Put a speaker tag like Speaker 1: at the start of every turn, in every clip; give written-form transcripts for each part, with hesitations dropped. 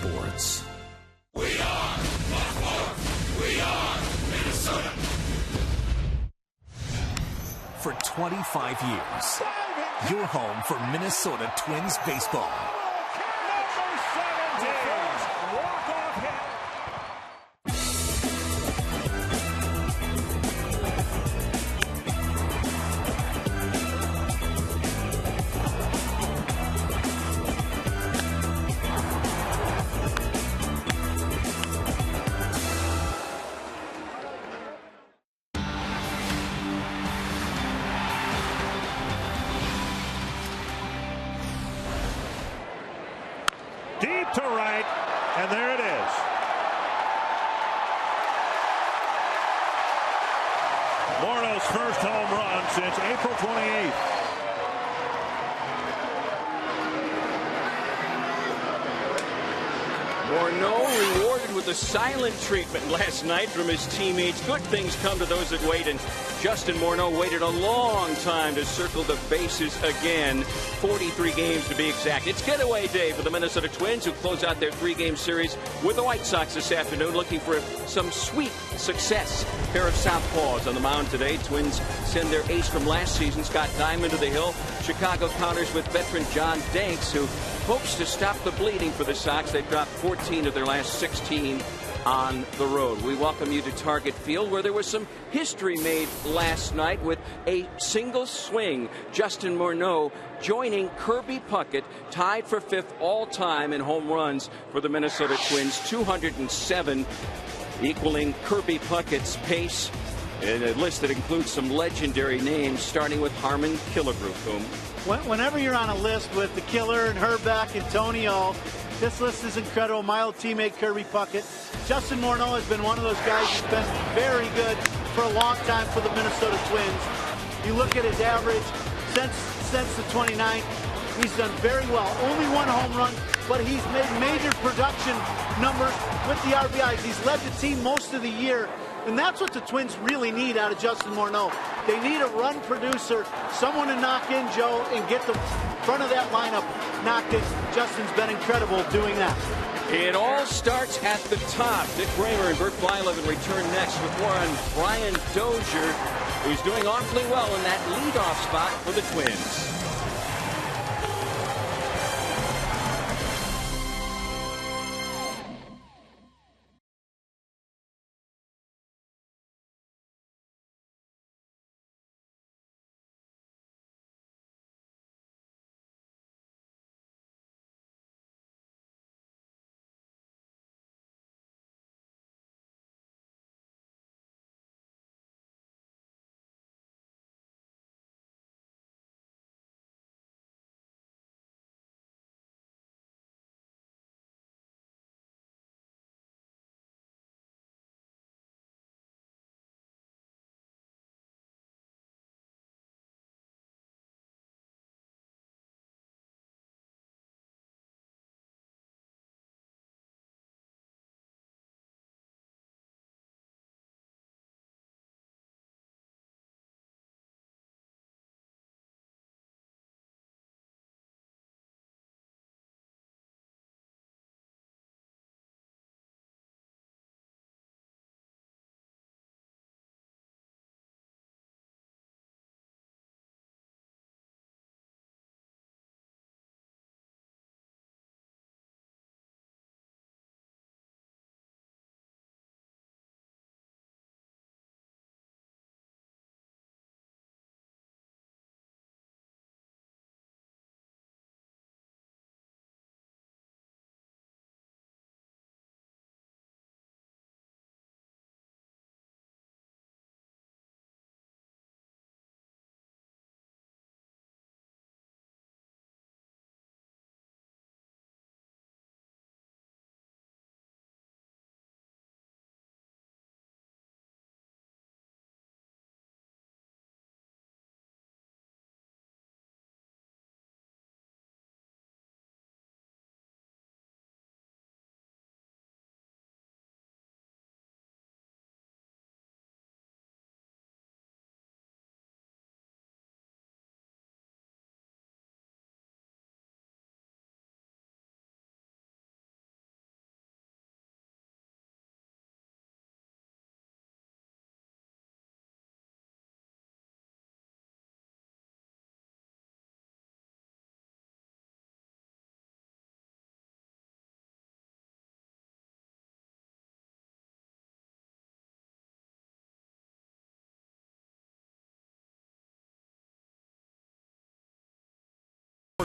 Speaker 1: sports.
Speaker 2: We are Buffalo. We are Minnesota.
Speaker 1: For 25 years, your home for Minnesota Twins baseball.
Speaker 3: Deep to right, and there it is. Morneau's first home run since April 28th.
Speaker 4: Morneau rewarded with a silent treatment last night from his teammates. Good things come to those that wait, and Justin Morneau waited a long time to circle the bases again. 43 games to be exact. It's getaway day for the Minnesota Twins, who close out their 3-game series with the White Sox this afternoon, looking for some sweet success. Pair of southpaws on the mound today. Twins send their ace from last season, Scott Diamond, to the hill. Chicago counters with veteran John Danks, who hopes to stop the bleeding for the Sox. They've dropped 14 of their last 16 on the road. We welcome you to Target Field, where there was some history made last night with a single swing. Justin Morneau joining Kirby Puckett, tied for 5th all-time in home runs for the Minnesota Twins, 207, equaling Kirby Puckett's pace, in a list that includes some legendary names, starting with Harmon Killebrew.
Speaker 5: Whenever you're on a list with the Killer and Herbeck and Tony All, this list is incredible. My old teammate Kirby Puckett. Justin Morneau has been one of those guys who's been very good for a long time for the Minnesota Twins. You look at his average since the 29th, he's done very well. Only one home run, but he's made major production numbers with the RBIs. He's led the team most of the year. And that's what the Twins really need out of Justin Morneau. They need a run producer, someone to knock in Joe and get the front of that lineup knocked in. Justin's been incredible doing that.
Speaker 4: It all starts at the top. Dick Bramer and Bert Blyleven return next with more on Brian Dozier, who's doing awfully well in that leadoff spot for the Twins.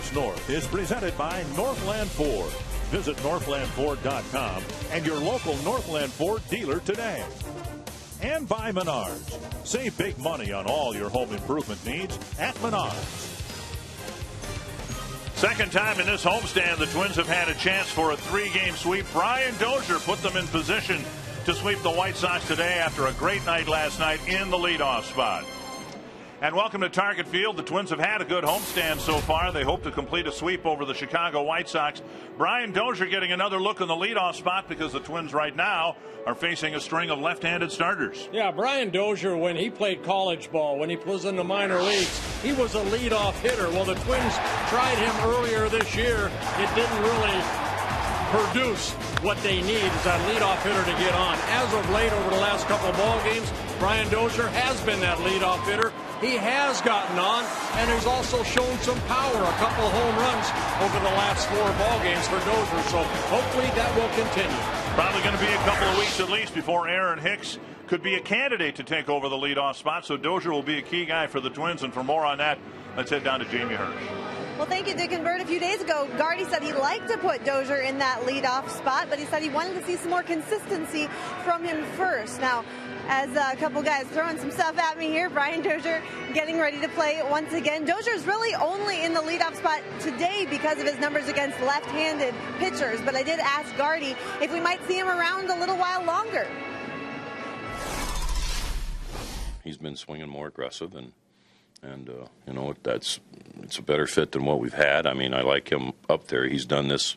Speaker 3: Sports North is presented by Northland Ford. Visit northlandford.com and your local Northland Ford dealer today. And by Menards. Save big money on all your home improvement needs at Menards. Second time in this homestand, the Twins have had a chance for a 3-game sweep. Brian Dozier put them in position to sweep the White Sox today after a great night last night in the leadoff spot. And welcome to Target Field. The Twins have had a good homestand so far. They hope to complete a sweep over the Chicago White Sox. Brian Dozier getting another look in the leadoff spot because the Twins right now are facing a string of left-handed starters.
Speaker 6: Yeah, Brian Dozier, when he played college ball, when he was in the minor leagues, he was a leadoff hitter. Well, the Twins tried him earlier this year. It didn't really produce what they need as that leadoff hitter to get on. As of late, over the last couple of ball games, Brian Dozier has been that leadoff hitter. He has gotten on, and he's also shown some power, a couple of home runs over the last 4 ball games for Dozier. So hopefully that will continue.
Speaker 3: Probably going to be a couple of weeks at least before Aaron Hicks could be a candidate to take over the leadoff spot. So Dozier will be a key guy for the Twins. And for more on that, let's head down to Jamie Hirsch.
Speaker 7: Well, thank you, Dick and Bert. A few days ago, Gardy said he'd like to put Dozier in that leadoff spot, but he said he wanted to see some more consistency from him first. Now, as a couple guys throwing some stuff at me here, Brian Dozier getting ready to play once again. Dozier's really only in the leadoff spot today because of his numbers against left-handed pitchers, but I did ask Gardy if we might see him around a little while longer.
Speaker 8: He's been swinging more aggressive, and you know, it's a better fit than what we've had. I mean, I like him up there. He's done this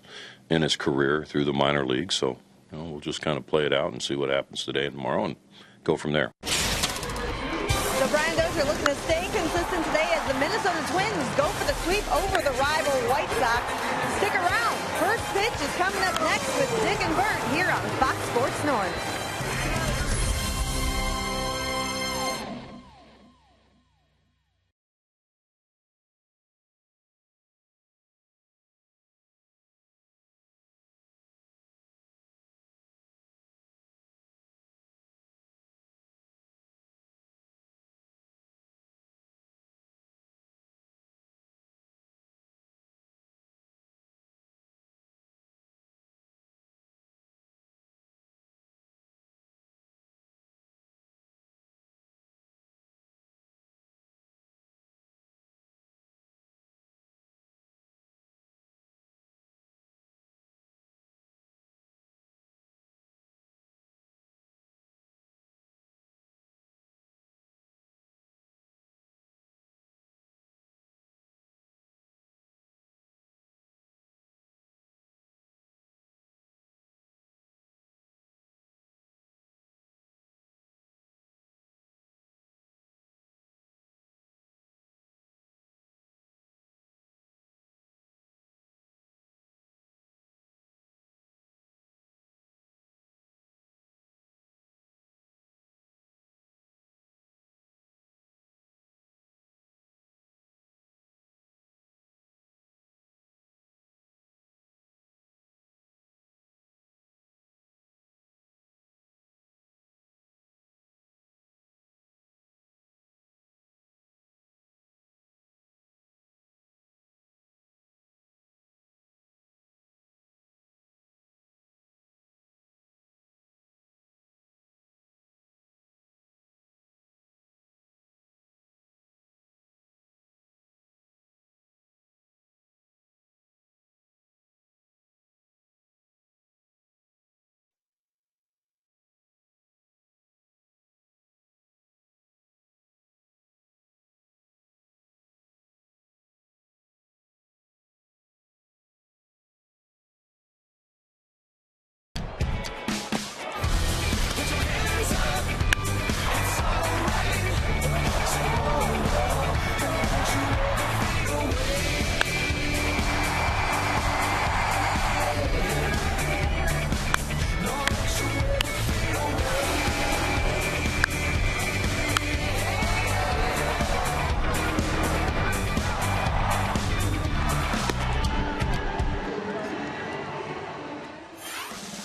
Speaker 8: in his career through the minor leagues, so you know, we'll just kind of play it out and see what happens today and tomorrow and go from there.
Speaker 7: So Brian Dozier looking to stay consistent today as the Minnesota Twins go for the sweep over the rival White Sox. Stick around. First pitch is coming up next with Dick and Bert here on Fox Sports North.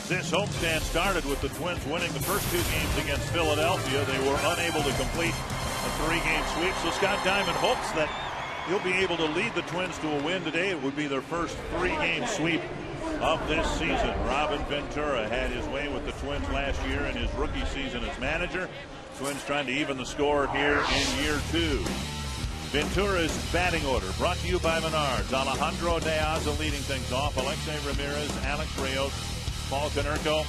Speaker 3: This homestand started with the Twins winning the first 2 games against Philadelphia. They were unable to complete a 3-game sweep, so Scott Diamond hopes that he'll be able to lead the Twins to a win today. It would be their first 3-game sweep of this season. Robin Ventura had his way with the Twins last year in his rookie season as manager. Twins trying to even the score here in year 2. Ventura's batting order brought to you by Menards. Alejandro De Aza leading things off. Alexei Ramirez, Alex Rios, Paul Konerko,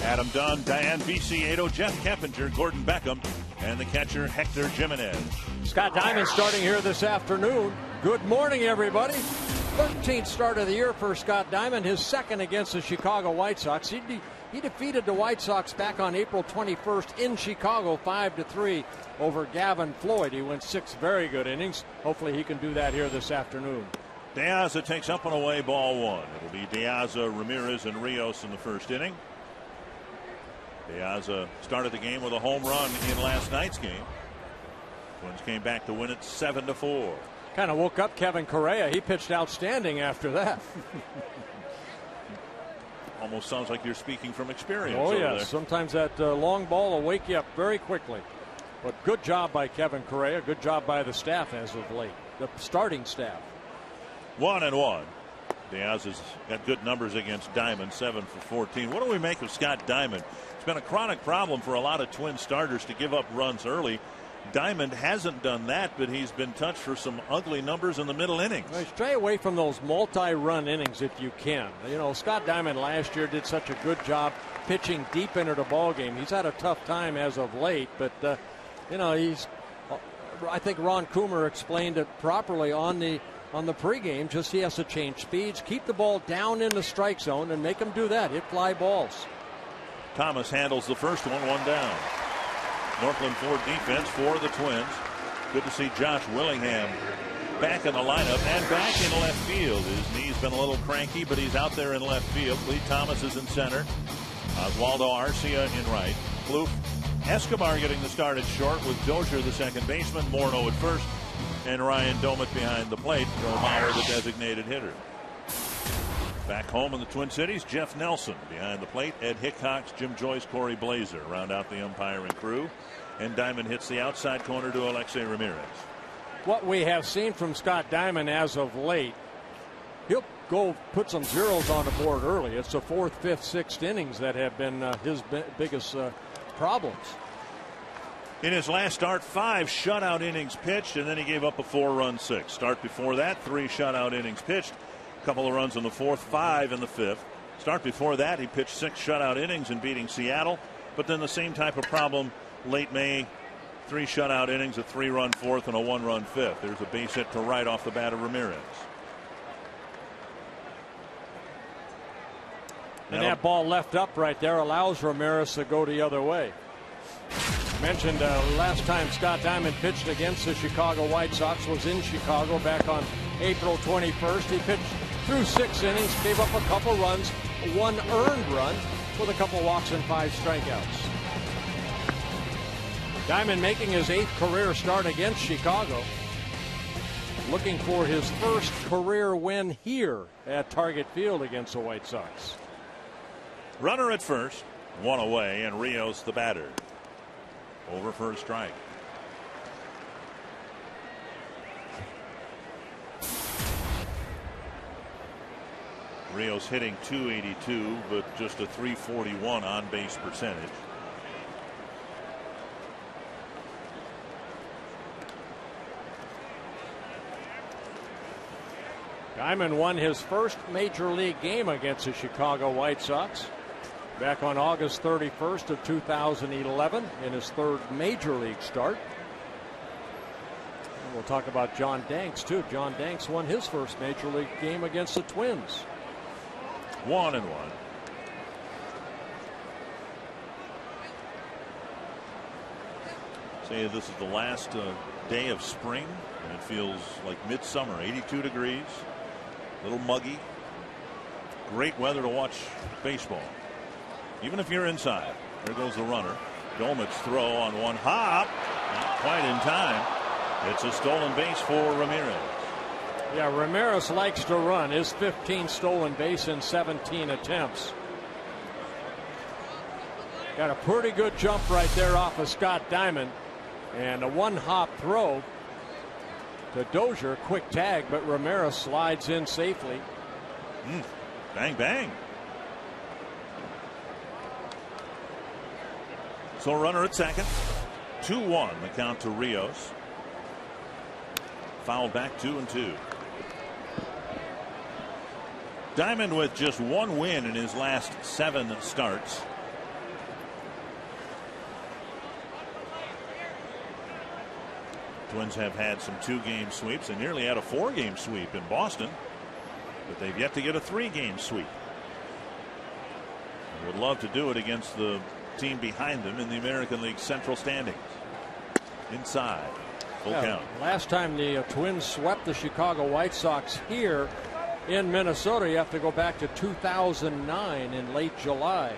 Speaker 3: Adam Dunn, Diane Viciedo, Jeff Keppinger, Gordon Beckham, and the catcher Hector Jimenez.
Speaker 6: Scott Diamond starting here this afternoon. Good morning, everybody. 13th start of the year for Scott Diamond, his second against the Chicago White Sox. He defeated the White Sox back on April 21st in Chicago 5-3 over Gavin Floyd. He went 6 very good innings. Hopefully he can do that here this afternoon.
Speaker 3: De Aza takes up and away ball 1. It'll be De Aza, Ramirez, and Rios in the first inning. De Aza started the game with a home run in last night's game. Twins came back to win it 7-4.
Speaker 6: Kind of woke up Kevin Correa. He pitched outstanding after that.
Speaker 3: Almost sounds like you're speaking from experience.
Speaker 6: Oh, yeah.
Speaker 3: There.
Speaker 6: Sometimes that long ball will wake you up very quickly. But good job by Kevin Correa. Good job by the staff as of late. The starting staff.
Speaker 3: 1-1. Diaz's got good numbers against Diamond, 7 for 14. What do we make of Scott Diamond? It's been a chronic problem for a lot of Twin starters to give up runs early. Diamond hasn't done that, but he's been touched for some ugly numbers in the middle innings.
Speaker 6: Well, stray away from those multi-run innings if you can. You know, Scott Diamond last year did such a good job pitching deep into the ball game. He's had a tough time as of late, but you know, I think Ron Coomer explained it properly on the pregame. Just he has to change speeds, keep the ball down in the strike zone, and make him do that. Hit fly balls.
Speaker 3: Thomas handles the first one down. Northland Ford defense for the Twins. Good to see Josh Willingham back in the lineup and back in left field. His knee's been a little cranky, but he's out there in left field. Lee Thomas is in center. Oswaldo Arcia in right. Kloof Escobar getting the start at short with Dozier the second baseman, Morneau at first, and Ryan Doumit behind the plate. Romauer the designated hitter. Back home in the Twin Cities, Jeff Nelson behind the plate. Ed Hickox, Jim Joyce, Corey Blazer round out the umpiring crew. And Diamond hits the outside corner to Alexei Ramirez.
Speaker 6: What we have seen from Scott Diamond as of late, he'll go put some zeros on the board early. It's the 4th, 5th, 6th innings that have been his biggest problems.
Speaker 3: In his last start, 5 shutout innings pitched, and then he gave up a 4-run 6. Start before that, 3 shutout innings pitched. A couple of runs in the 4th, 5 in the 5th. Start before that, he pitched 6 shutout innings in beating Seattle. But then the same type of problem late May. 3 shutout innings, a 3-run 4th, and a 1-run 5th. There's a base hit to right off the bat of Ramirez.
Speaker 6: And that ball left up right there allows Ramirez to go the other way. Mentioned last time Scott Diamond pitched against the Chicago White Sox was in Chicago back on April 21st. He pitched through 6 innings, gave up a couple runs, 1 earned run with a couple walks and 5 strikeouts. Diamond making his 8th career start against Chicago. Looking for his first career win here at Target Field against the White Sox.
Speaker 3: Runner at first, 1 away, and Rios the batter. Over for a strike. Rios hitting .282, but just a .341 on base percentage.
Speaker 6: Diamond won his first major league game against the Chicago White Sox back on August 31st of 2011 in his 3rd major league start. And we'll talk about John Danks too. John Danks won his first major league game against the Twins.
Speaker 3: 1-1. Say this is the last day of spring, and it feels like midsummer. 82 degrees, a little muggy. Great weather to watch baseball. Even if you're inside. There goes the runner. Domit's throw on one hop. Not quite in time. It's a stolen base for Ramirez.
Speaker 6: Yeah, Ramirez likes to run. His 15th stolen base in 17 attempts. Got a pretty good jump right there off of Scott Diamond. And a 1-hop throw. to Dozier. Quick tag, but Ramirez slides in safely.
Speaker 3: Bang, bang. So runner at second. 2-1 the count to Rios. Fouled back 2-2. Diamond with just one win in his last 7 starts. Twins have had some 2-game sweeps and nearly had a 4-game sweep in Boston, but they've yet to get a 3-game sweep. Would love to do it against the team behind them in the American League Central standings. Inside. Full count.
Speaker 6: Last time the Twins swept the Chicago White Sox here in Minnesota, you have to go back to 2009 in late July.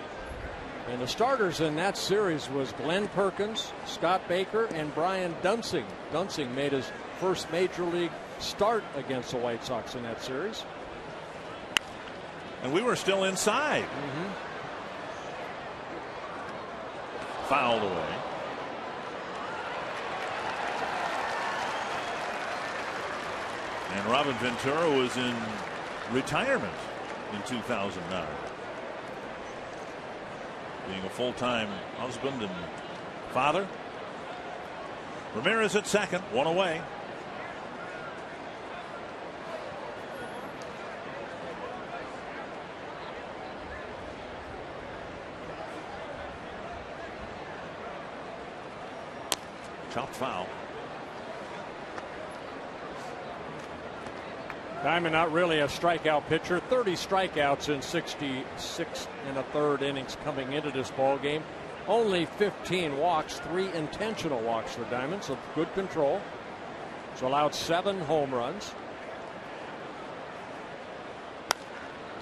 Speaker 6: And the starters in that series was Glenn Perkins, Scott Baker, and Brian Duensing. Duensing made his first major league start against the White Sox in that series.
Speaker 3: And we were still inside. Fouled away. And Robin Ventura was in retirement in 2009. Being a full-time husband and father. Ramirez at second, 1 away. Chopped foul.
Speaker 6: Diamond not really a strikeout pitcher. 30 strikeouts in 66 1/3 innings coming into this ball game. Only 15 walks, 3 intentional walks for Diamond, so good control. So allowed 7 home runs.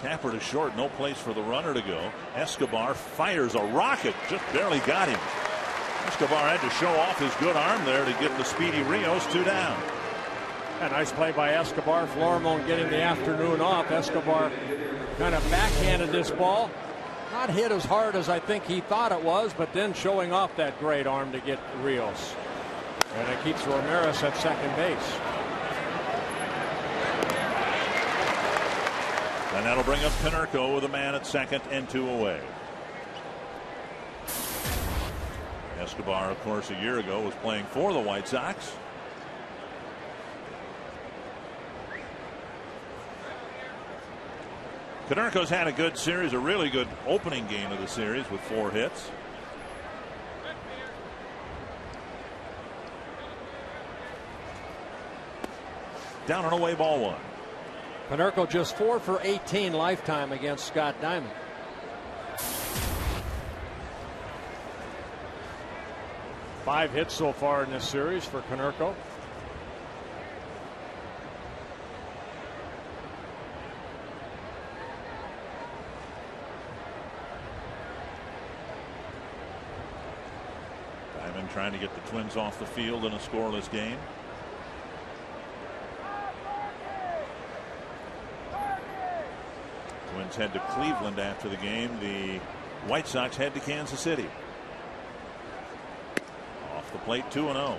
Speaker 3: Tapper to short, no place for the runner to go. Escobar fires a rocket, just barely got him. Escobar had to show off his good arm there to get the speedy Rios 2 down.
Speaker 6: A nice play by Escobar. Florimon getting the afternoon off. Escobar kind of backhanded this ball. Not hit as hard as I think he thought it was, but then showing off that great arm to get Rios. And it keeps Ramirez at second base.
Speaker 3: And that'll bring up Konerko with a man at second and 2 away. Escobar, of course, a year ago was playing for the White Sox. Konerko's had a good series, a really good opening game of the series with 4 hits. Down and away, ball 1.
Speaker 6: Konerko just 4 for 18 lifetime against Scott Diamond. Five hits so far in this series for Konerko.
Speaker 3: Diamond trying to get the Twins off the field in a scoreless game. Twins head to Cleveland after the game. The White Sox head to Kansas City. Off the plate, 2-0.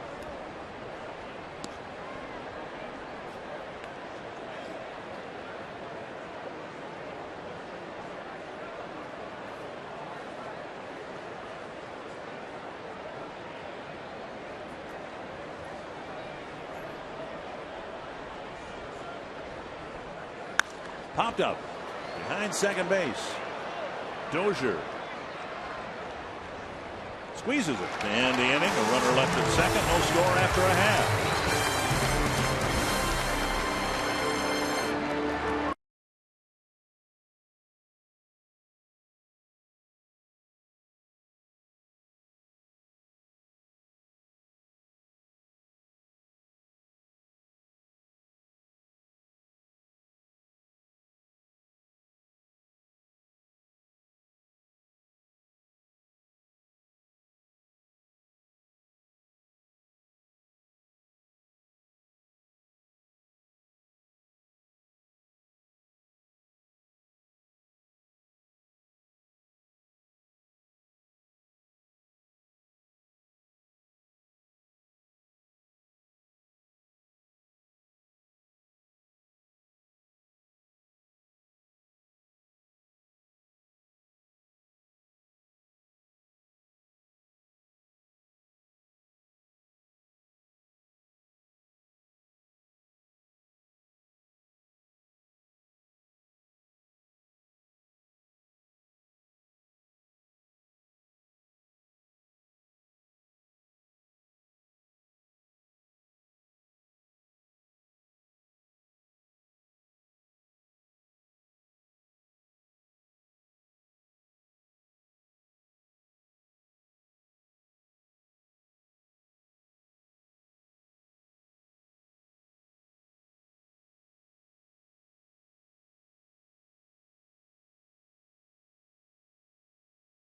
Speaker 3: Popped up behind second base. Dozier squeezes it. And the inning, a runner left at second, no score after a half.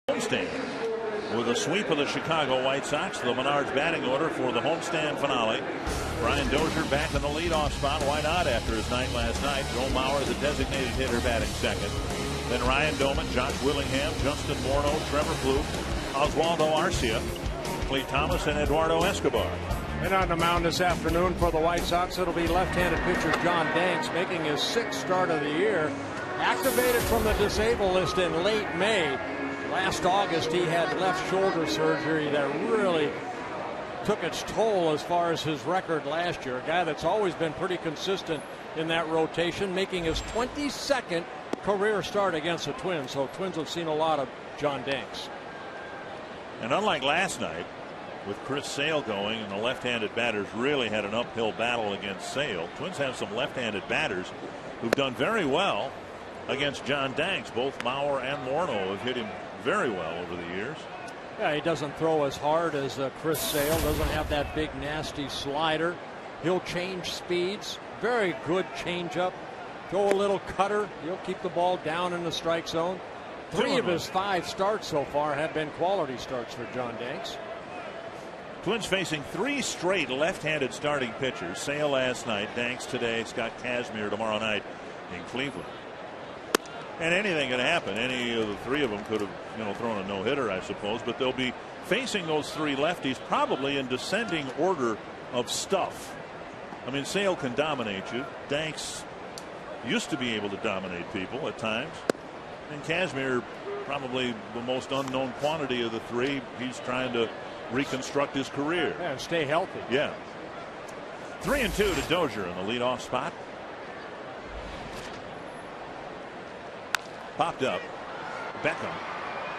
Speaker 3: homestand with a sweep of the Chicago White Sox. The Menards batting order for the homestand finale. Brian Dozier back in the leadoff spot. Why not after his night last night? Joe Mauer, the designated hitter, batting second. Then Ryan Doumit, Josh Willingham, Justin Morneau, Trevor Plouffe, Oswaldo Arcia, Clete Thomas, and Eduardo Escobar.
Speaker 6: And on the mound this afternoon for the White Sox, it'll be left-handed pitcher John Danks, making his 6th start of the year. Activated from the disabled list in late May. Last August, he had left shoulder surgery that really took its toll as far as his record last year. A guy that's always been pretty consistent in that rotation, making his 22nd career start against the Twins. So Twins have seen a lot of John Danks.
Speaker 3: And unlike last night, with Chris Sale going and the left-handed batters really had an uphill battle against Sale, Twins have some left-handed batters who've done very well against John Danks. Both Mauer and Morneau have hit him very well over the years.
Speaker 6: Yeah, he doesn't throw as hard as Chris Sale. Doesn't have that big nasty slider. He'll change speeds. Very good changeup. Throw a little cutter. He'll keep the ball down in the strike zone. 3 of his 5 starts so far have been quality starts for John Danks.
Speaker 3: Twins facing 3 straight left-handed starting pitchers. Sale last night, Danks today, Scott Kazmir tomorrow night in Cleveland. And anything can happen. Any of the 3 of them could have, thrown a no-hitter, I suppose. But they'll be facing those 3 lefties probably in descending order of stuff. I mean, Sale can dominate you. Danks used to be able to dominate people at times. And Kazmir, probably the most unknown quantity of the 3. He's trying to reconstruct his career.
Speaker 6: Yeah, stay healthy.
Speaker 3: Yeah. 3-2 to Dozier in the leadoff spot. Popped up. Beckham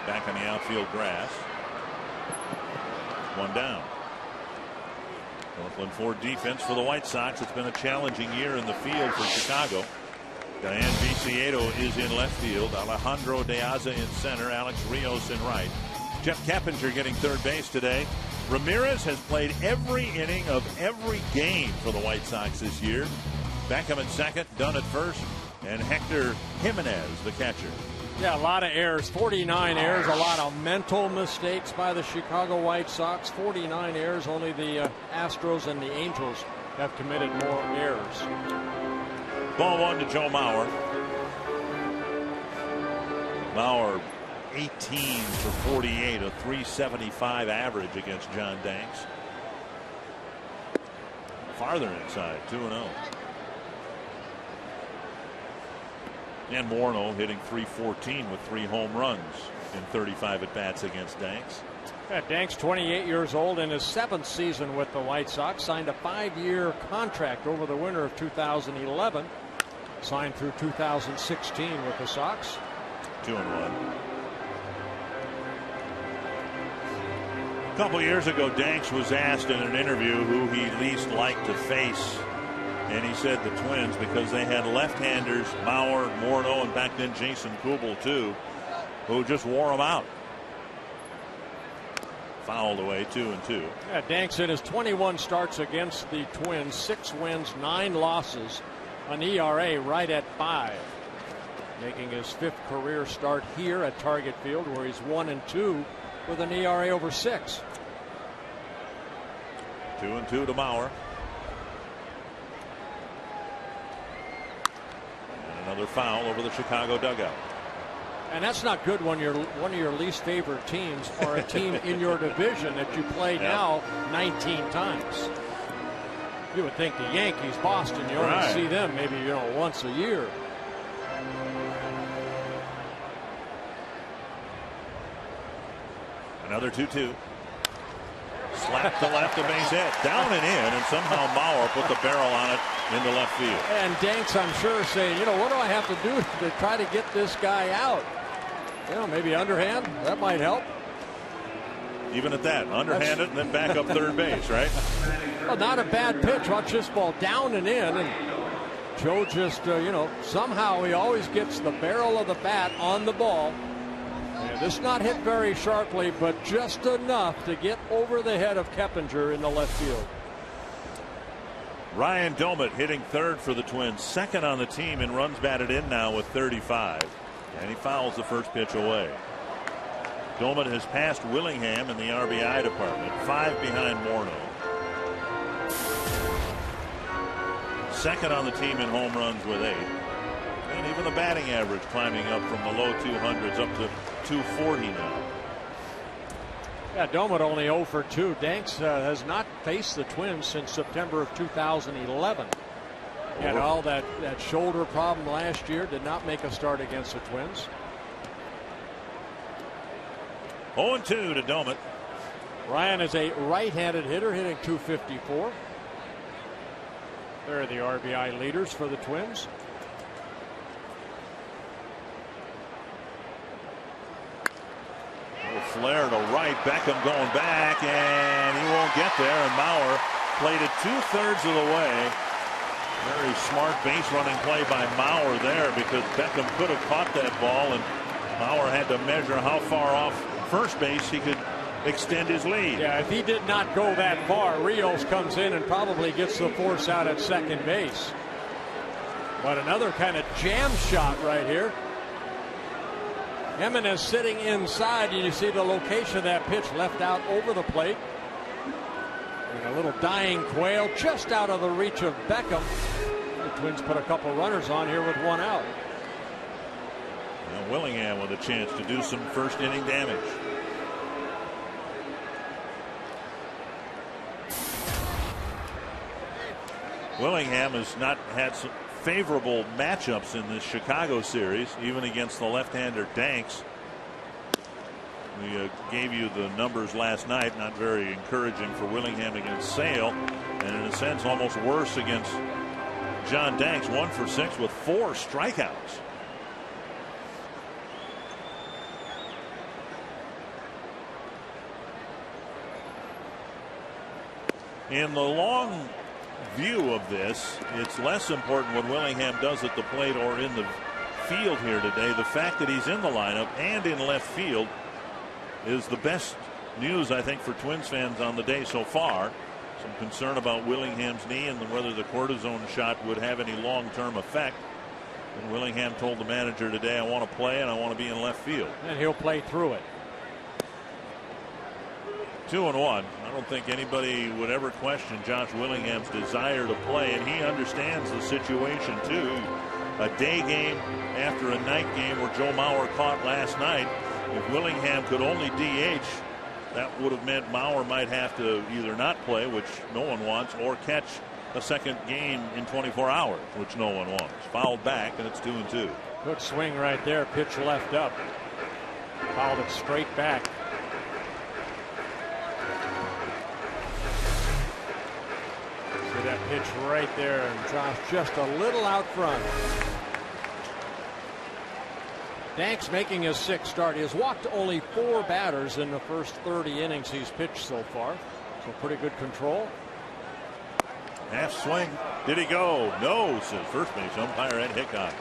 Speaker 3: back on the outfield grass. 1 down. Northland Ford defense for the White Sox. It's been a challenging year in the field for Chicago. Diane Viciedo is in left field. Alejandro De Aza in center. Alex Rios in right. Jeff Keppinger getting third base today. Ramirez has played every inning of every game for the White Sox this year. Beckham at second, Dunn at first, and Hector Jimenez, the catcher.
Speaker 6: Yeah, a lot of errors. 49 errors, a lot of mental mistakes by the Chicago White Sox. 49 errors. Only the Astros and the Angels have committed more errors.
Speaker 3: Ball 1 to Joe Mauer. Mauer 18 for 48, a 375 average against John Danks. Farther inside, 2-0. And Morneau hitting .314 with 3 home runs in 35 at-bats against Danks.
Speaker 6: Yeah, Danks, 28 years old, in his 7th season with the White Sox, signed a 5-year contract over the winter of 2011. Signed through 2016 with the Sox.
Speaker 3: 2-1. A couple years ago, Danks was asked in an interview who he least liked to face. And he said the Twins, because they had left-handers, Mauer, Morneau, and back then Jason Kubel, too, who just wore them out. Fouled away, 2-2.
Speaker 6: Yeah, Danks in his 21 starts against the Twins, 6 wins, 9 losses, an ERA right at 5. Making his 5th career start here at Target Field, where he's 1-2 with an ERA over 6.
Speaker 3: 2-2 to Mauer. Another foul over the Chicago dugout.
Speaker 6: And that's not good when you're one of your least favorite teams or a team in your division that you play now 19 times. You would think the Yankees, Boston, you only see them maybe once a year.
Speaker 3: Another 2-2. Slap to left, a base hit. Down and in, and somehow Mauer put the barrel on it into left field.
Speaker 6: And Danks, I'm sure, saying, what do I have to do to try to get this guy out? Maybe underhand. That might help.
Speaker 3: Even at that, underhand it and then back up third base, right?
Speaker 6: Well, not a bad pitch. Watch this ball down and in. And Joe just, somehow he always gets the barrel of the bat on the ball. And this not hit very sharply, but just enough to get over the head of Keppinger in the left field.
Speaker 3: Ryan Doumit hitting third for the Twins, second on the team in runs batted in now with 35. And he fouls the first pitch away. Doumit has passed Willingham in the RBI department, 5 behind Morneau. Second on the team in home runs with 8. And even the batting average climbing up from the low 200s up to 240 now.
Speaker 6: Yeah, Doumit only 0 for 2. Danks has not faced the Twins since September of 2011. He had all that shoulder problem last year. Did not make a start against the Twins.
Speaker 3: 0-2 to Doumit.
Speaker 6: Ryan is a right-handed hitter, hitting .254. They're the RBI leaders for the Twins.
Speaker 3: Flare to right. Beckham going back, and he won't get there. And Mauer played it 2/3 of the way. Very smart base running play by Mauer there, because Beckham could have caught that ball, and Mauer had to measure how far off first base he could extend his lead.
Speaker 6: Yeah, if he did not go that far, Rios comes in and probably gets the force out at second base. But another kind of jam shot right here. Jimenez sitting inside, and you see the location of that pitch left out over the plate. And a little dying Quail just out of the reach of Beckham. The Twins put a couple runners on here with 1 out.
Speaker 3: Now Willingham with a chance to do some first inning damage. Willingham has not had some favorable matchups in this Chicago series, even against the left-hander Danks. We gave you the numbers last night, not very encouraging for Willingham against Sale, and in a sense almost worse against John Danks. 1 for 6 with 4 strikeouts. In the long view of this, it's less important what Willingham does at the plate or in the field here today. The fact that he's in the lineup and in left field is the best news, I think, for Twins fans on the day so far. Some concern about Willingham's knee and whether the cortisone shot would have any long-term effect. And Willingham told the manager today, I want to play and I want to be in left field.
Speaker 6: And he'll play through it.
Speaker 3: 2-1. I don't think anybody would ever question Josh Willingham's desire to play, and he understands the situation too. A day game after a night game where Joe Mauer caught last night. If Willingham could only DH, that would have meant Mauer might have to either not play, which no one wants, or catch a second game in 24 hours, which no one wants. Fouled back, and it's 2-2.
Speaker 6: Good swing right there. Pitch left up. Fouled it straight back. See that pitch right there, and Josh just a little out front. Danks making his 6th start. He has walked only 4 batters in the first 30 innings he's pitched so far. So pretty good control.
Speaker 3: Half swing. Did he go? No, says first base umpire Ed Hickox.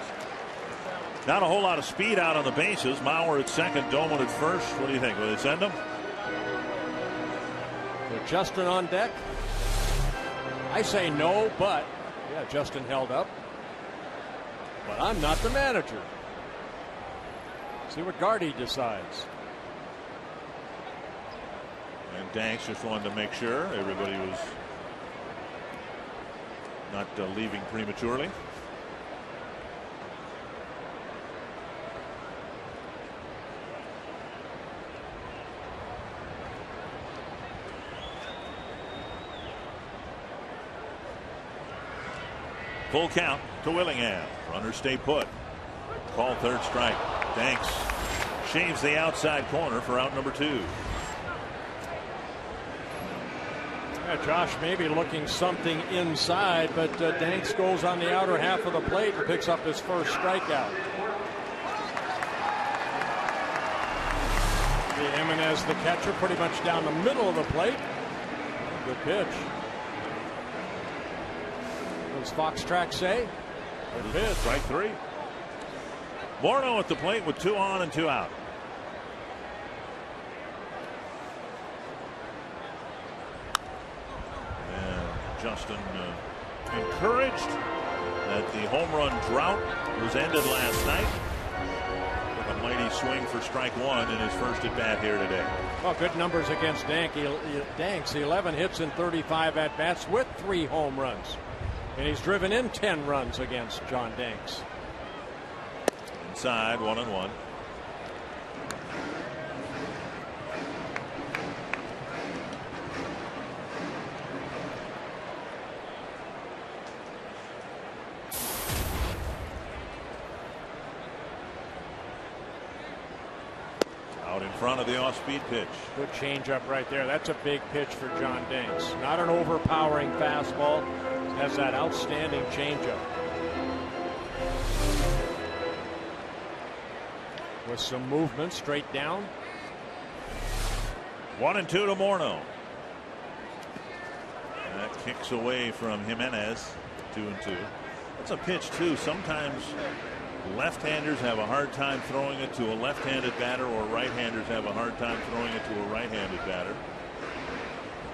Speaker 3: Not a whole lot of speed out on the bases. Mauer at second, Doumit at first. What do you think? Will they send him?
Speaker 6: With Justin on deck? I say no, but yeah, Justin held up. But I'm not the manager. See what Gardy decides.
Speaker 3: And Danks just wanted to make sure everybody was not leaving prematurely. Full count to Willingham. Runners stay put. Call third strike. Danks shaves the outside corner for out number 2.
Speaker 6: Yeah, Josh maybe looking something inside, but Danks goes on the outer half of the plate and picks up his first strikeout. Jimenez, the catcher, pretty much down the middle of the plate. Good pitch. What does Fox Track say? Good pitch.
Speaker 3: Strike 3. Morneau at the plate with 2 on and 2 out. And Justin encouraged that the home run drought was ended last night with a Mighty swing for strike one in his first at bat here today.
Speaker 6: Well, good numbers against Danks. 11 hits and 35 at bats with 3 home runs. And he's driven in 10 runs against John Danks.
Speaker 3: Inside, 1-1. Out in front of the off-speed pitch.
Speaker 6: Good changeup right there. That's a big pitch for John Danks. Not an overpowering fastball. Has that outstanding changeup. With some movement straight down.
Speaker 3: 1-2 to Morneau. And that kicks away from Jimenez. 2-2. That's a pitch too. Sometimes left-handers have a hard time throwing it to a left-handed batter, or right-handers have a hard time throwing it to a right-handed batter.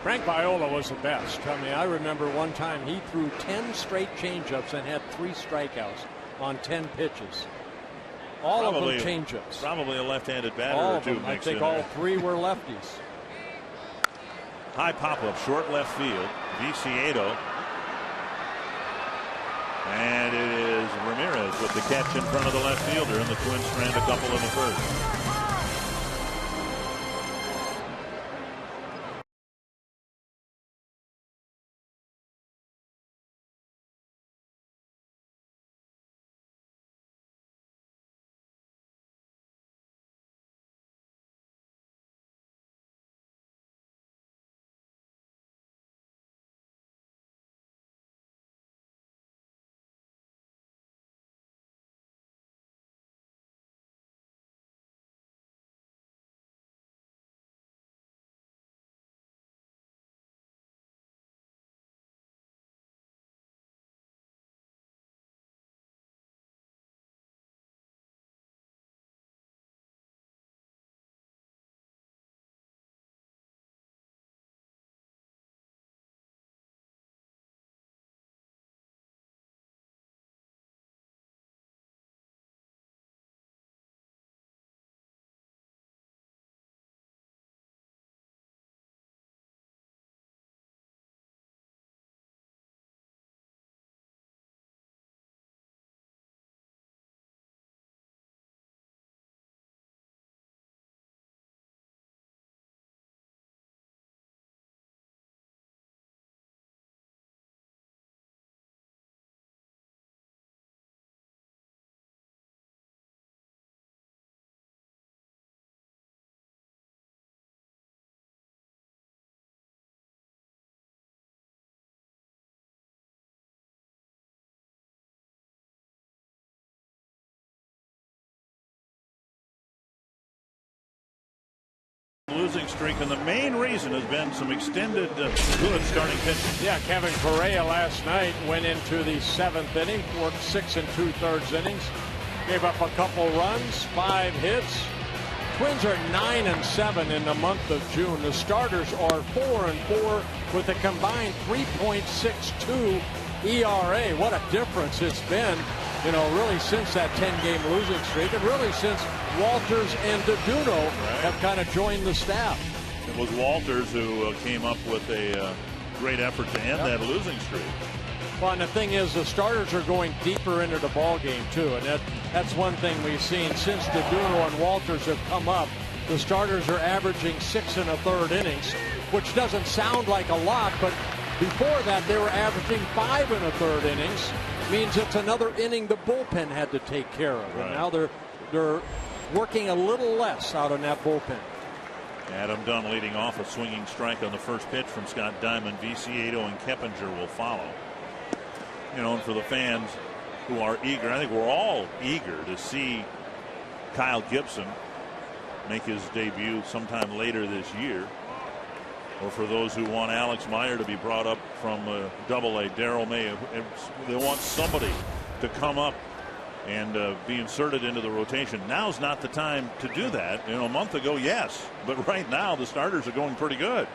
Speaker 6: Frank Viola was the best. I mean, I remember one time he threw 10 straight changeups and had 3 strikeouts on 10 pitches. All of them changeups.
Speaker 3: Probably a left-handed batter
Speaker 6: all
Speaker 3: or
Speaker 6: of
Speaker 3: two.
Speaker 6: Them. I think all 3 were lefties.
Speaker 3: High pop-up, short left field. Viciedo. And it is Ramirez with the catch in front of the left fielder, and the Twins strand a couple in the first. Losing streak, and the main reason has been some extended good starting pitching.
Speaker 6: Yeah, Kevin Correa last night went into the 7th inning, worked 6 2/3 innings, gave up a couple runs, 5 hits. Twins are 9-7 in the month of June. The starters are 4-4 with a combined 3.62 ERA. What a difference it's been, you know, really since that 10-game losing streak, and really since Walters and DeDuno have kind of joined the staff.
Speaker 3: It was Walters who came up with a great effort to end that losing streak.
Speaker 6: Well, and the thing is, the starters are going deeper into the ball game too, and that's one thing we've seen since DeDuno and Walters have come up. The starters are averaging 6 1/3 innings, which doesn't sound like a lot, but before that they were averaging 5 1/3 innings. Means it's another inning the bullpen had to take care of, and now they're working a little less out on that bullpen.
Speaker 3: Adam Dunn leading off, a swinging strike on the first pitch from Scott Diamond. Viciedo and Keppinger will follow. You know, and for the fans who are eager, I think we're all eager to see Kyle Gibson make his debut sometime later this year. Or for those who want Alex Meyer to be brought up from Double-A, Darrell May, they want somebody to come up and be inserted into the rotation. Now's not the time to do that. You know, a month ago, yes, but right now the starters are going pretty good.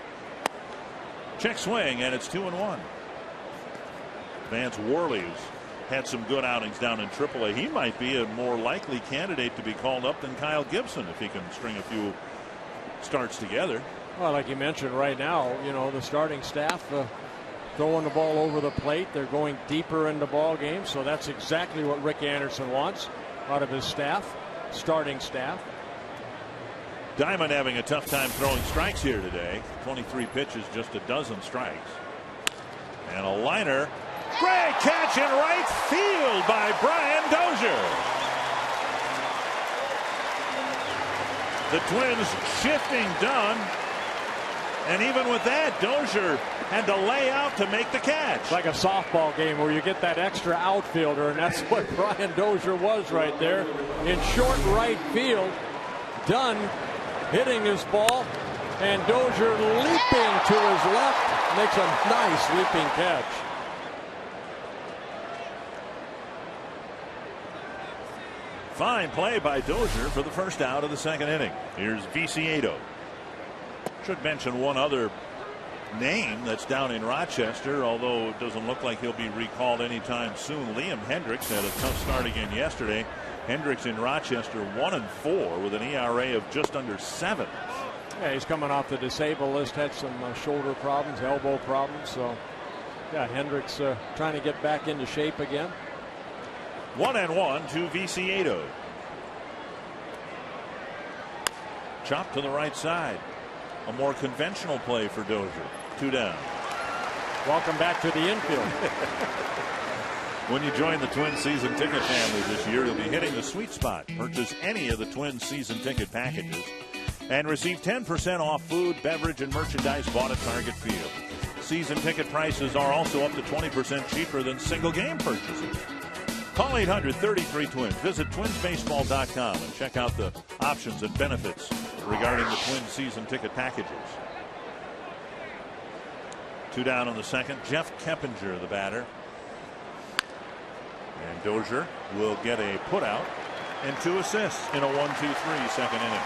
Speaker 3: Check swing, and it's 2-1. Vance Worley's had some good outings down in AAA. He might be a more likely candidate to be called up than Kyle Gibson if he can string a few starts together.
Speaker 6: Well, like you mentioned, right now, you know, the starting staff throwing the ball over the plate. They're going deeper into ball games, so that's exactly what Rick Anderson wants out of his staff, starting staff.
Speaker 3: Diamond having a tough time throwing strikes here today. 23 pitches, just a dozen strikes. And a liner. Great catch in right field by Brian Dozier. The Twins shifting done. And even with that, Dozier had to lay out to make the catch.
Speaker 6: It's like a softball game where you get that extra outfielder, and that's what Brian Dozier was right there in short right field. Dunn hitting his ball, and Dozier leaping to his left makes a nice leaping catch.
Speaker 3: Fine play by Dozier for the first out of the second inning. Here's Viciedo. Should mention one other name that's down in Rochester, although it doesn't look like he'll be recalled anytime soon. Liam Hendriks had a tough start again yesterday. Hendriks in Rochester 1-4 with an ERA of just under 7.
Speaker 6: Yeah, he's coming off the disabled list, had some shoulder problems, elbow problems. So, yeah, Hendriks trying to get back into shape again.
Speaker 3: 1-1 to Viciedo. Chop to the right side. A more conventional play for Dozier. 2 down.
Speaker 6: Welcome back to the infield.
Speaker 3: When you join the Twins season ticket family this year, you'll be hitting the sweet spot. Purchase any of the Twins season ticket packages and receive 10% off food, beverage, and merchandise bought at Target Field. Season ticket prices are also up to 20% cheaper than single game purchases. Call 800-33-TWINS. Visit twinsbaseball.com and check out the options and benefits regarding the Twins season ticket packages. 2 down on the second. Jeff Keppinger, the batter. And Dozier will get a putout and 2 assists in a 1-2-3 second inning.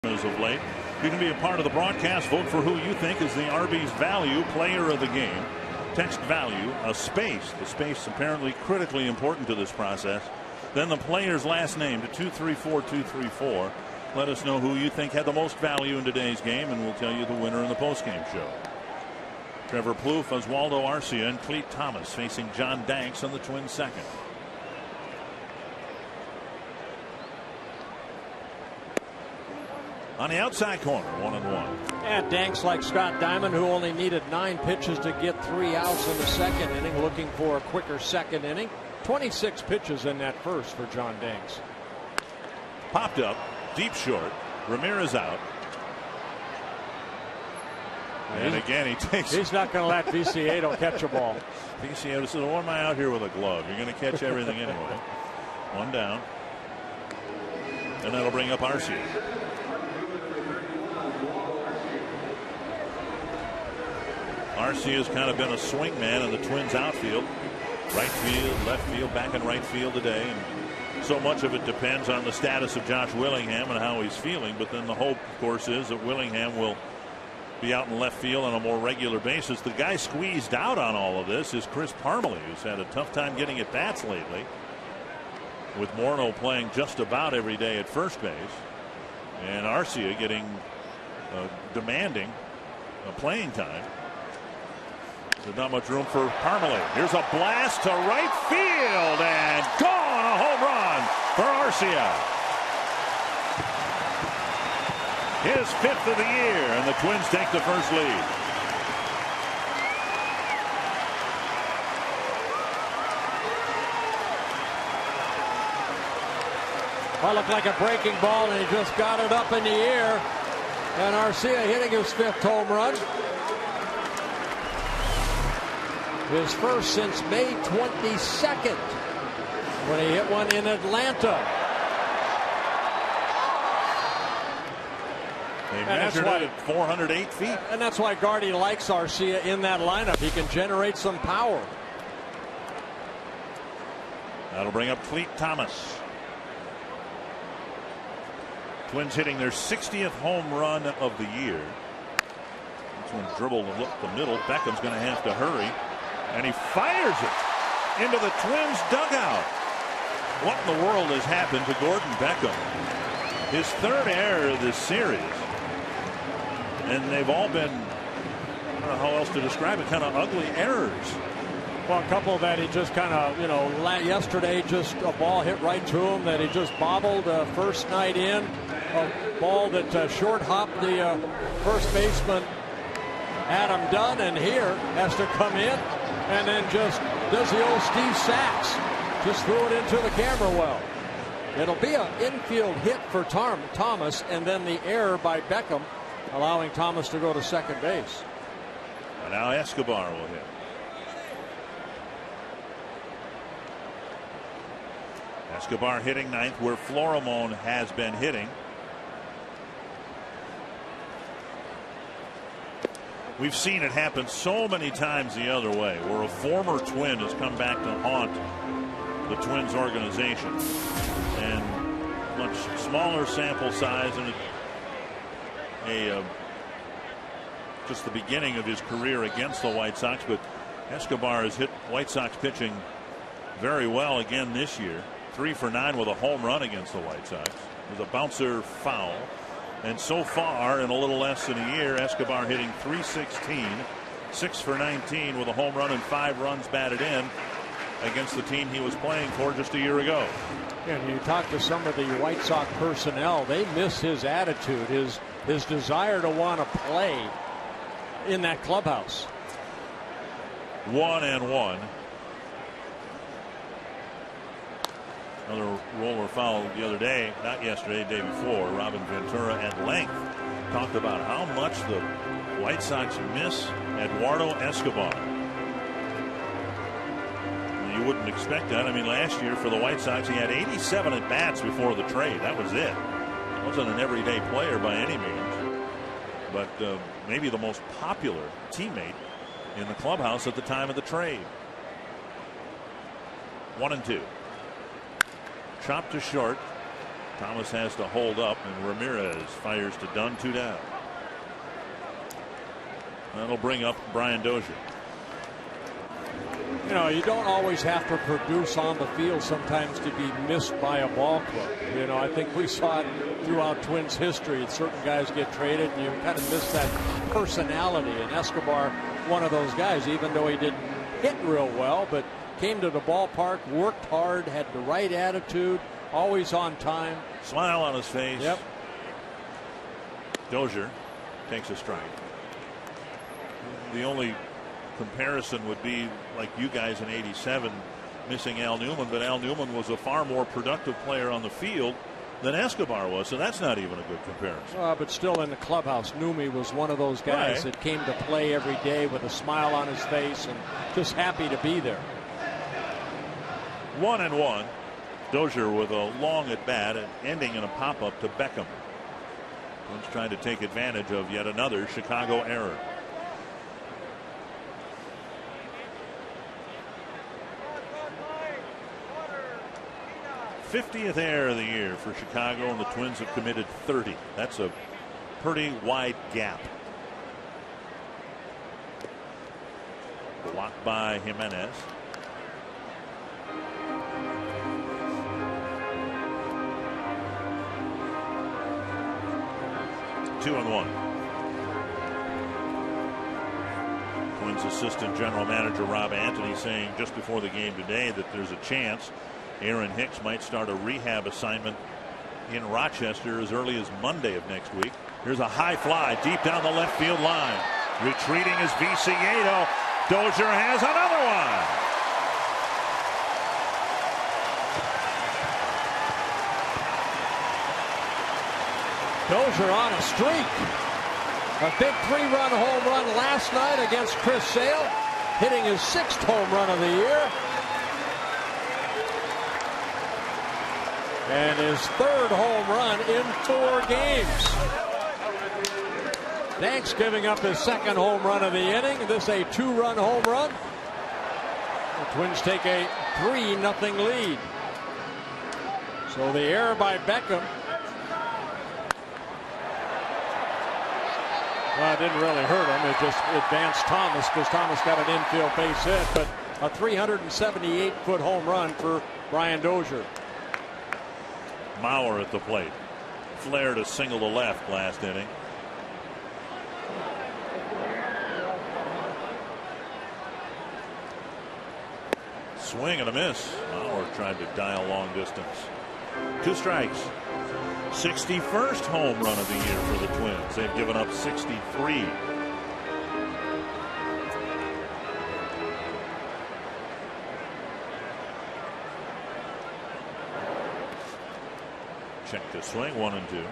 Speaker 3: Of late, you can be a part of the broadcast. Vote for who you think is the Arby's Value Player of the Game. Text value, a space. The space apparently critically important to this process. Then the player's last name to 234-234. Let us know who you think had the most value in today's game, and we'll tell you the winner in the postgame show. Trevor Plouffe, Oswaldo Arcia, and Clete Thomas facing John Danks on the Twins' second. On the outside corner, 1-1.
Speaker 6: And Danks, like Scott Diamond, who only needed 9 pitches to get 3 outs in the second inning, looking for a quicker second inning. 26 pitches in that first for John Danks.
Speaker 3: Popped up, deep short. Ramirez out. And again, he takes.
Speaker 6: He's not going to let Viciedo catch a ball.
Speaker 3: Viciedo says, "Why am I out here with a glove? You're going to catch everything anyway." One down. And that'll bring up Arcia. Arcia has kind of been a swing man in the Twins outfield. Right field, left field, back in right field today. And so much of it depends on the status of Josh Willingham and how he's feeling. But then the hope, of course, is that Willingham will be out in left field on a more regular basis. The guy squeezed out on all of this is Chris Parmelee, who's had a tough time getting at bats lately, with Morneau playing just about every day at first base, and Arcia getting demanding playing time. There's not much room for Parmelee. Here's a blast to right field, and gone, a home run for Arcia. His 5th of the year, and the Twins take the first lead.
Speaker 6: Well, looked like a breaking ball, and he just got it up in the air. And Arcia hitting his 5th home run. His first since May 22nd, when he hit one in Atlanta.
Speaker 3: They measured it at 408 feet.
Speaker 6: And that's why Gardy likes Arcia in that lineup. He can generate some power.
Speaker 3: That'll bring up Clete Thomas. Twins hitting their 60th home run of the year. This one dribbled up the middle. Beckham's going to have to hurry. And he fires it into the Twins dugout. What in the world has happened to Gordon Beckham? His 3rd error this series. And they've all been, I don't know how else to describe it, kind of ugly errors.
Speaker 6: Well, a couple that he just kind of, yesterday just a ball hit right to him that he just bobbled first night in. A ball that short hopped the first baseman Adam Dunn, and here has to come in and then just does the old Steve Sachs. Just threw it into the camera well. It'll be an infield hit for Thomas, and then the error by Beckham, allowing Thomas to go to second base.
Speaker 3: And now Escobar will hit. Escobar hitting 9th, where Florimon has been hitting. We've seen it happen so many times the other way, where a former Twin has come back to haunt the Twins organization. And much smaller sample size, and just the beginning of his career against the White Sox, but Escobar has hit White Sox pitching very well again this year. 3 for 9 with a home run against the White Sox. It was a bouncer foul. And so far, in a little less than a year, Escobar hitting .316, 6 for 19 with a home run and 5 runs batted in against the team he was playing for just a year ago.
Speaker 6: And you talk to some of the White Sox personnel, they miss his attitude, his desire to want to play in that clubhouse.
Speaker 3: 1-1. Another roller foul the other day, not yesterday, the day before. Robin Ventura at length talked about how much the White Sox miss Eduardo Escobar. You wouldn't expect that. I mean, last year for the White Sox, he had 87 at bats before the trade. That was it. Wasn't an everyday player by any means, but maybe the most popular teammate in the clubhouse at the time of the trade. 1-2. Chopped to short. Thomas has to hold up, and Ramirez fires to Dunn, 2 down. That'll bring up Brian Dozier.
Speaker 6: You know, you don't always have to produce on the field sometimes to be missed by a ball club. You know, I think we saw it throughout Twins history. Certain guys get traded and you kind of miss that personality. And Escobar, one of those guys, even though he didn't hit real well, but came to the ballpark, worked hard, had the right attitude, always on time.
Speaker 3: Smile on his face.
Speaker 6: Yep.
Speaker 3: Dozier takes a strike. The only comparison would be like you guys in '87. missing Al Newman, but Al Newman was a far more productive player on the field than Escobar was, so that's not even a good comparison.
Speaker 6: But still in the clubhouse, Numi was one of those guys that came to play every day with a smile on his face and just happy to be there.
Speaker 3: 1-1. Dozier with a long at bat and ending in a pop-up to Beckham. Twins trying to take advantage of yet another Chicago error. '50th error of the year for Chicago, and the Twins have committed 30. That's a pretty wide gap. Blocked by Jimenez. Two and one. Twins assistant general manager Rob Antony saying just before the game today that there's a chance Aaron Hicks might start a rehab assignment in Rochester as early as Monday of next week. Here's a high fly deep down the left field line. Retreating is Viciedo. Dozier has another one.
Speaker 6: Dozier on a streak. A big 3-run home run last night against Chris Sale, hitting his 6th home run of the year. And his 3rd home run in 4 games. Danks giving up his 2nd home run of the inning. This a 2-run home run. The Twins take a 3-0 lead. So the error by Beckham. Well, it didn't really hurt him. It just advanced Thomas because Thomas got an infield base hit. But a 378-foot home run for Brian Dozier.
Speaker 3: Mauer at the plate. Flair to single to left last inning. Swing and a miss. Mauer tried to dial long distance. 2 strikes. 61st home run of the year for the Twins. They've given up 63. Check the swing, 1-2.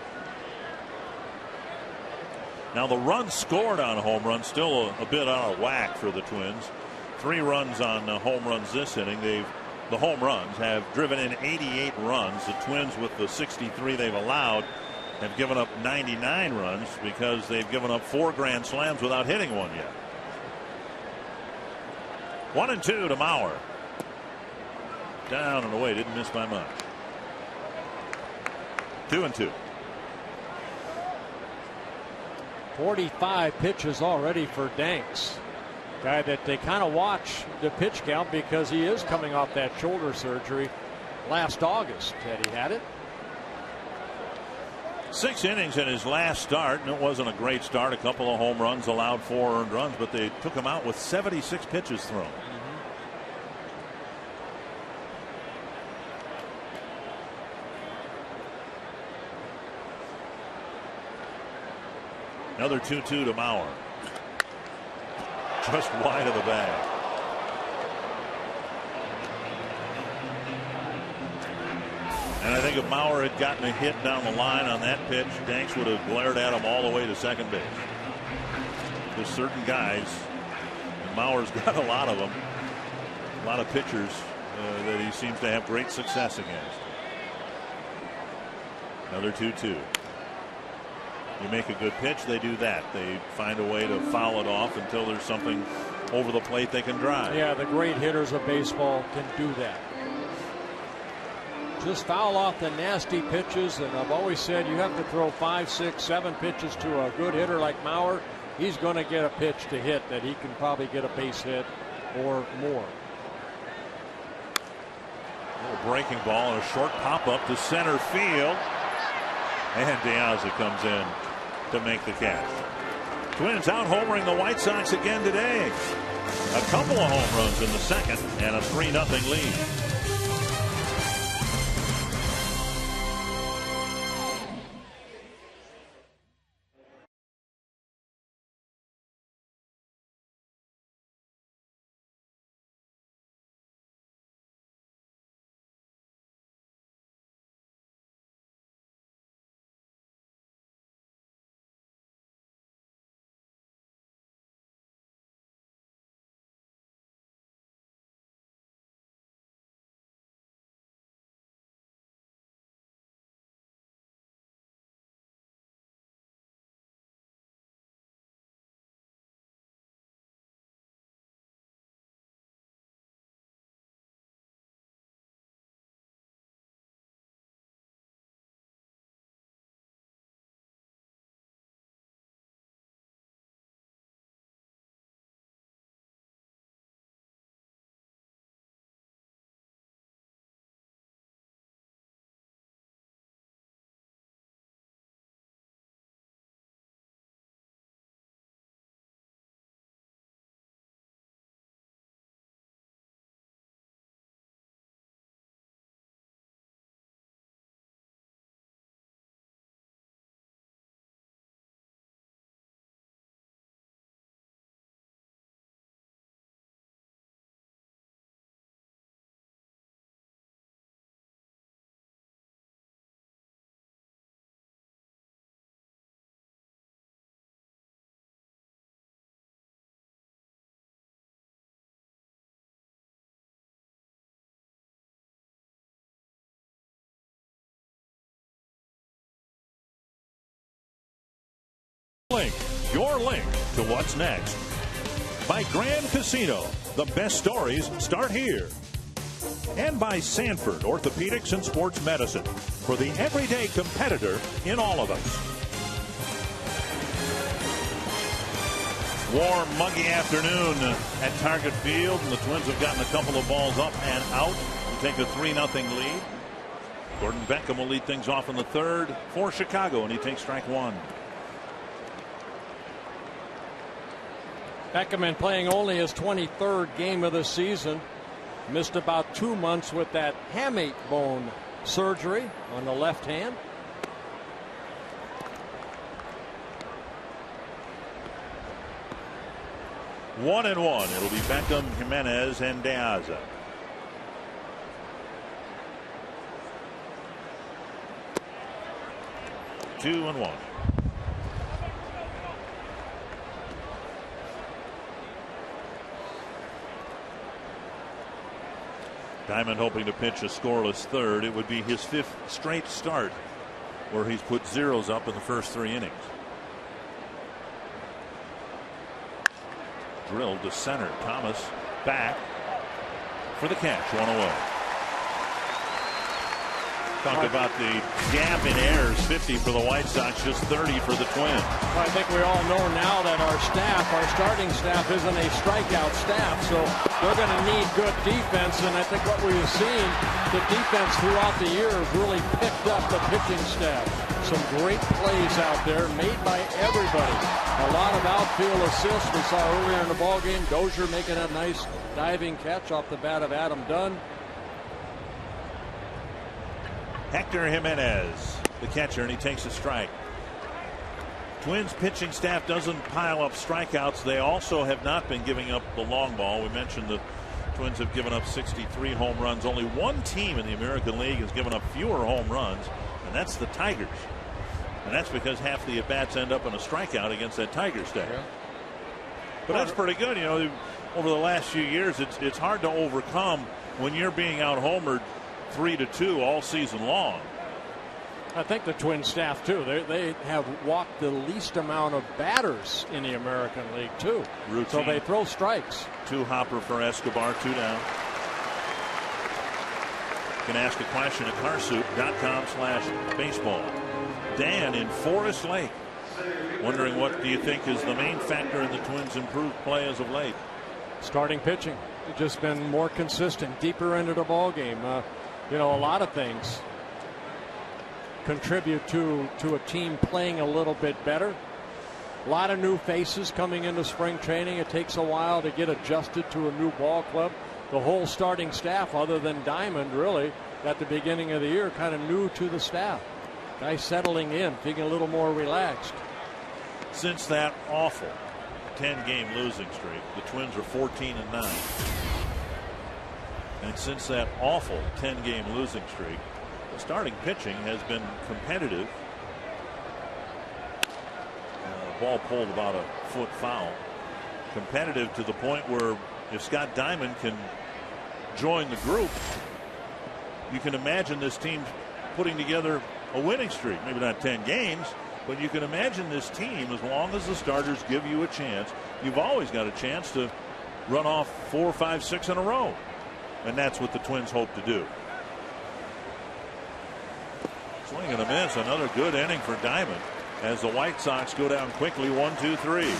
Speaker 3: Now the runs scored on home runs still a bit out of whack for the Twins. 3 runs on home runs this inning. The home runs have driven in 88 runs. The Twins, with the 63 they've allowed, have given up 99 runs because they've given up 4 grand slams without hitting one yet. 1-2 to Mauer. Down and away, didn't miss by much. 2-2.
Speaker 6: 45 pitches already for Danks. Guy that they kind of watch the pitch count because he is coming off that shoulder surgery last August that he had it.
Speaker 3: 6 innings in his last start, and it wasn't a great start. A couple of home runs, allowed 4 earned runs, but they took him out with 76 pitches thrown. Another 2-2 to Mauer. Just wide of the bag. And I think if Mauer had gotten a hit down the line on that pitch, Danks would have glared at him all the way to second base. There's certain guys, and Mauer's got a lot of them, a lot of pitchers that he seems to have great success against. Another 2-2. You make a good pitch, they do that. They find a way to foul it off until there's something over the plate they can drive.
Speaker 6: Yeah, the great hitters of baseball can do that. Just foul off the nasty pitches, and I've always said you have to throw 5, 6, 7 pitches to a good hitter like Mauer. He's going to get a pitch to hit that he can probably get a base hit or more.
Speaker 3: A little breaking ball and a short pop up to center field. And Diaz comes in to make the catch. Twins out homering the White Sox again today. A couple of home runs in the second and a 3-0 lead. Link, your link to what's next. By Grand Casino, the best stories start here. And by Sanford Orthopedics and Sports Medicine, for the everyday competitor in all of us. Warm, muggy afternoon at Target Field, and the Twins have gotten a couple of balls up and out to take a 3-0 lead. Gordon Beckham will lead things off in the third for Chicago, and he takes strike one.
Speaker 6: Beckham playing only his 23rd game of the season. Missed about 2 months with that hamate bone surgery on the left hand.
Speaker 3: One and one. It'll be Beckham, Jimenez, and De Aza. Two and one. Diamond hoping to pitch a scoreless third. It would be his 5th straight start where he's put zeros up in the first 3 innings. Drilled to center. Thomas back for the catch. One away. Talk about the gap in errors. 50 for the White Sox, just 30 for the Twins.
Speaker 6: I think we all know now that our starting staff isn't a strikeout staff, so they're going to need good defense. And I think what we've seen, the defense throughout the year has really picked up the pitching staff. Some great plays out there made by everybody. A lot of outfield assists we saw earlier in the ballgame. Dozier making a nice diving catch off the bat of Adam Dunn.
Speaker 3: Hector Jimenez, the catcher, and he takes a strike. Twins pitching staff doesn't pile up strikeouts. They also have not been giving up the long ball. We mentioned the Twins have given up 63 home runs. Only one team in the American League has given up fewer home runs, and that's the Tigers. And that's because half the at-bats end up in a strikeout against that Tiger staff. Yeah. But that's pretty good. You know, over the last few years, it's hard to overcome when you're being out-homered 3-2 all season long.
Speaker 6: I think the Twin staff too. They have walked the least amount of batters in the American League too.
Speaker 3: Routine.
Speaker 6: So they throw strikes.
Speaker 3: 2 hopper for Escobar, 2 down. You can ask a question at carsoup.com/baseball. Dan in Forest Lake wondering, what do you think is the main factor in the Twins' improved play as of late?
Speaker 6: Starting pitching. Just been more consistent, deeper into the ball game. You know, a lot of things contribute to a team playing a little bit better. A lot of new faces coming into spring training. It takes a while to get adjusted to a new ball club. The whole starting staff, other than Diamond, really, at the beginning of the year, kind of new to the staff. Guys settling in, feeling a little more relaxed.
Speaker 3: Since that awful 10-game losing streak, the Twins are 14-9. And since that awful 10-game losing streak, the starting pitching has been competitive. Ball pulled about a foot foul. Competitive to the point where if Scott Diamond can join the group, you can imagine this team putting together a winning streak. Maybe not 10 games, but you can imagine this team, as long as the starters give you a chance, you've always got a chance to run off 4, 5, 6 in a row. And that's what the Twins hope to do. Swing and a miss. Another good inning for Diamond as the White Sox go down quickly, 1-2-3.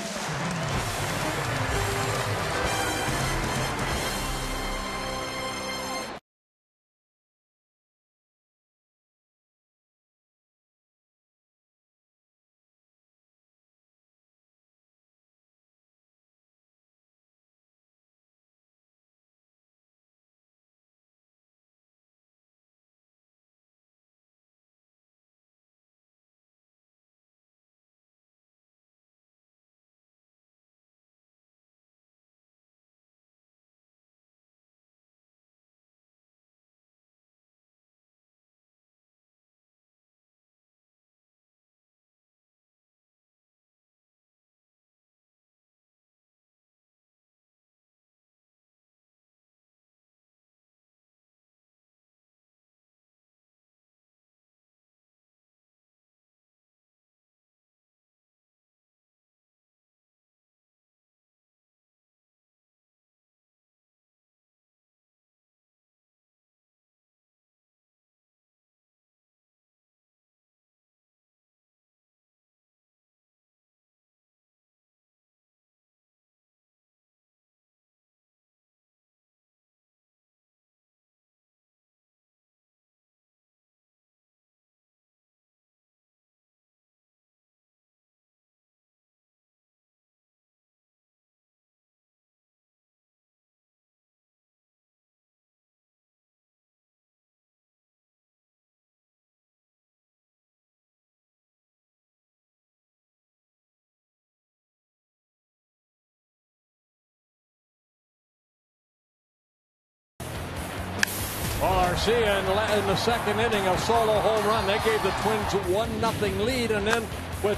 Speaker 6: Garcia in the second inning, a solo home run. They gave the Twins a 1-0 lead, and then with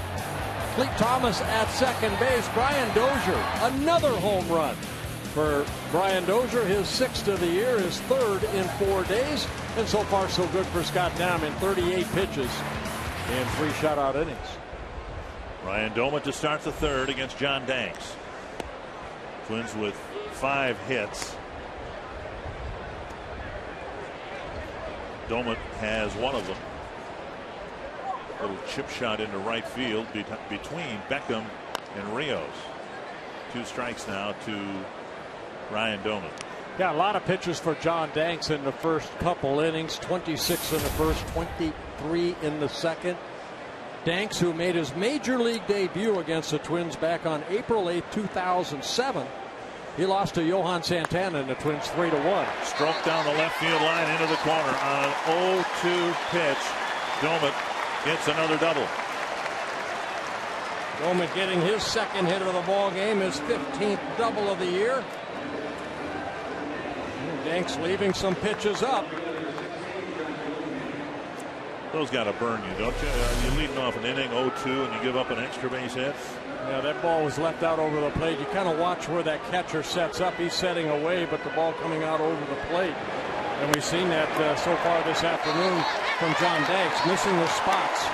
Speaker 6: Clete Thomas at second base, Brian Dozier, another home run for Brian Dozier, his 6th of the year, his 3rd in 4 days, and so far so good for Scott Daum in 38 pitches and 3 shutout innings.
Speaker 3: Ryan Doumit to start the 3rd against John Danks. Twins with 5 hits. Doumit has one of them. Little chip shot into right field between Beckham and Rios. 2 strikes now to Ryan Doumit.
Speaker 6: Yeah, a lot of pitches for John Danks in the first couple innings. 26 in the first, 23 in the second. Danks, who made his major league debut against the Twins back on April 8, 2007. He lost to Johan Santana and the Twins 3-1.
Speaker 3: Stroke down the left field line into the corner on an 0-2 pitch. Doumit gets another double.
Speaker 6: Doumit getting his 2nd hit of the ball game, his 15th double of the year. Danks leaving some pitches up.
Speaker 3: Those got to burn you, don't you? You're leading off an inning 0-2 and you give up an extra base hit.
Speaker 6: Yeah, that ball was left out over the plate. You kind of watch where that catcher sets up. He's setting away, but the ball coming out over the plate. And we've seen that so far this afternoon from John Danks, missing the spots.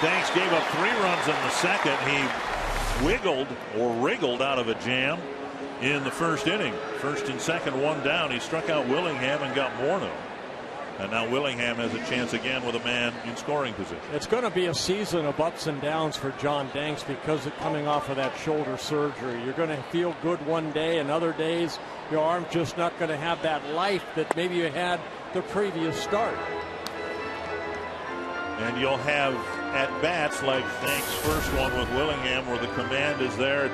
Speaker 3: Danks gave up 3 runs in the second. He wiggled or wriggled out of a jam in the first inning. First and second, 1 down. He struck out Willingham and got Morneau. And now Willingham has a chance again with a man in scoring position.
Speaker 6: It's going to be a season of ups and downs for John Danks because of coming off of that shoulder surgery. You're going to feel good one day, and other days your arm's just not going to have that life that maybe you had the previous start.
Speaker 3: And you'll have at-bats like Danks' first one with Willingham where the command is there.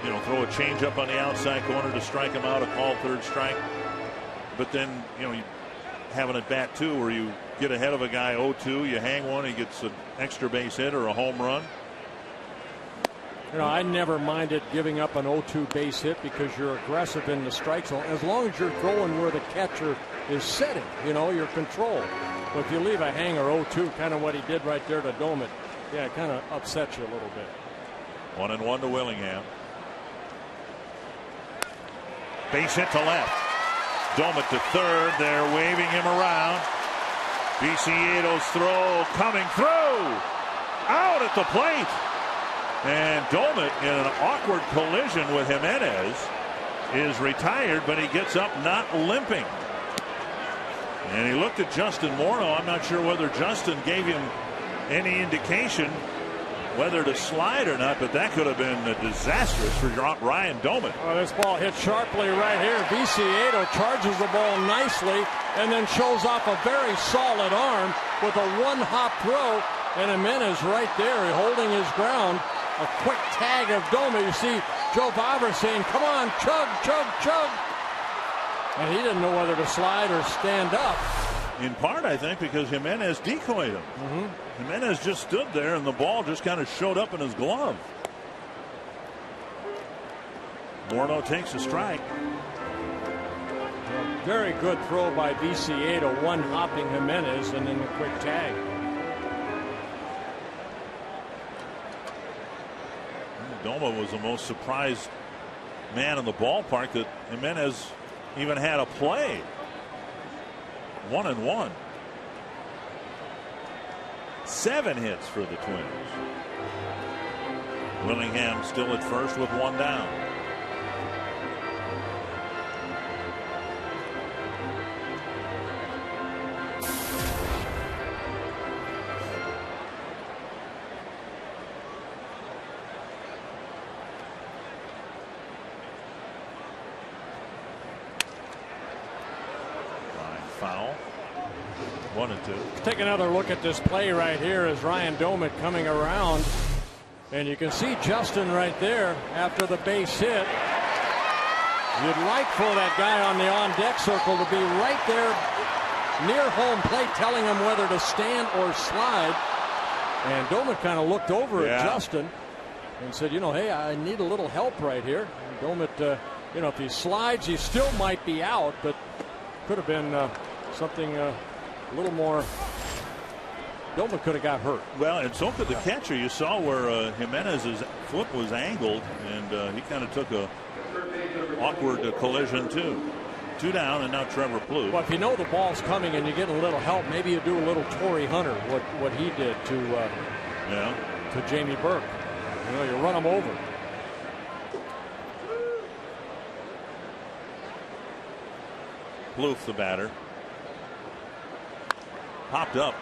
Speaker 3: You know, throw a changeup on the outside corner to strike him out, a called 3rd strike. But then, you have an at-bat too where you get ahead of a guy 0-2, you hang one, he gets an extra base hit or a home run.
Speaker 6: I never minded giving up an 0-2 base hit because you're aggressive in the strike zone as long as you're throwing where the catcher is setting, your control. But if you leave a hanger 0-2, kind of what he did right there to Doumit, yeah, it kind of upsets you a little bit.
Speaker 3: 1-1 to Willingham. Base hit to left. Doumit to 3rd. They're waving him around. Bicieto's throw coming through. Out at the plate. And Doumit, in an awkward collision with Jimenez, is retired, but he gets up not limping. And he looked at Justin Morneau. I'm not sure whether Justin gave him any indication whether to slide or not, but that could have been disastrous for Ryan Doumit.
Speaker 6: Well, this ball hit sharply right here. Bicieto charges the ball nicely and then shows off a very solid arm with a 1-hop throw. And Jimenez right there holding his ground. A quick tag of Doumit. You see Joe Barber saying, come on, chug, chug, chug. And he didn't know whether to slide or stand up.
Speaker 3: In part, I think, because Jimenez decoyed him. Jimenez just stood there, and the ball just kind of showed up in his glove. Morneau takes a strike.
Speaker 6: Very good throw by Bicieto, one-hopping Jimenez, and then a quick tag.
Speaker 3: Doumit was the most surprised man in the ballpark that Jimenez even had a play. 1-1. 7 hits for the Twins. Willingham still at first with 1 down. Foul. 1-2.
Speaker 6: Take another look at this play right here as Ryan Doumit coming around, and you can see Justin right there after the base hit. You'd like for that guy on the on-deck circle to be right there near home plate, telling him whether to stand or slide. And Doumit kind of looked over at Justin and said, hey, I need a little help right here. And Doumit, if he slides, he still might be out, but could have been something a little more. Gilman could have got hurt.
Speaker 3: Well, and so could the catcher. You saw where Jimenez's foot was angled, and he kind of took a awkward collision too. 2 down, and now Trevor Plouffe.
Speaker 6: Well, if you know the ball's coming and you get a little help, maybe you do a little Torrey Hunter, what he did to Jamie Burke. You know, you run him over.
Speaker 3: Plouffe, the batter. Popped up.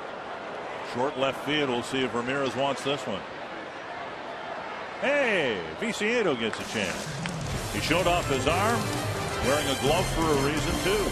Speaker 3: Short left field. We'll see if Ramirez wants this one. Hey, Viciedo gets a chance. He showed off his arm, wearing a glove for a reason, too.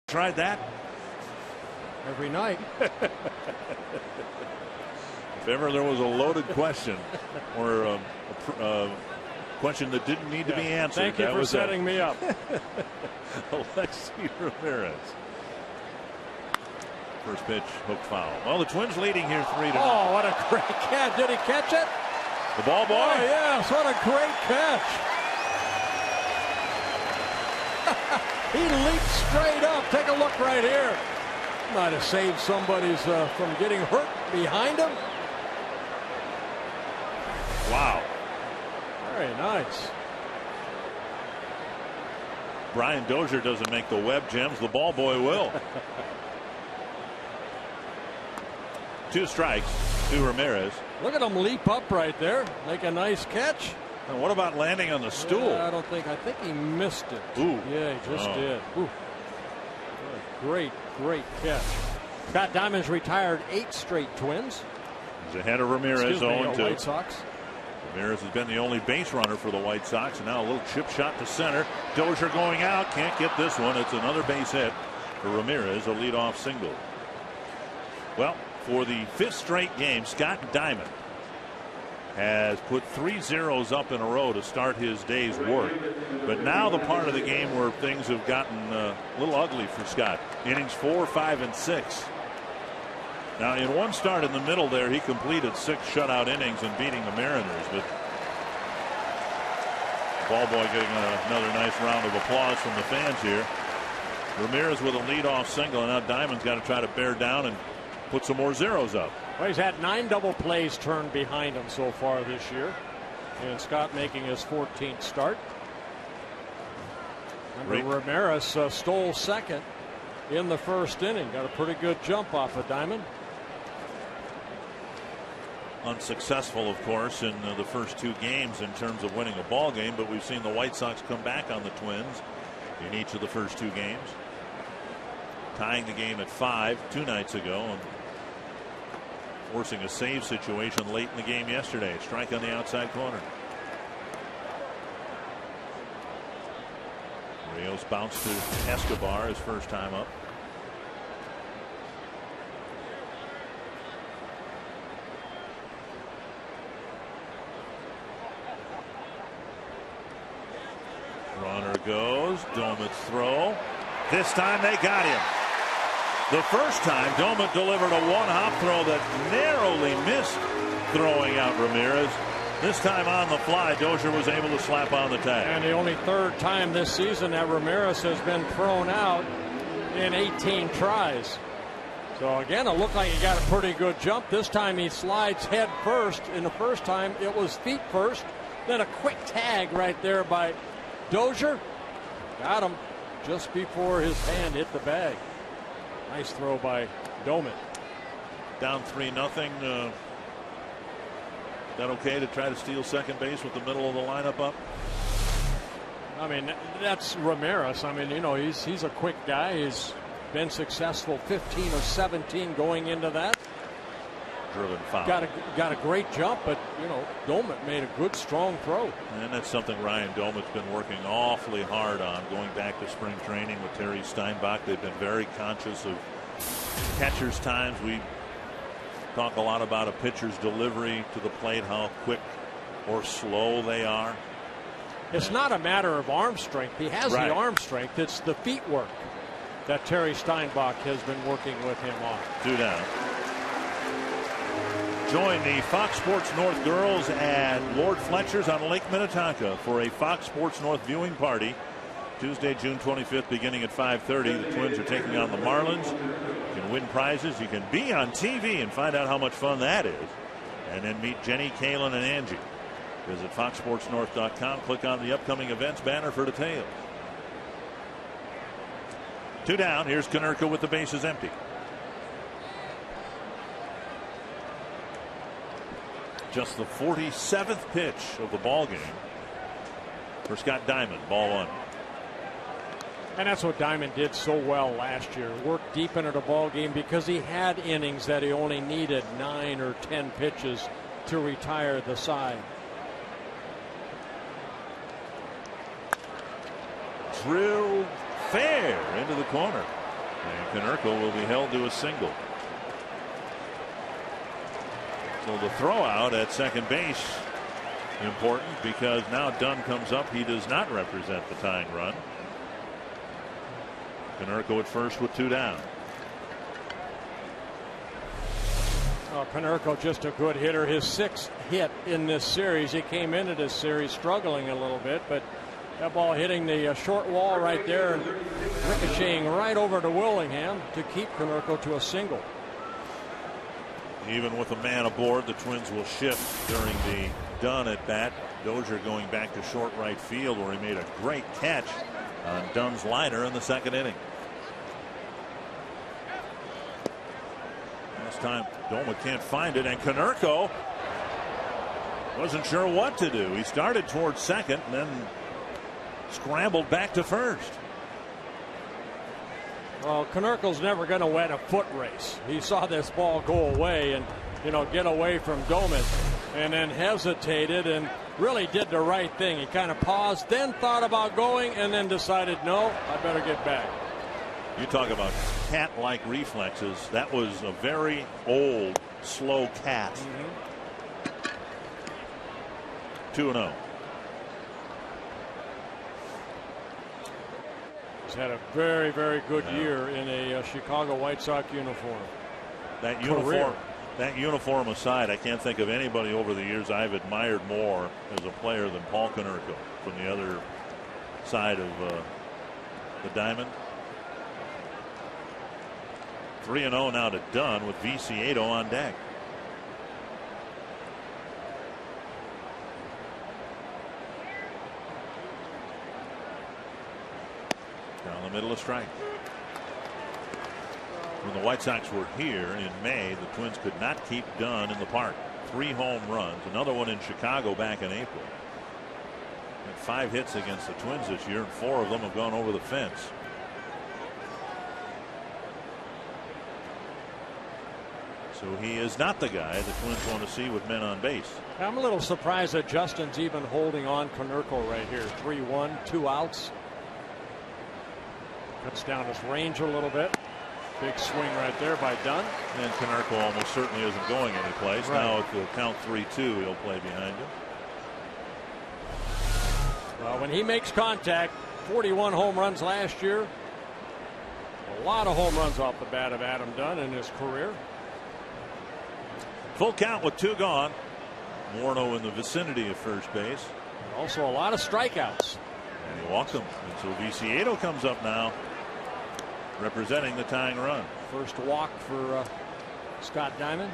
Speaker 3: Tried that
Speaker 6: every night.
Speaker 3: If ever there was a loaded question or a question that didn't need to be answered.
Speaker 6: Thank you for setting me up.
Speaker 3: Alexi Ramirez. First pitch, hook foul. Well, the Twins leading here 3-0.
Speaker 6: Oh, what a great catch. Did he catch it?
Speaker 3: The ball boy?
Speaker 6: Oh, yes, what a great catch. He leaped straight up. Take a look right here. Might have saved somebody's from getting hurt behind him.
Speaker 3: Wow.
Speaker 6: Very nice.
Speaker 3: Brian Dozier doesn't make the web gems. The ball boy will. 2 strikes to Ramirez.
Speaker 6: Look at him leap up right there. Make a nice catch.
Speaker 3: And what about landing on the stool?
Speaker 6: I think he missed it.
Speaker 3: Ooh.
Speaker 6: Yeah, he just did. Ooh. Great catch. Scott Diamond's retired 8 straight Twins.
Speaker 3: He's ahead of Ramirez, 0-2.
Speaker 6: White Sox.
Speaker 3: Ramirez has been the only base runner for the White Sox, and now a little chip shot to center. Dozier going out, can't get this one. It's another base hit for Ramirez, a leadoff single. Well, for the 5th straight game, Scott Diamond has put 3 zeros up in a row to start his day's work. But now the part of the game where things have gotten a little ugly for Scott. Innings 4, 5, and 6. Now in one start in the middle there, he completed 6 shutout innings and beating the Mariners. But ball boy getting another nice round of applause from the fans here. Ramirez with a leadoff single, and now Diamond's got to try to bear down and put some more zeros up.
Speaker 6: Well, he's had 9 double plays turned behind him so far this year. And Scott making his 14th start. Ramirez stole second in the first inning. Got a pretty good jump off of Diamond.
Speaker 3: Unsuccessful, of course, in the first 2 games in terms of winning a ball game, but we've seen the White Sox come back on the Twins in each of the first 2 games. tying the game at 5 2 nights ago and forcing a save situation late in the game yesterday. Strike on the outside corner. Rios bounced to Escobar his first time up. Runner goes. Doumit throw. This time they got him. The first time Doumit delivered a one-hop throw that narrowly missed throwing out Ramirez. This time on the fly, Dozier was able to slap on the tag.
Speaker 6: And the only third time this season that Ramirez has been thrown out in 18 tries. So again, it looked like he got a pretty good jump. This time he slides head first. In the first time, it was feet first. Then a quick tag right there by Dozier. Got him just before his hand hit the bag. Nice throw by Doumit.
Speaker 3: Down 3-0. That okay to try to steal second base with the middle of the lineup up?
Speaker 6: I mean, that's Ramirez. I mean, you know, he's a quick guy. He's been successful 15 of 17 going into that.
Speaker 3: Driven foul.
Speaker 6: Got a great jump, but you know, Doumit made a good strong throw.
Speaker 3: And that's something Ryan Doumit's been working awfully hard on going back to spring training with Terry Steinbach. They've been very conscious of catchers' times. We talk a lot about a pitcher's delivery to the plate, how quick or slow they are.
Speaker 6: It's not a matter of arm strength. He has the arm strength. It's the feet work that Terry Steinbach has been working with him on.
Speaker 3: 2 down. Join the Fox Sports North girls at Lord Fletcher's on Lake Minnetonka for a Fox Sports North viewing party Tuesday, June 25th, beginning at 5:30. The Twins are taking on the Marlins. You can win prizes. You can be on TV and find out how much fun that is. And then meet Jenny, Kaylin, and Angie. Visit foxsportsnorth.com. Click on the upcoming events banner for details. 2 down. Here's Konerko with the bases empty. Just the 47th pitch of the ball game for Scott Diamond. Ball 1.
Speaker 6: And that's what Diamond did so well last year. Worked deep into the ball game because he had innings that he only needed 9 or 10 pitches to retire the side.
Speaker 3: Drilled fair into the corner. And Konerko will be held to a single. So the throw out at second base important because now Dunn comes up. He does not represent the tying run. Konerko at first with 2 down.
Speaker 6: Konerko just a good hitter. His 6th hit in this series. He came into this series struggling a little bit, but that ball hitting the short wall right there and ricocheting right over to Willingham to keep Konerko to a single.
Speaker 3: Even with a man aboard, the Twins will shift during the Dunn at bat. Dozier going back to short right field where he made a great catch on Dunn's liner in the second inning. Last time Doumit can't find it, and Konerko wasn't sure what to do. He started towards second and then scrambled back to first.
Speaker 6: Well, Konerko's never going to win a foot race. He saw this ball go away and, you know, get away from Doumit and then hesitated and really did the right thing. He kind of paused, then thought about going, and then decided, no, I better get back.
Speaker 3: You talk about cat-like reflexes. That was a very old, slow cat. 2-0.
Speaker 6: He's had a very, very good year in a Chicago White Sox uniform.
Speaker 3: That uniform aside, I can't think of anybody over the years I've admired more as a player than Paul Konerko from the other side of the diamond. 3-0 now to Dunn with Viciedo on deck. Down the middle of strike. When the White Sox were here in May, the Twins could not keep Dunn in the park. 3 home runs, another one in Chicago back in April. And 5 hits against the Twins this year, and 4 of them have gone over the fence. So he is not the guy the Twins want to see with men on base.
Speaker 6: I'm a little surprised that Justin's even holding on Konerko right here. 3-1, 2 outs. Cuts down his range a little bit. Big swing right there by Dunn.
Speaker 3: And Konerko almost certainly isn't going anyplace.
Speaker 6: Right.
Speaker 3: Now if he'll count 3-2, he'll play behind him.
Speaker 6: Well, when he makes contact, 41 home runs last year. A lot of home runs off the bat of Adam Dunn in his career.
Speaker 3: Full count with 2 gone. Morneau in the vicinity of first base.
Speaker 6: Also a lot of strikeouts.
Speaker 3: And he walks him. And so Viciedo comes up now, representing the tying run.
Speaker 6: First walk for Scott Diamond.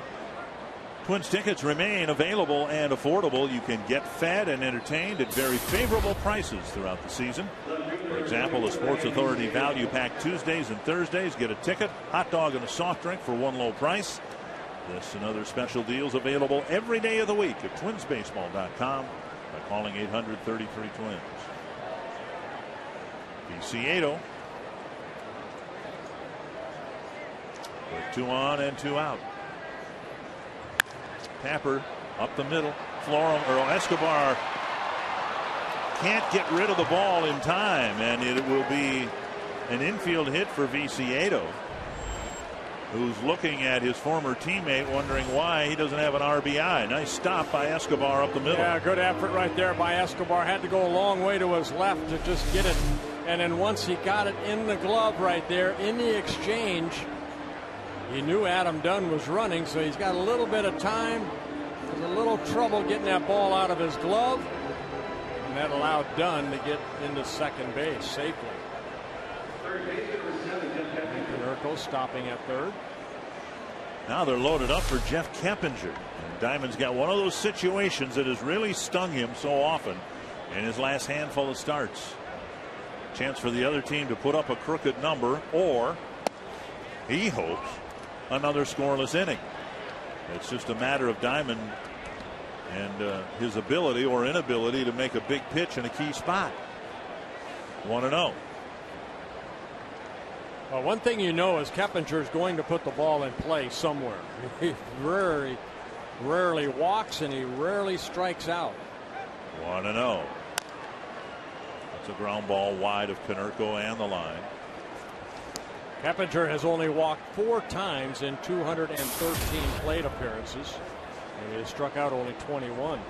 Speaker 3: Twins tickets remain available and affordable. You can get fed and entertained at very favorable prices throughout the season. For example, the Sports Authority Value Pack Tuesdays and Thursdays. Get a ticket, hot dog, and a soft drink for one low price. This and other special deals available every day of the week at twinsbaseball.com by calling 800-33-TWINS. Viciedo with 2 on and 2 out. Tapper up the middle. Escobar can't get rid of the ball in time, and it will be an infield hit for Viciedo, who's looking at his former teammate wondering why he doesn't have an RBI. Nice stop by Escobar up the middle.
Speaker 6: Yeah, good effort right there by Escobar. Had to go a long way to his left to just get it. And then once he got it in the glove right there in the exchange, he knew Adam Dunn was running, so he's got a little bit of time. There's a little trouble getting that ball out of his glove. And that allowed Dunn to get into second base safely. Konerko stopping at third.
Speaker 3: Now they're loaded up for Jeff Keppinger. And Diamond's got one of those situations that has really stung him so often in his last handful of starts. Chance for the other team to put up a crooked number, or he hopes another scoreless inning. It's just a matter of Diamond and his ability or inability to make a big pitch in a key spot. 1-0.
Speaker 6: Well, one thing you know is Keppinger is going to put the ball in play somewhere. He rarely walks, and he rarely strikes out.
Speaker 3: 1-0. It's a ground ball wide of Konerko and the line.
Speaker 6: Keppinger has only walked 4 times in 213 plate appearances, and he has struck out only 21.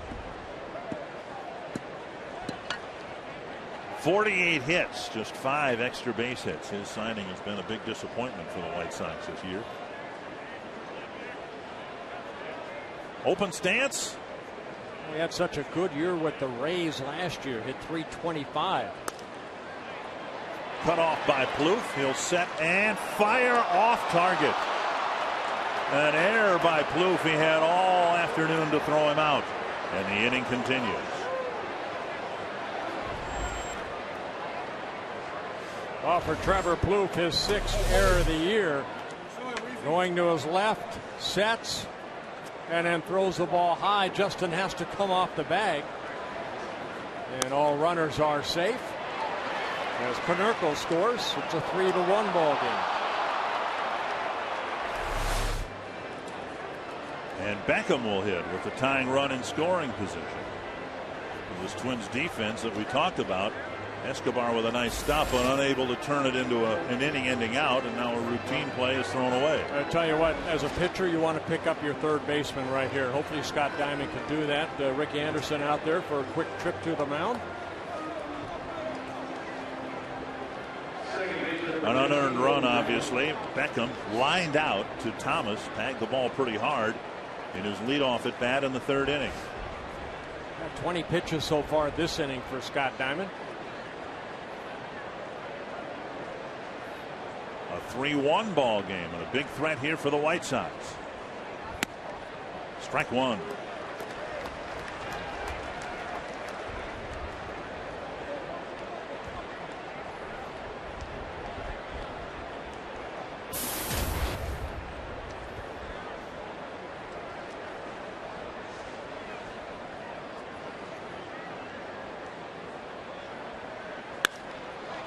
Speaker 3: 48 hits, just 5 extra base hits. His signing has been a big disappointment for the White Sox this year. Open stance.
Speaker 6: He had such a good year with the Rays last year. Hit .325.
Speaker 3: Cut off by Plouffe. He'll set and fire off target. An error by Plouffe. He had all afternoon to throw him out, and the inning continues.
Speaker 6: Well, for Trevor Plouffe, his 6th error of the year. Going to his left, sets, and then throws the ball high. Justin has to come off the bag, and all runners are safe. As Konerko scores, it's a 3-1 ball game.
Speaker 3: And Beckham will hit with the tying run in scoring position. This Twins defense that we talked about. Escobar with a nice stop, but unable to turn it into an inning-ending out, and now a routine play is thrown away.
Speaker 6: I tell you what, as a pitcher, you want to pick up your third baseman right here. Hopefully Scott Diamond can do that. Rick Anderson out there for a quick trip to the mound.
Speaker 3: An unearned run, obviously. Beckham lined out to Thomas, tagged the ball pretty hard in his leadoff at bat in the 3rd inning.
Speaker 6: 20 pitches so far this inning for Scott Diamond.
Speaker 3: A 3-1 ball game, and a big threat here for the White Sox. Strike 1.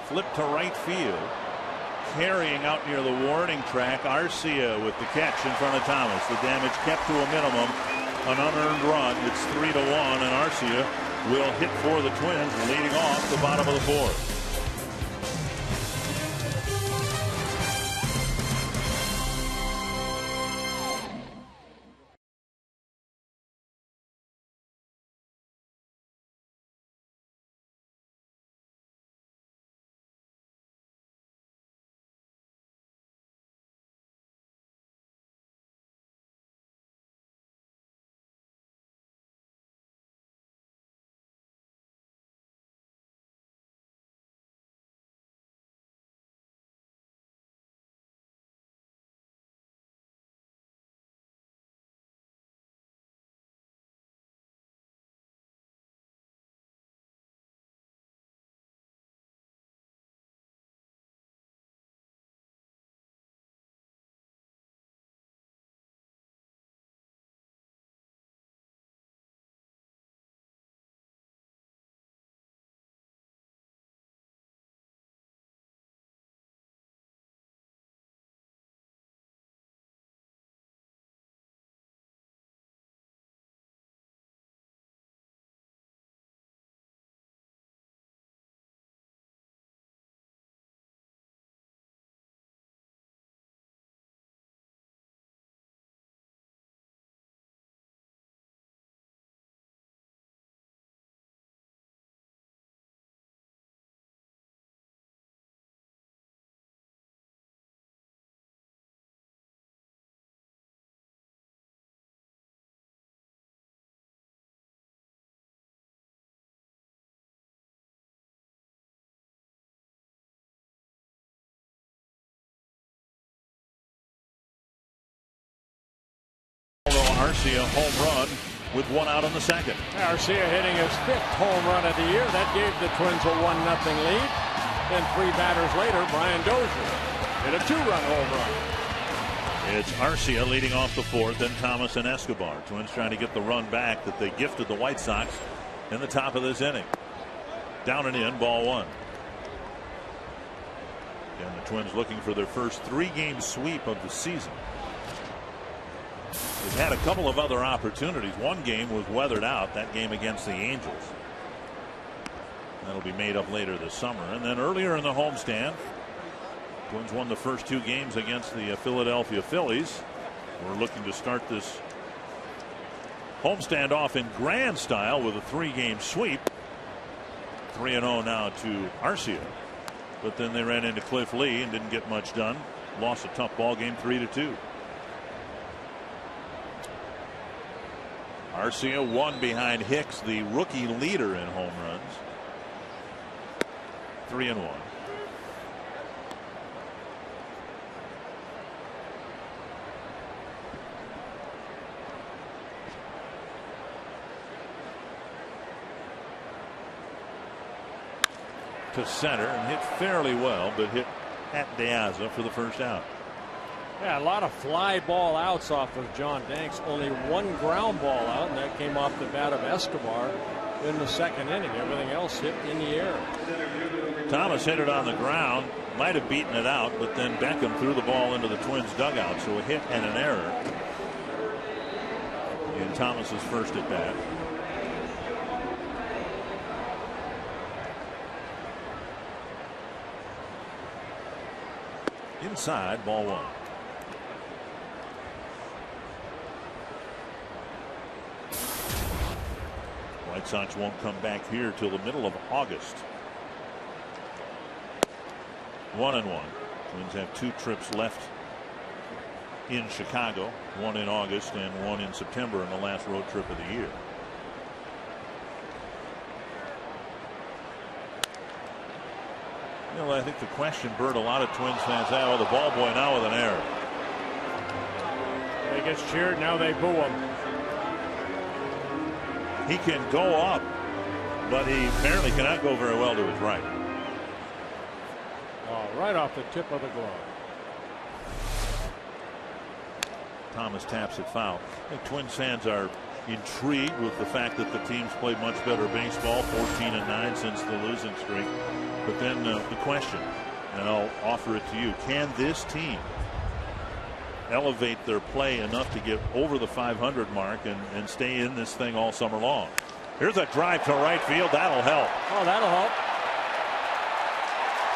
Speaker 3: Flip to right field. carrying out near the warning track. Arcia with the catch in front of Thomas. The damage kept to a minimum. An unearned run. It's 3-1, and Arcia will hit for the Twins, leading off the bottom of the fourth. Arcia home run with one out on the second.
Speaker 6: Arcia hitting his 5th home run of the year. That gave the Twins a 1-0 lead. Then 3 batters later, Brian Dozier hit a 2-run home run.
Speaker 3: It's Arcia leading off the fourth, then Thomas and Escobar. Twins trying to get the run back that they gifted the White Sox in the top of this inning. Down and in, ball 1. And the Twins looking for their first 3-game sweep of the season. They've had a couple of other opportunities. One game was weathered out, that game against the Angels. That'll be made up later this summer. And then earlier in the homestand, Twins won the first 2 games against the Philadelphia Phillies. We're looking to start this homestand off in grand style with a 3-game sweep. 3-0 now to Arcia. But then they ran into Cliff Lee and didn't get much done. Lost a tough ball game 3-2. Arcia 1 behind Hicks, the rookie leader in home runs. 3-1. To center and hit fairly well, but hit at De Aza for the first out.
Speaker 6: Yeah, a lot of fly ball outs off of John Danks. Only 1 ground ball out, and that came off the bat of Escobar in the second inning. Everything else hit in the air.
Speaker 3: Thomas hit it on the ground, might have beaten it out, but then Beckham threw the ball into the Twins dugout, so a hit and an error in Thomas's first at bat. Inside, ball 1. White Sox won't come back here till the middle of August. 1-1. Twins have 2 trips left in Chicago, 1 in August and 1 in September in the last road trip of the year. You know, I think the question, Bert, a lot of Twins fans have, well, the ball boy now with an error.
Speaker 6: He gets cheered, now they boo him.
Speaker 3: He can go up, but he apparently cannot go very well to his right.
Speaker 6: Oh, right off the tip of the glove.
Speaker 3: Thomas taps it foul. I think Twins fans are intrigued with the fact that the team's played much better baseball, 14-9 since the losing streak. But then the question, And I'll offer it to you. Can this team elevate their play enough to get over the 500 mark and stay in this thing all summer long? Here's a drive to right field. That'll help.
Speaker 6: Oh, that'll help.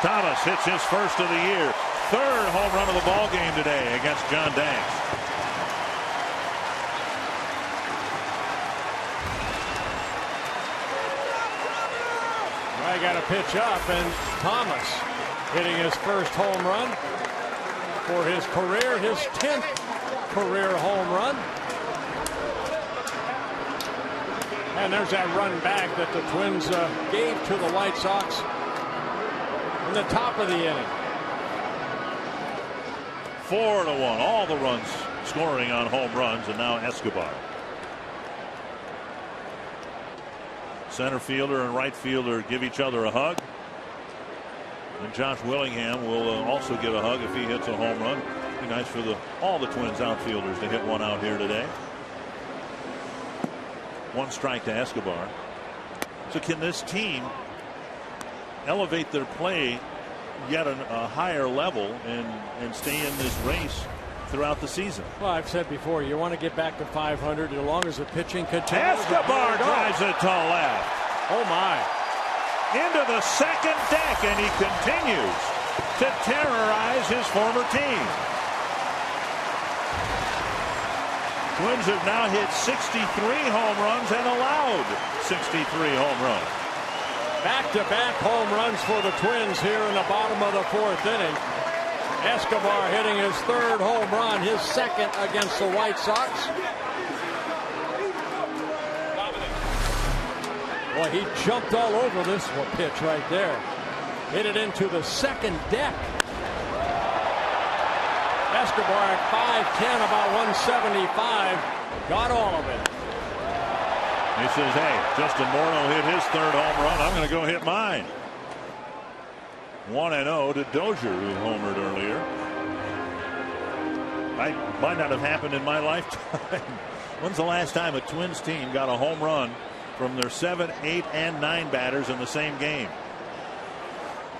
Speaker 3: Thomas hits his first of the year. Third home run of the ball game today against John Danks.
Speaker 6: I got to pitch up, and Thomas hitting his first home run for his career, his 10th career home run. And there's that run back that the Twins gave to the White Sox in the top of the inning.
Speaker 3: 4-1. All the runs scoring on home runs, and now Escobar. Center fielder and right fielder give each other a hug. And Josh Willingham will also get a hug if he hits a home run. Be nice for all the Twins outfielders to hit one out here today. 1 strike to Escobar. So can this team elevate their play yet a higher level and stay in this race throughout the season?
Speaker 6: Well, I've said before, you want to get back to 500 as long as the pitching continues.
Speaker 3: Escobar drives it to left.
Speaker 6: Oh my.
Speaker 3: Into the second deck, and he continues to terrorize his former team. Twins have now hit 63 home runs and allowed 63 home runs.
Speaker 6: Back-to-back home runs for the Twins here in the bottom of the 4th inning. Escobar hitting his 3rd home run, his 2nd against the White Sox. Boy, he jumped all over this pitch right there. Hit it into the second deck. Escobar at 5'10", about 175. Got all of it.
Speaker 3: He says, hey, Justin Morneau hit his 3rd home run. I'm going to go hit mine. 1-0 to Dozier, who homered earlier. Might not have happened in my lifetime. When's the last time a Twins team got a home run from their 7, 8, and 9 batters in the same game?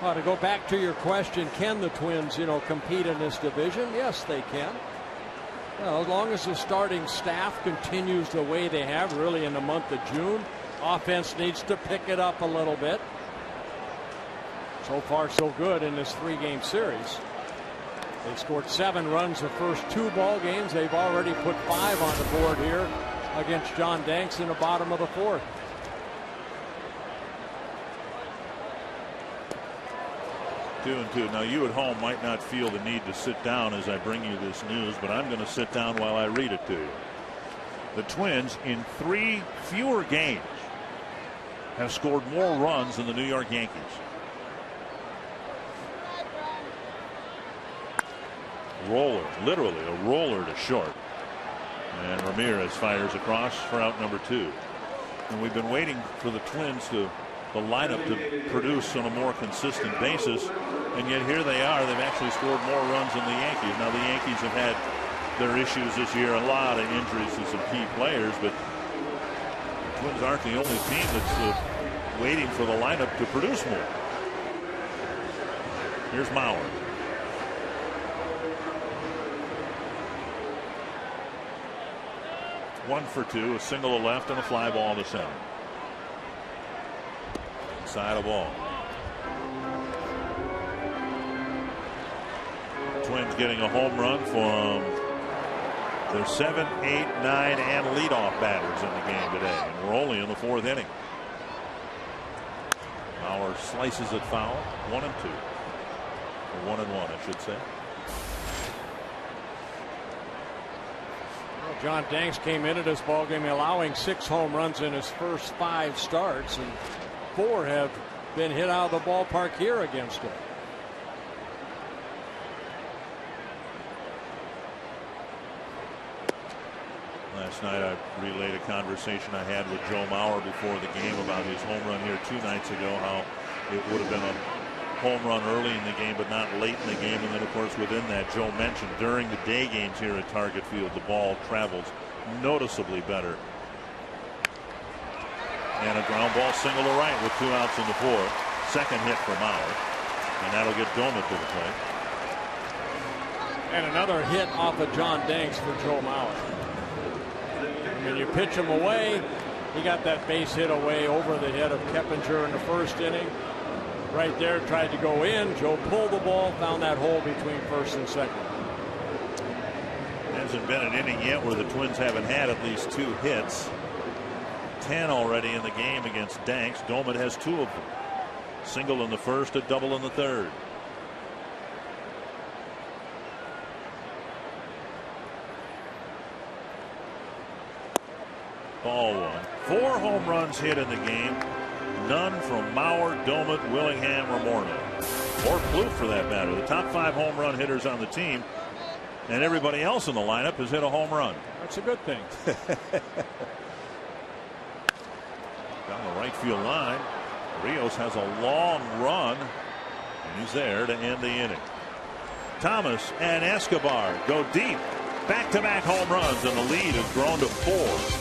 Speaker 6: Well, to go back to your question, can the Twins, compete in this division? Yes, they can. Well, as long as the starting staff continues the way they have really in the month of June, offense needs to pick it up a little bit. So far, so good in this 3-game series. They scored 7 runs the first 2 ball games. They've already put 5 on the board here against John Danks in the bottom of the 4th.
Speaker 3: Two and two. Now, you at home might not feel the need to sit down as I bring you this news, but I'm going to sit down while I read it to you. The Twins, in 3 fewer games, have scored more runs than the New York Yankees. Roller, literally a roller to short. And Ramirez fires across for out number 2. And we've been waiting for the Twins the lineup to produce on a more consistent basis, and yet here they are. They've actually scored more runs than the Yankees. Now, the Yankees have had their issues this year, a lot of injuries to some key players, but the Twins aren't the only team that's waiting for the lineup to produce more. Here's Mauer. One for 2, a single to left and a fly ball to center. Side of ball. Twins getting a home run from their 7, 8, 9, and leadoff batters in the game today. And we're only in the 4th inning. Mauer slices it foul. 1-2. Or 1-1, I should say.
Speaker 6: Well, John Danks came into this ballgame allowing 6 home runs in his first 5 starts, and 4 have been hit out of the ballpark here against him.
Speaker 3: Last night I relayed a conversation I had with Joe Mauer before the game about his home run here 2 nights ago, how it would have been a home run early in the game but not late in the game, and then of course within that, Joe mentioned during the day games here at Target Field the ball travels noticeably better. And a ground ball single to right with 2 outs in the 4th. Second hit for Mauer. And that'll get Doumit to the plate.
Speaker 6: And another hit off of John Danks for Joe Mauer. When you pitch him away, he got that base hit away over the head of Keppinger in the first inning. Right there, tried to go in. Joe pulled the ball, found that hole between first and second.
Speaker 3: Hasn't been an inning yet where the Twins haven't had at least 2 hits. 10 already in the game against Danks. Doumit has 2 of them. Single in the first, a double in the third. Ball 1. 4 home runs hit in the game. None from Mauer, Doumit, Willingham, or Morneau. Or Plouffe for that matter. The top 5 home run hitters on the team. And everybody else in the lineup has hit a home run.
Speaker 6: That's a good thing.
Speaker 3: Down the right field line. Rios has a long run. And he's there to end the inning. Thomas and Escobar go deep. Back-to-back home runs, and the lead has grown to 4.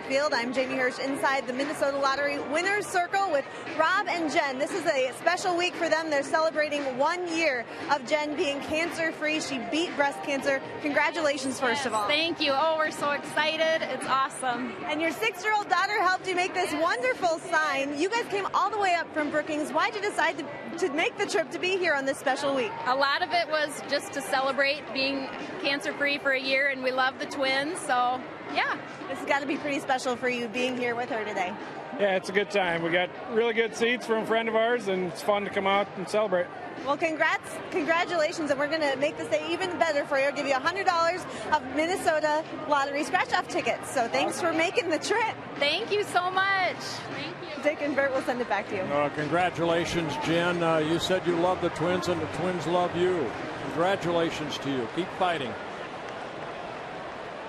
Speaker 7: Field. I'm Jamie Hirsch inside the Minnesota Lottery Winners Circle with Rob and Jen. This is a special week for them. They're celebrating 1 year of Jen being cancer-free. She beat breast cancer. Congratulations, first of all.
Speaker 9: Thank you. Oh, we're so excited. It's awesome.
Speaker 7: And your 6-year-old daughter helped you make this wonderful sign. You guys came all the way up from Brookings. Why'd you decide to make the trip to be here on this special week?
Speaker 9: A lot of it was just to celebrate being cancer-free for a year, and we love the Twins, so yeah.
Speaker 7: This has got to be pretty special for you being here with her today.
Speaker 10: Yeah, it's a good time. We got really good seats from a friend of ours, and it's fun to come out and celebrate.
Speaker 7: Well, congratulations, and we're going to make this day even better for you. I'll give you $100 of Minnesota Lottery scratch-off tickets. So thanks for making the trip.
Speaker 9: Thank you so much. Thank you.
Speaker 7: Dick and Bert will send it back to you.
Speaker 6: Congratulations, Jen. You said you love the Twins, and the Twins love you. Congratulations to you. Keep fighting.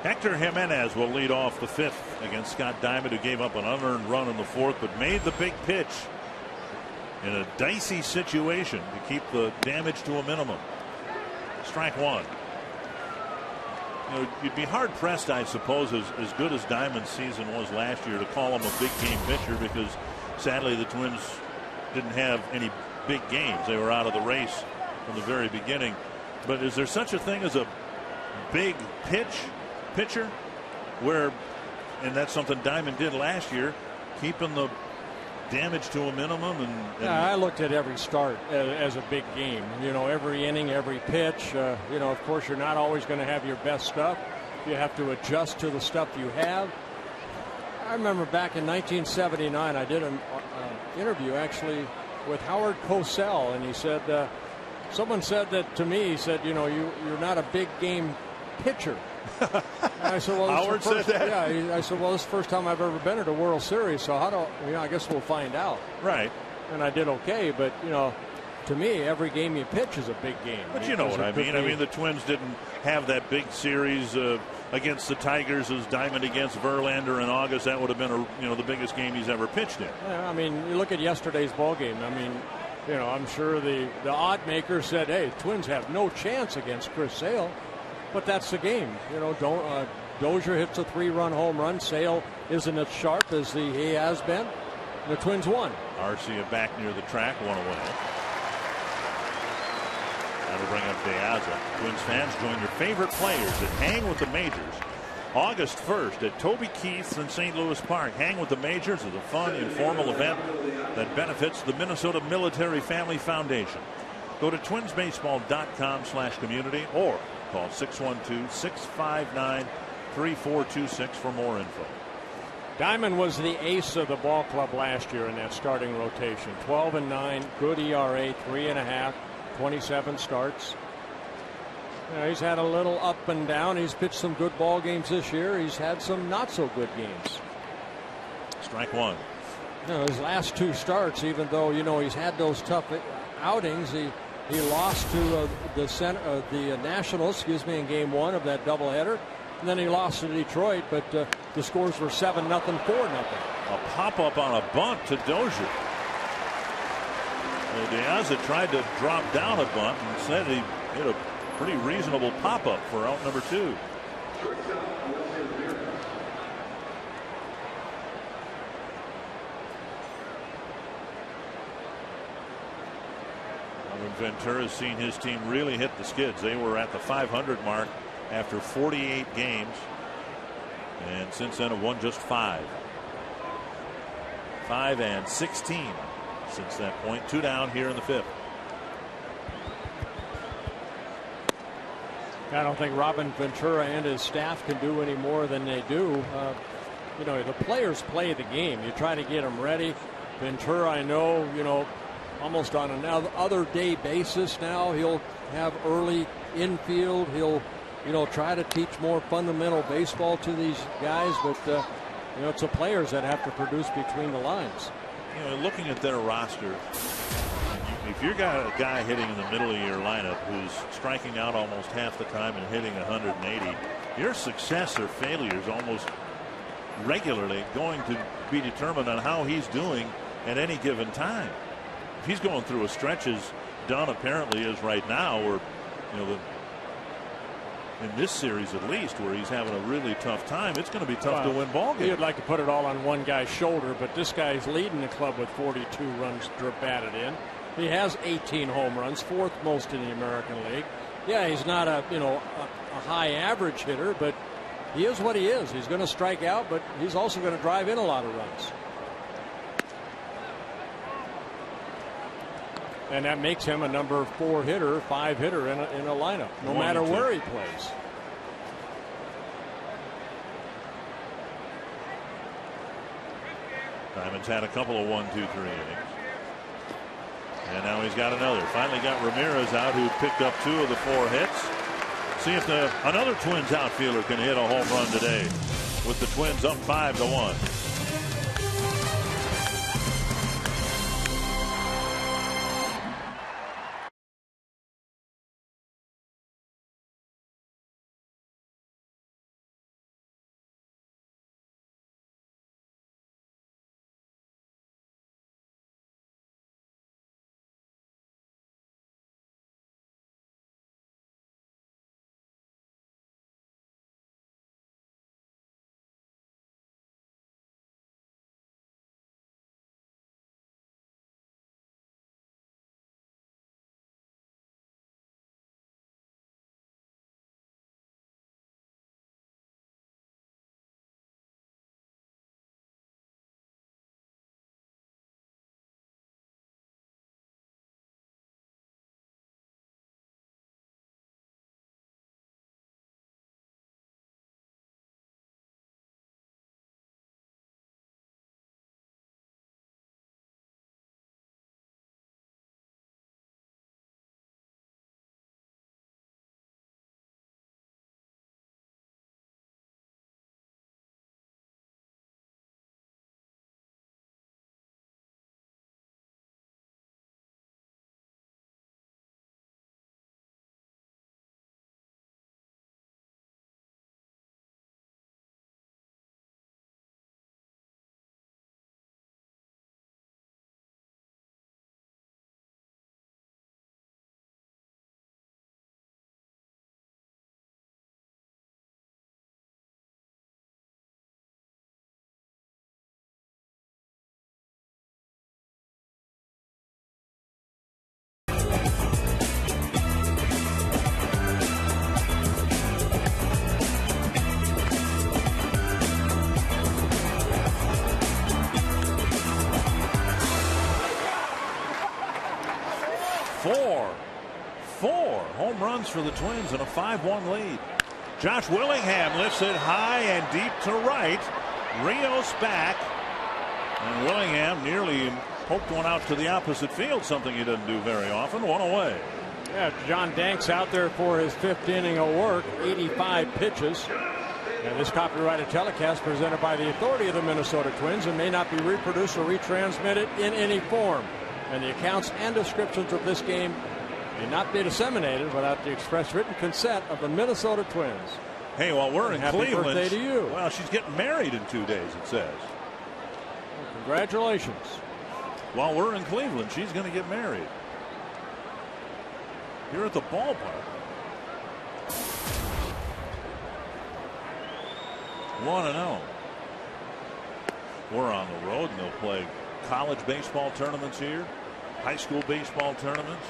Speaker 3: Hector Jimenez will lead off the 5th against Scott Diamond, who gave up an unearned run in the 4th, but made the big pitch in a dicey situation to keep the damage to a minimum. Strike 1. You know, you'd be hard pressed, I suppose, as good as Diamond's season was last year, to call him a big game pitcher, because sadly the Twins didn't have any big games. They were out of the race from the very beginning. But is there such a thing as a big pitcher where, and that's something Diamond did last year, keeping the damage to a minimum? And
Speaker 6: I looked at every start as a big game. You know, every inning, every pitch. You know, of course, you're not always going to have your best stuff. You have to adjust to the stuff you have. I remember back in 1979, I did an interview actually with Howard Cosell, and he said, someone said that to me. He said, you know, you're not a big game pitcher. I said, well,
Speaker 3: Howard said that?
Speaker 6: Yeah, I said, well, this is the first time I've ever been at a World Series, so I guess we'll find out.
Speaker 3: Right.
Speaker 6: And I did okay, but, to me, every game you pitch is a big game.
Speaker 3: But you know what I mean. I mean, the Twins didn't have that big series against the Tigers as Diamond against Verlander in August. That would have been the biggest game he's ever pitched in.
Speaker 6: Yeah, I mean, you look at yesterday's ball game. I mean, I'm sure the odd maker said, hey, Twins have no chance against Chris Sale. But that's the game. Dozier hits a 3-run home run. Sale isn't as sharp as he has been. The Twins won.
Speaker 3: Arcia back near the track, 1 away. That'll bring up De Aza. Twins fans, join your favorite players at Hang with the Majors. August 1st at Toby Keith's in St. Louis Park. Hang with the Majors is a fun, informal event that benefits the Minnesota Military Family Foundation. Go to twinsbaseball.com/community or call 612-659-3426 for more info.
Speaker 6: Diamond was the ace of the ball club last year in that starting rotation. 12-9, good ERA, 3.5, 27 starts. He's had a little up and down. He's pitched some good ball games this year. He's had some not so good games.
Speaker 3: Strike one.
Speaker 6: His last 2 starts, even though he's had those tough outings, he lost to the Nationals, in Game 1 of that doubleheader. And then he lost to Detroit, but the scores were 7-0, 4-0.
Speaker 3: A pop-up on a bunt to Dozier. Well, De Aza tried to drop down a bunt and said he hit a pretty reasonable pop-up for out number 2. Ventura's seen his team really hit the skids. They were at the 500 mark after 48 games, and since then have won just 5 and 16 since that point. 2 down here in the 5th.
Speaker 6: I don't think Robin Ventura and his staff can do any more than they do. The players play the game. You try to get them ready. Ventura, I know, almost on another day basis now. He'll have early infield. He'll, try to teach more fundamental baseball to these guys. But, it's the players that have to produce between the lines.
Speaker 3: Looking at their roster, if you've got a guy hitting in the middle of your lineup who's striking out almost half the time and hitting 180, your success or failure is almost regularly going to be determined on how he's doing at any given time. If he's going through a stretch as Dunn apparently is right now, or in this series at least, where he's having a really tough time, it's going to be tough to win ball games.
Speaker 6: You'd like to put it all on one guy's shoulder, but this guy's leading the club with 42 runs batted in. He has 18 home runs, 4th most in the American League. Yeah, he's not a high average hitter, but he is what he is. He's going to strike out, but he's also going to drive in a lot of runs. And that makes him a number 4 hitter, 5 hitter in a lineup, no matter where he plays.
Speaker 3: Diamond's had a couple of 1, 2, 3 innings. And now he's got another. Finally got Ramirez out, who picked up 2 of the 4 hits. See if another Twins outfielder can hit a home run today, with the Twins up 5-1. Four home runs for the Twins and a 5-1 lead. Josh Willingham lifts it high and deep to right. Rios back. And Willingham nearly poked one out to the opposite field, something he doesn't do very often. One away.
Speaker 6: Yeah, John Danks out there for his 5th inning of work, 85 pitches. And this copyrighted telecast presented by the authority of the Minnesota Twins and may not be reproduced or retransmitted in any form. And the accounts and descriptions of this game may not be disseminated without the express written consent of the Minnesota Twins.
Speaker 3: Hey, while we're in Cleveland,
Speaker 6: happy birthday to you.
Speaker 3: Well, she's getting married in 2 days, it says.
Speaker 6: Well, congratulations.
Speaker 3: While we're in Cleveland, she's going to get married. Here at the ballpark. 1-0. We're on the road, and they'll play college baseball tournaments here, high school baseball tournaments.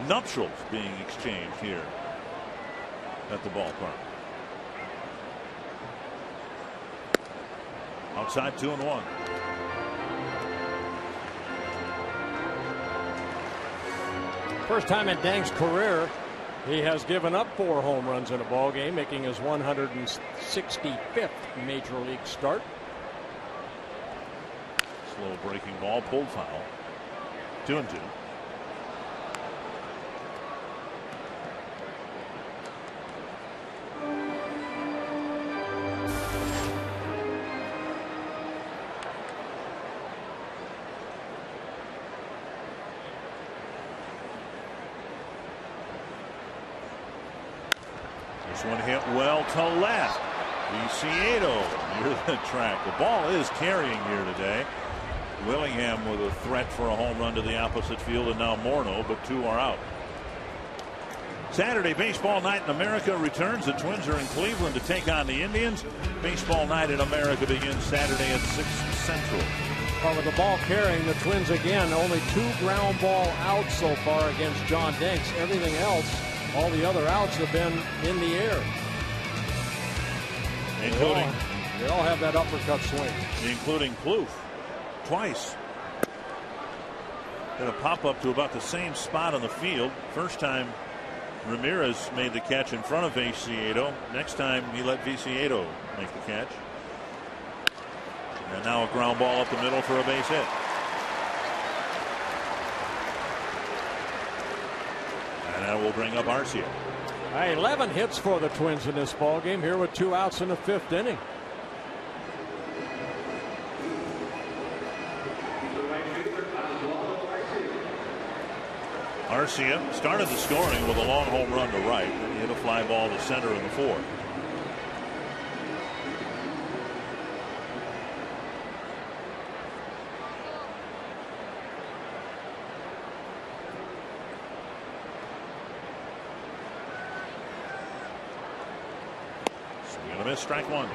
Speaker 3: Nuptials being exchanged here at the ballpark. Outside 2-1.
Speaker 6: First time in Danks' career he has given up 4 home runs in a ball game, making his 165th major league start.
Speaker 3: Slow breaking ball, pulled foul. 2-2. This one hit well to left. Viciedo near the track. The ball is carrying here today. Willingham with a threat for a home run to the opposite field, and now Morneau, but 2 are out. Saturday baseball night in America returns. The Twins are in Cleveland to take on the Indians. Baseball night in America begins Saturday at 6 Central.
Speaker 6: Well, with the ball carrying, the Twins again only 2 ground ball outs so far against John Danks. Everything else, all the other outs have been in the air.
Speaker 3: Including
Speaker 6: they all have that uppercut swing.
Speaker 3: Including Plouffe. Twice. Had a pop up to about the same spot on the field. First time Ramirez made the catch in front of Viciedo. Next time he let Viciedo make the catch. And now a ground ball up the middle for a base hit. And that will bring up Arcia.
Speaker 6: 11 hits for the Twins in this ball game here with 2 outs in the 5th inning.
Speaker 3: Arcia started the scoring with a long home run to right. Then he hit a fly ball to center in the 4th. Swing and a miss, strike 1.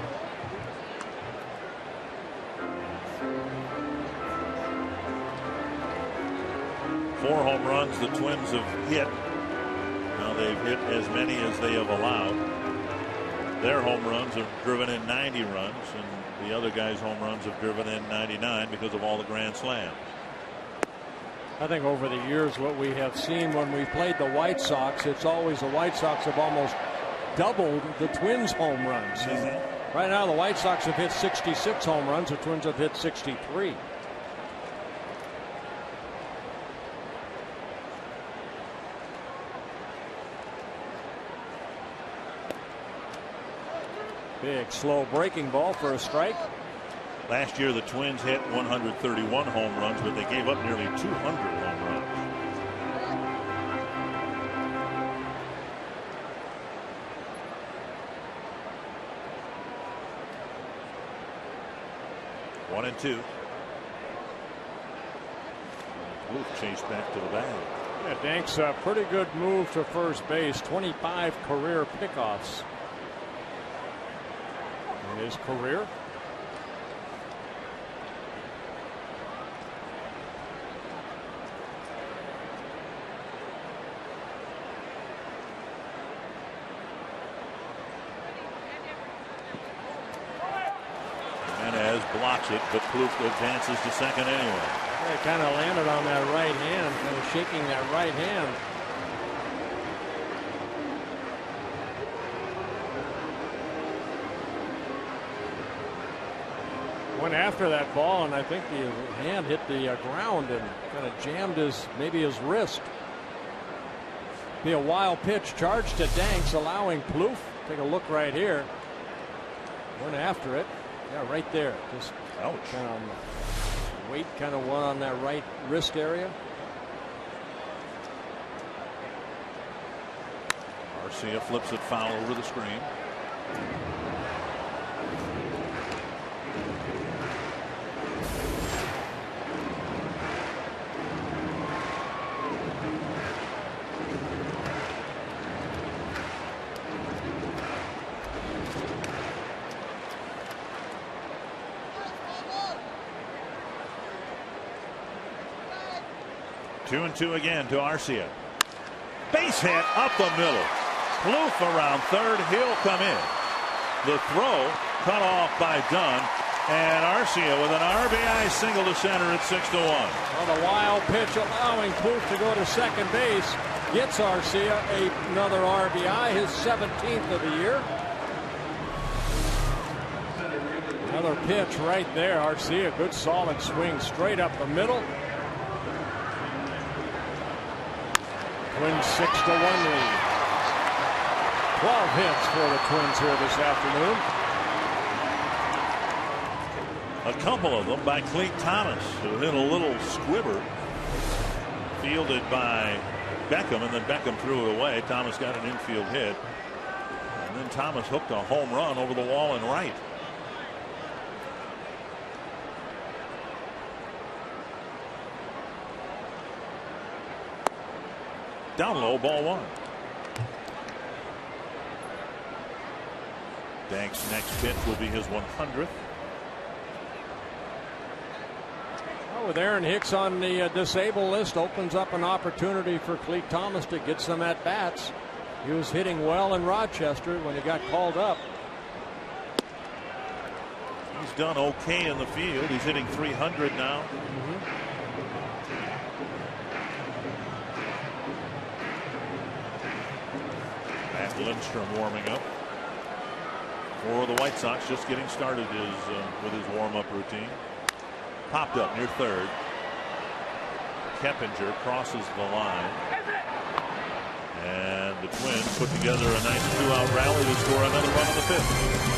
Speaker 3: Four home runs the Twins have hit. Now they've hit as many as they have allowed. Their home runs have driven in 90 runs, and the other guys' home runs have driven in 99 because of all the grand slams.
Speaker 6: I think over the years what we have seen when we played the White Sox, it's always the White Sox have almost doubled the Twins' home runs. Right now the White Sox have hit 66 home runs. The Twins have hit 63. Big slow breaking ball for a strike.
Speaker 3: Last year the Twins hit 131 home runs, but they gave up nearly 200 home runs. One and 2. Plouffe chased back to the bag.
Speaker 6: Yeah, Danks a pretty good move to first base. 25 career pickoffs in his career.
Speaker 3: Jimenez blocks it, but Plouffe advances to second anyway.
Speaker 6: They kind of landed on that right hand, kind of shaking that right hand. Went after that ball, and I think the hand hit the ground and kind of jammed maybe his wrist. Be a wild pitch, charge to Danks, allowing Plouffe. Take a look right here. Went after it. Yeah, right there. Just
Speaker 3: ouch.
Speaker 6: Kind of weight kind of one on that right wrist area.
Speaker 3: Arcia flips it foul over the screen. Two and two again to Arcia. Base hit up the middle. Plouffe around third. He'll come in. The throw cut off by Dunn. And Arcia with an RBI single to center at 6-1.
Speaker 6: On a wild pitch, allowing Plouffe to go to second base. Gets Arcia another RBI, his 17th of the year. Another pitch right there. Arcia, good solid swing straight up the middle. Twins 6-1 lead. 12 hits for the Twins here this afternoon.
Speaker 3: A couple of them by Clete Thomas, who hit a little squibber. Fielded by Beckham, and then Beckham threw it away. Thomas got an infield hit. And then Thomas hooked a home run over the wall in right. Down low, ball one. Danks' next pitch will be his 100th.
Speaker 6: Well, with Aaron Hicks on the disabled list, opens up an opportunity for Clete Thomas to get some at bats. He was hitting well in Rochester when he got called up.
Speaker 3: He's done okay in the field. He's hitting 300 now. Lindstrom warming up for the White Sox, just getting started with his warm-up routine. Popped up near third. Keppinger crosses the line, and the Twins put together a nice two-out rally to score another run in the fifth.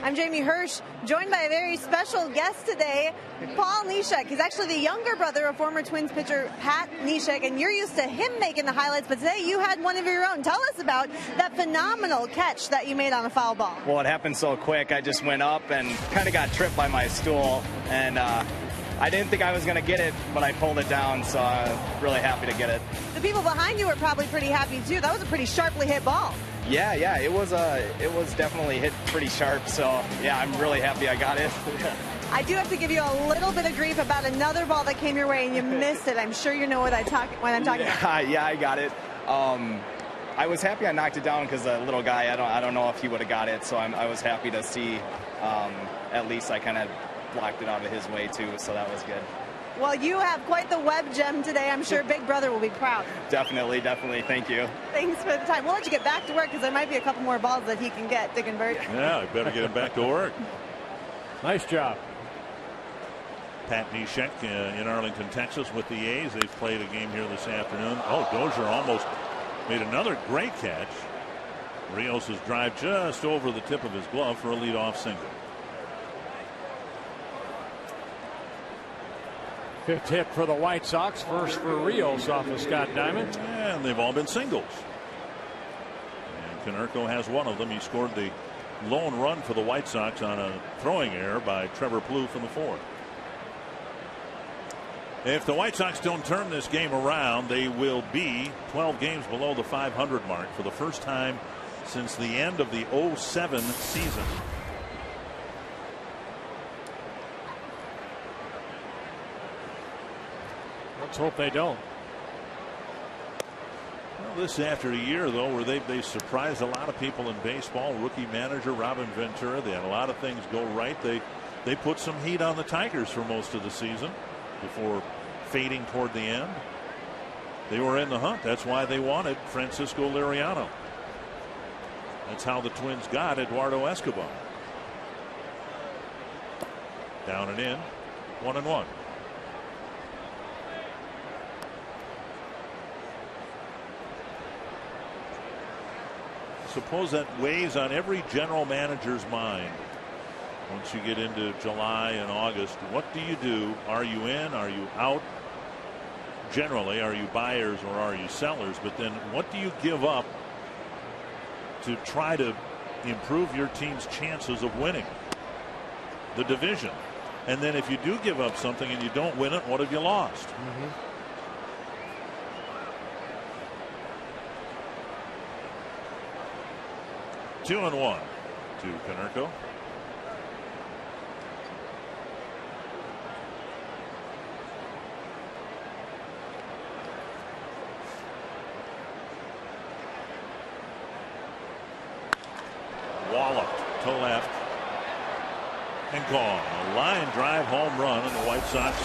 Speaker 7: I'm Jamie Hirsch, joined by a very special guest today, Paul Neshek. He's actually the younger brother of former Twins pitcher Pat Neshek, and you're used to him making the highlights, but today you had one of your own. Tell us about that phenomenal catch that you made on a foul ball.
Speaker 11: Well, it happened so quick. I just went up and kind of got tripped by my stool, and I didn't think I was going to get it, but I pulled it down, so I'm really happy to get it.
Speaker 7: The people behind you were probably pretty happy, too. That was a pretty sharply hit ball.
Speaker 11: Yeah, it was definitely hit pretty sharp, so yeah, I'm really happy I got it.
Speaker 7: I do have to give you a little bit of grief about another ball that came your way and you missed it. I'm sure you know what I'm talking about.
Speaker 11: Yeah, I got it. I was happy I knocked it down because the little guy, I don't know if he would have got it, so I was happy to see at least I kind of blocked it out of his way too, so that was good.
Speaker 7: Well, you have quite the web gem today. I'm sure Big Brother will be proud.
Speaker 11: Definitely. Thank you.
Speaker 7: Thanks for the time. We'll let you get back to work because there might be a couple more balls that he can get, Dick and Bert.
Speaker 3: Yeah, I better get him back to work.
Speaker 6: Nice job.
Speaker 3: Pat Neshek in Arlington, Texas with the A's. They've played a game here this afternoon. Oh, Dozier almost made another great catch. Rios' drive just over the tip of his glove for a leadoff single.
Speaker 6: Fifth hit for the White Sox. First for Rios off of Scott Diamond.
Speaker 3: And they've all been singles. And Konerko has one of them. He scored the lone run for the White Sox on a throwing error by Trevor Plouffe in the fourth. If the White Sox don't turn this game around, they will be 12 games below the 500 mark for the first time since the end of the 07 season.
Speaker 6: Let's hope they don't.
Speaker 3: Well, this after a year, though, where they surprised a lot of people in baseball. Rookie manager Robin Ventura. They had a lot of things go right. They put some heat on the Tigers for most of the season before fading toward the end. They were in the hunt. That's why they wanted Francisco Liriano. That's how the Twins got Eduardo Escobar. Down and in, 1-1. Suppose that weighs on every general manager's mind. Once you get into July and August, what do you do? Are you in? Are you out? Generally, are you buyers or are you sellers? But then what do you give up to try to improve your team's chances of winning the division? And then if you do give up something and you don't win it, what have you lost? 2-1 to Konerko. Walloped to left and gone. A line drive home run, and the White Sox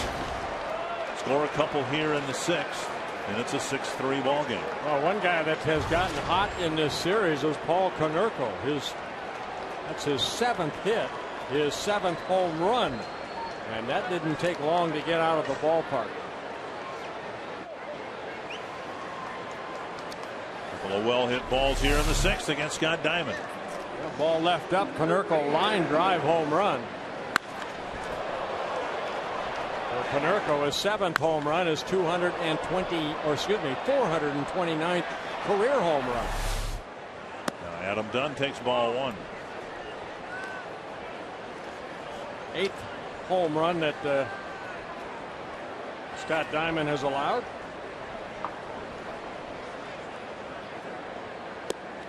Speaker 3: score a couple here in the sixth. And it's a 6-3 ball game.
Speaker 6: Well, one guy that has gotten hot in this series is Paul Konerko. That's his 7th hit, his 7th home run, and that didn't take long to get out of the ballpark.
Speaker 3: Couple of well-hit balls here in the sixth against Scott Diamond.
Speaker 6: The ball left up, Konerko line drive home run. Konerko, his 7th home run, is 429th career home run.
Speaker 3: Now Adam Dunn takes ball 1.
Speaker 6: 8th home run that Scott Diamond has allowed.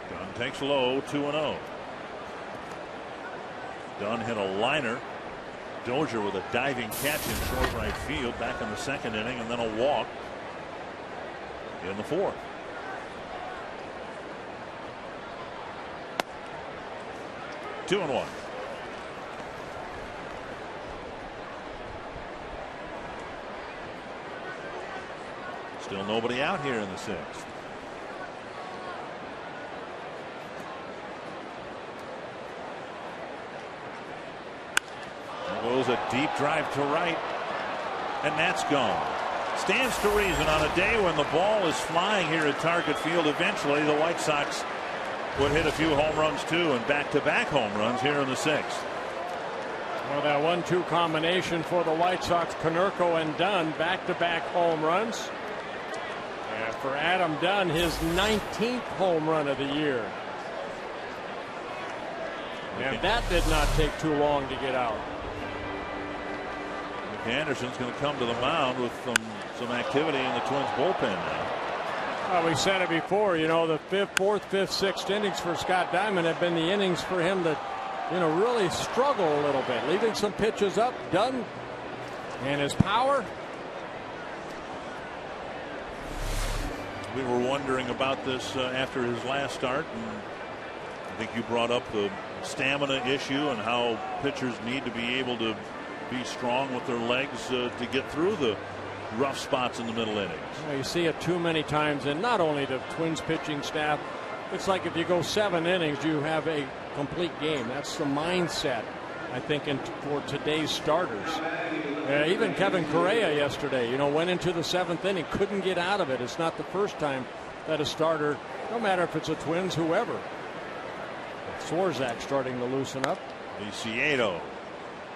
Speaker 3: Dunn takes low, 2-0. Dunn hit a liner. Dozier with a diving catch in short right field back in the second inning, and then a walk in the fourth. Two and 1. Still nobody out here in the sixth. Goes a deep drive to right, and that's gone. Stands to reason on a day when the ball is flying here at Target Field. Eventually, the White Sox would hit a few home runs too, and back-to-back home runs here in the 6th.
Speaker 6: Well, that 1-2 combination for the White Sox, Konerko and Dunn, back-to-back home runs. And for Adam Dunn, his 19th home run of the year. And that did not take too long to get out.
Speaker 3: Nick Anderson's going to come to the mound with some activity in the Twins bullpen now.
Speaker 6: Well, we said it before, you know, the 5th, 4th, 5th, 6th innings for Scott Diamond have been the innings for him to, you know, really struggle a little bit, leaving some pitches up. Dunn and his power.
Speaker 3: We were wondering about this after his last start, and I think you brought up the stamina issue and how pitchers need to be able to be strong with their legs to get through the rough spots in the middle innings.
Speaker 6: Well, you see it too many times, and not only the Twins pitching staff. It's like if you go 7 innings, you have a complete game. That's the mindset, I think, for today's starters. Even Kevin Correa yesterday, you know, went into the 7th inning, couldn't get out of it. It's not the first time that a starter, no matter if it's a Twins, whoever. Swarzak starting to loosen up.
Speaker 3: Viciedo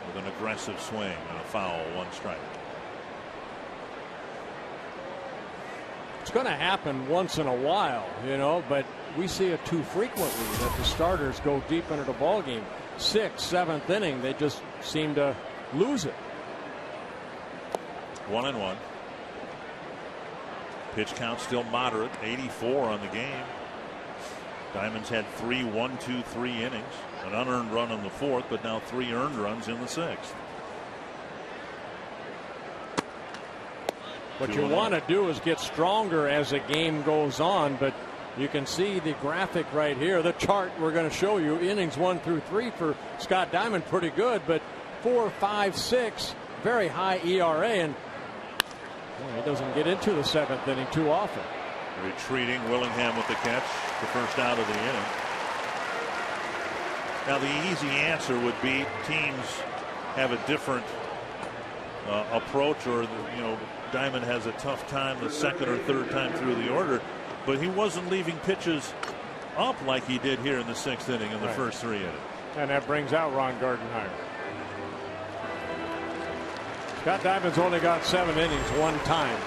Speaker 3: with an aggressive swing and a foul, 1 strike.
Speaker 6: It's going to happen once in a while, you know, but we see it too frequently that the starters go deep into the ball game. 6th, 7th inning, they just seem to lose it.
Speaker 3: 1-1. Pitch count still moderate, 84 on the game. Diamonds had 3 1-2-3 innings, an unearned run in the 4th, but now 3 earned runs in the 6th.
Speaker 6: What you want to do is get stronger as the game goes on, but you can see the graphic right here, the chart we're going to show you. Innings 1 through 3 for Scott Diamond, pretty good, but 4, 5, 6, very high ERA, and he doesn't get into the 7th inning too often.
Speaker 3: Retreating Willingham with the catch, the first out of the inning. Now the easy answer would be teams have a different approach, or you know, Diamond has a tough time the 2nd or 3rd time through the order, but he wasn't leaving pitches up like he did here in the 6th inning in the first 3 innings.
Speaker 6: And that brings out Ron Gardenhire. Scott Diamond's only got 7 innings 1 time.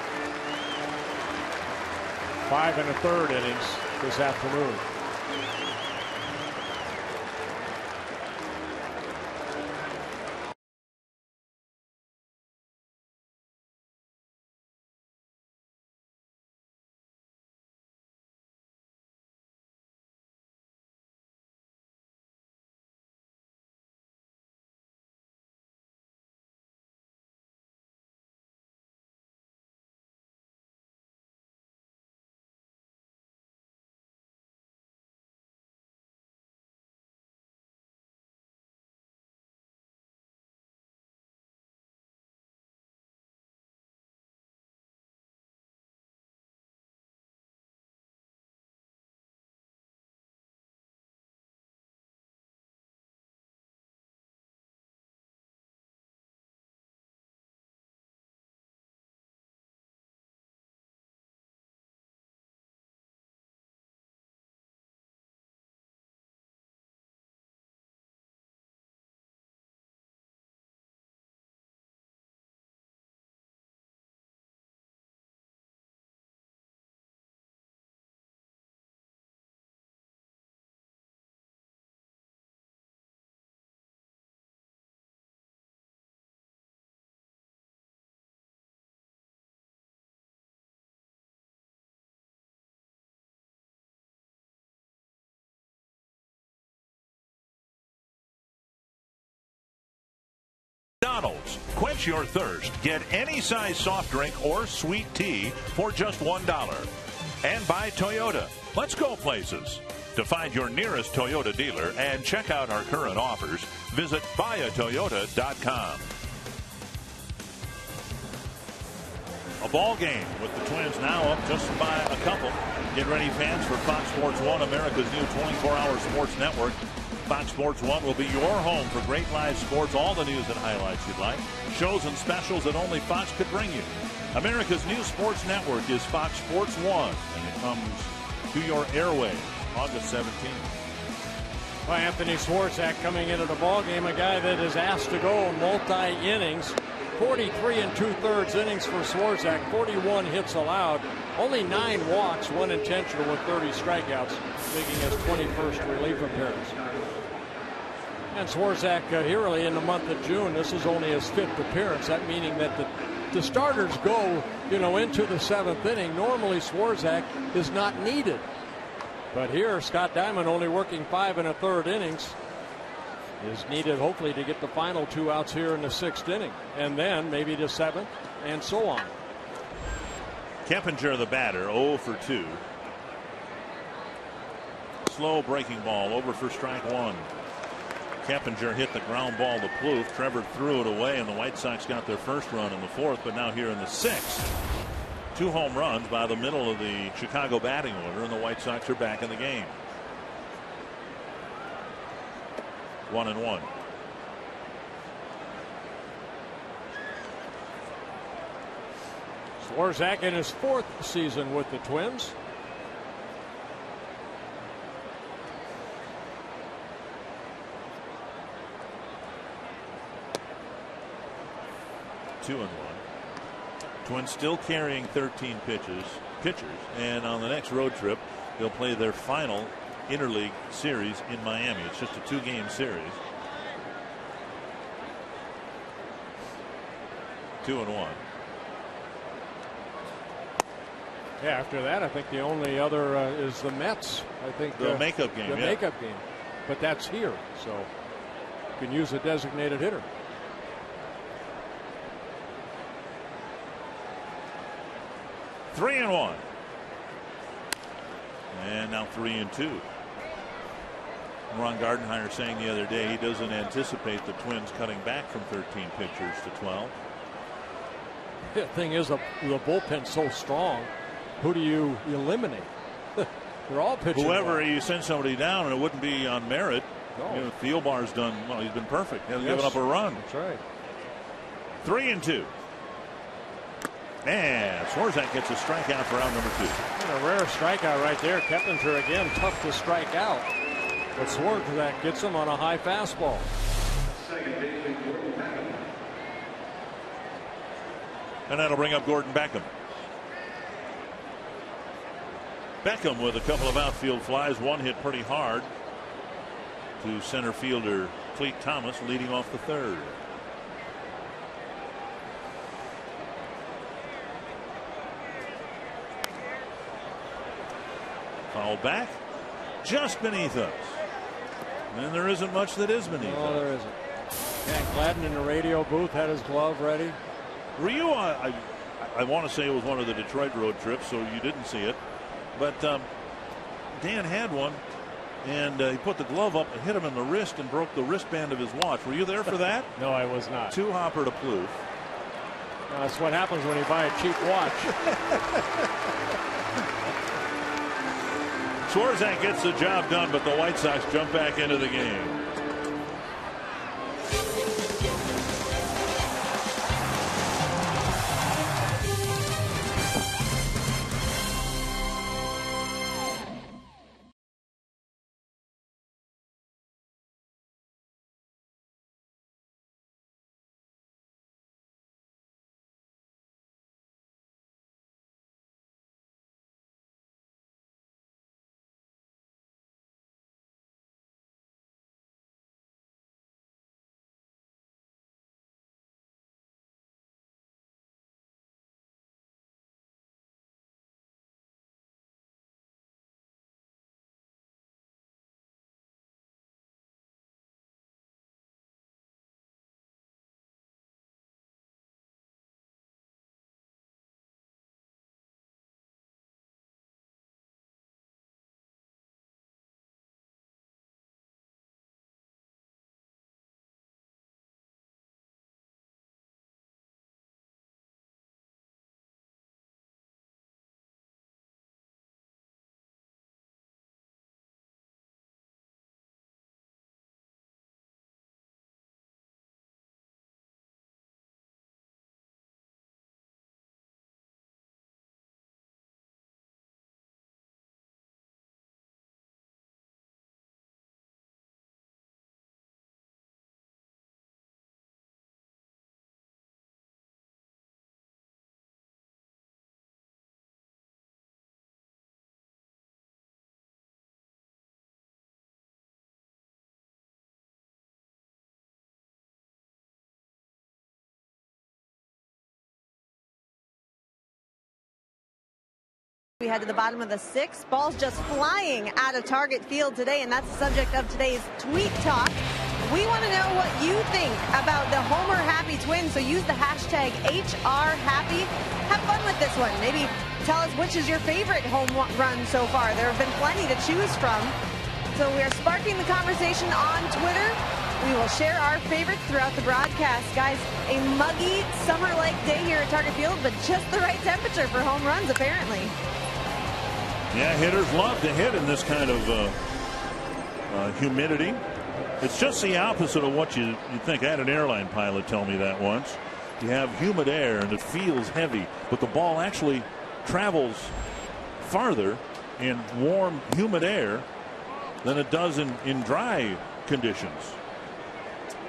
Speaker 6: 5 1/3 innings this afternoon.
Speaker 3: McDonald's. Quench your thirst. Get any size soft drink or sweet tea for just $1. And by Toyota. Let's go places. To find your nearest Toyota dealer and check out our current offers, visit buyatoyota.com. A ball game with the Twins now up just by a couple. Get ready, fans, for Fox Sports 1, America's new 24-hour sports network. Fox Sports 1 will be your home for great live sports, all the news and highlights you'd like, shows and specials that only Fox could bring you. America's new sports network is Fox Sports 1, and it comes to your airwaves August 17th.
Speaker 6: Well, Anthony Swarzak coming into the ballgame, a guy that is asked to go multi-innings. 43 2/3 innings for Swarzak, 41 hits allowed, only 9 walks, 1 intentional with 30 strikeouts, making his 21st relief appearance. And Swarzak here early in the month of June, this is only his 5th appearance. That meaning that the starters go, into the 7th inning. Normally Swarzak is not needed. But here, Scott Diamond only working 5 1/3 innings is needed, hopefully, to get the final 2 outs here in the 6th inning. And then maybe the 7th, and so on.
Speaker 3: Keppinger, the batter, 0 for 2. Slow breaking ball, over for strike 1. Keppinger hit the ground ball to Plouffe. Trevor threw it away, and the White Sox got their first run in the 4th, but now here in the 6th. 2 home runs by the middle of the Chicago batting order, and the White Sox are back in the game. 1-1.
Speaker 6: Swarzak in his 4th season with the Twins.
Speaker 3: Two and 1. Twins still carrying 13 pitchers, and on the next road trip they'll play their final interleague series in Miami. It's just a 2-game series. 2-1.
Speaker 6: Yeah, after that, I think the only other is the Mets. I think
Speaker 3: the makeup game.
Speaker 6: The makeup game, but that's here, so you can use a designated hitter.
Speaker 3: Three and 1. And now 3-2. Ron Gardenhire saying the other day he doesn't anticipate the Twins cutting back from 13 pitchers to 12.
Speaker 6: The thing is, the bullpen's so strong. Who do you eliminate? They're all pitching.
Speaker 3: Whoever
Speaker 6: well.
Speaker 3: you send somebody down, and it wouldn't be on merit.
Speaker 6: No.
Speaker 3: Thielbar's done well. He's been perfect. He hasn't given up a run.
Speaker 6: That's right.
Speaker 3: 3-2. And Swarzak gets a strikeout for round number 2.
Speaker 6: And a rare strikeout right there. Keppinger again, tough to strike out. But Swarzak gets him on a high fastball.
Speaker 3: And that'll bring up Gordon Beckham. Beckham with a couple of outfield flies. One hit pretty hard to center fielder Cleet Thomas, leading off the 3rd. Foul back just beneath us. And there isn't much that is beneath us.
Speaker 6: There isn't. Jack Gladden in the radio booth had his glove ready.
Speaker 3: Were you I want to say it was one of the Detroit road trips, so you didn't see it. But Dan had one, and he put the glove up and hit him in the wrist and broke the wristband of his watch. Were you there for that?
Speaker 6: No, I was not.
Speaker 3: 2 hopper to Plouffe.
Speaker 6: That's what happens when you buy a cheap watch.
Speaker 3: Swarzak gets the job done, but the White Sox jump back into the game.
Speaker 7: We head to the bottom of the 6th. Ball's just flying out of Target Field today, and that's the subject of today's Tweet Talk. We want to know what you think about the Homer Happy Twins, so use the hashtag HRHappy. Have fun with this one. Maybe tell us which is your favorite home run so far. There have been plenty to choose from. So we are sparking the conversation on Twitter. We will share our favorites throughout the broadcast. Guys, a muggy, summer-like day here at Target Field, but just the right temperature for home runs, apparently.
Speaker 3: Yeah, hitters love to hit in this kind of humidity. It's just the opposite of what you think. I had an airline pilot tell me that once. You have humid air and it feels heavy, but the ball actually travels farther in warm, humid air than it does in dry conditions.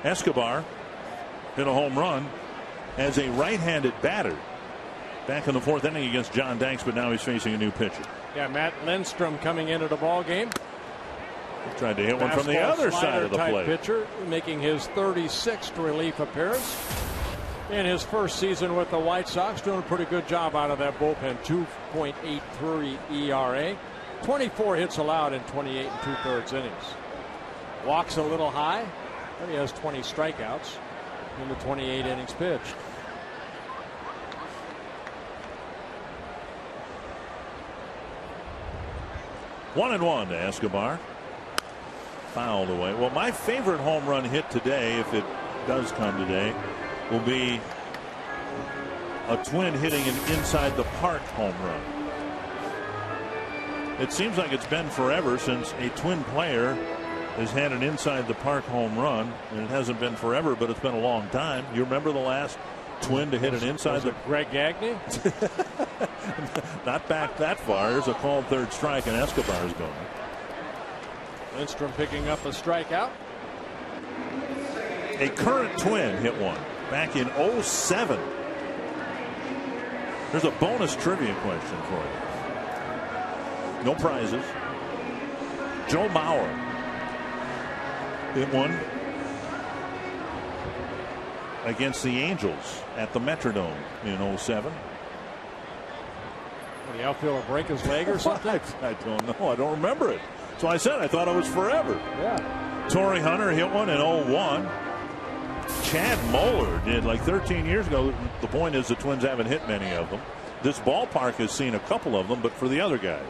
Speaker 3: Escobar hit a home run as a right-handed batter back in the 4th inning against John Danks, but now he's facing a new pitcher.
Speaker 6: Yeah, Matt Lindstrom coming into the ball game.
Speaker 3: He tried to hit one from the other side of the plate.
Speaker 6: Pitcher making his 36th relief appearance in his first season with the White Sox, doing a pretty good job out of that bullpen. 2.83 ERA, 24 hits allowed in 28 2/3 innings. Walks a little high, but he has 20 strikeouts in the 28 innings pitched.
Speaker 3: One and one to Escobar. Fouled away. Well, my favorite home run hit today, if it does come today, will be a Twin hitting an inside the park home run. It seems like it's been forever since a Twin player has had an inside the park home run, and it hasn't been forever, but it's been a long time. You remember the last Twin to hit an inside the
Speaker 6: Greg Gagne?
Speaker 3: Not back that far. There's a called third strike, and Escobar's going.
Speaker 6: Lindstrom picking up a strikeout.
Speaker 3: A current Twin hit one back in 07. There's a bonus trivia question for you. No prizes. Joe Mauer hit one against the Angels at the Metrodome in 07.
Speaker 6: Did the outfielder break his leg or something?
Speaker 3: I don't know. I don't remember it. So I said I thought it was forever.
Speaker 6: Yeah.
Speaker 3: Torrey Hunter hit one in 01. Chad Moeller did like 13 years ago. The point is the Twins haven't hit many of them. This ballpark has seen a couple of them, but for the other guys.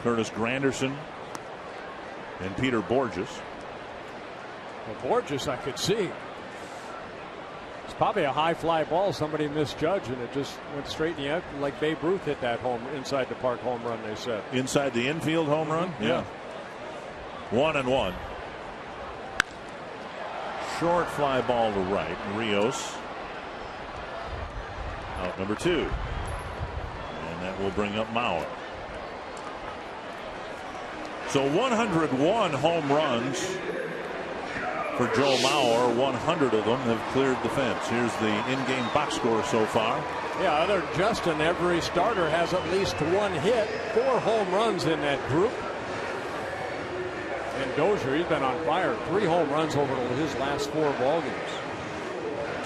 Speaker 3: Curtis Granderson and Peter Borges.
Speaker 6: Well, Borges, I could see. It's probably a high fly ball. Somebody misjudged, and it just went straight in the end, like Babe Ruth hit that home inside the park home run, they said.
Speaker 3: Inside the infield home run? Yeah. 1-1. Short fly ball to right. Rios. Out number 2. And that will bring up Mauer. So 101 home runs for Joe Mauer. 100 of them have cleared the fence. Here's the in-game box score so far.
Speaker 6: Yeah, other than Justin, every starter has at least one hit. 4 home runs in that group. And Dozier, he's been on fire. 3 home runs over his last 4 ball games.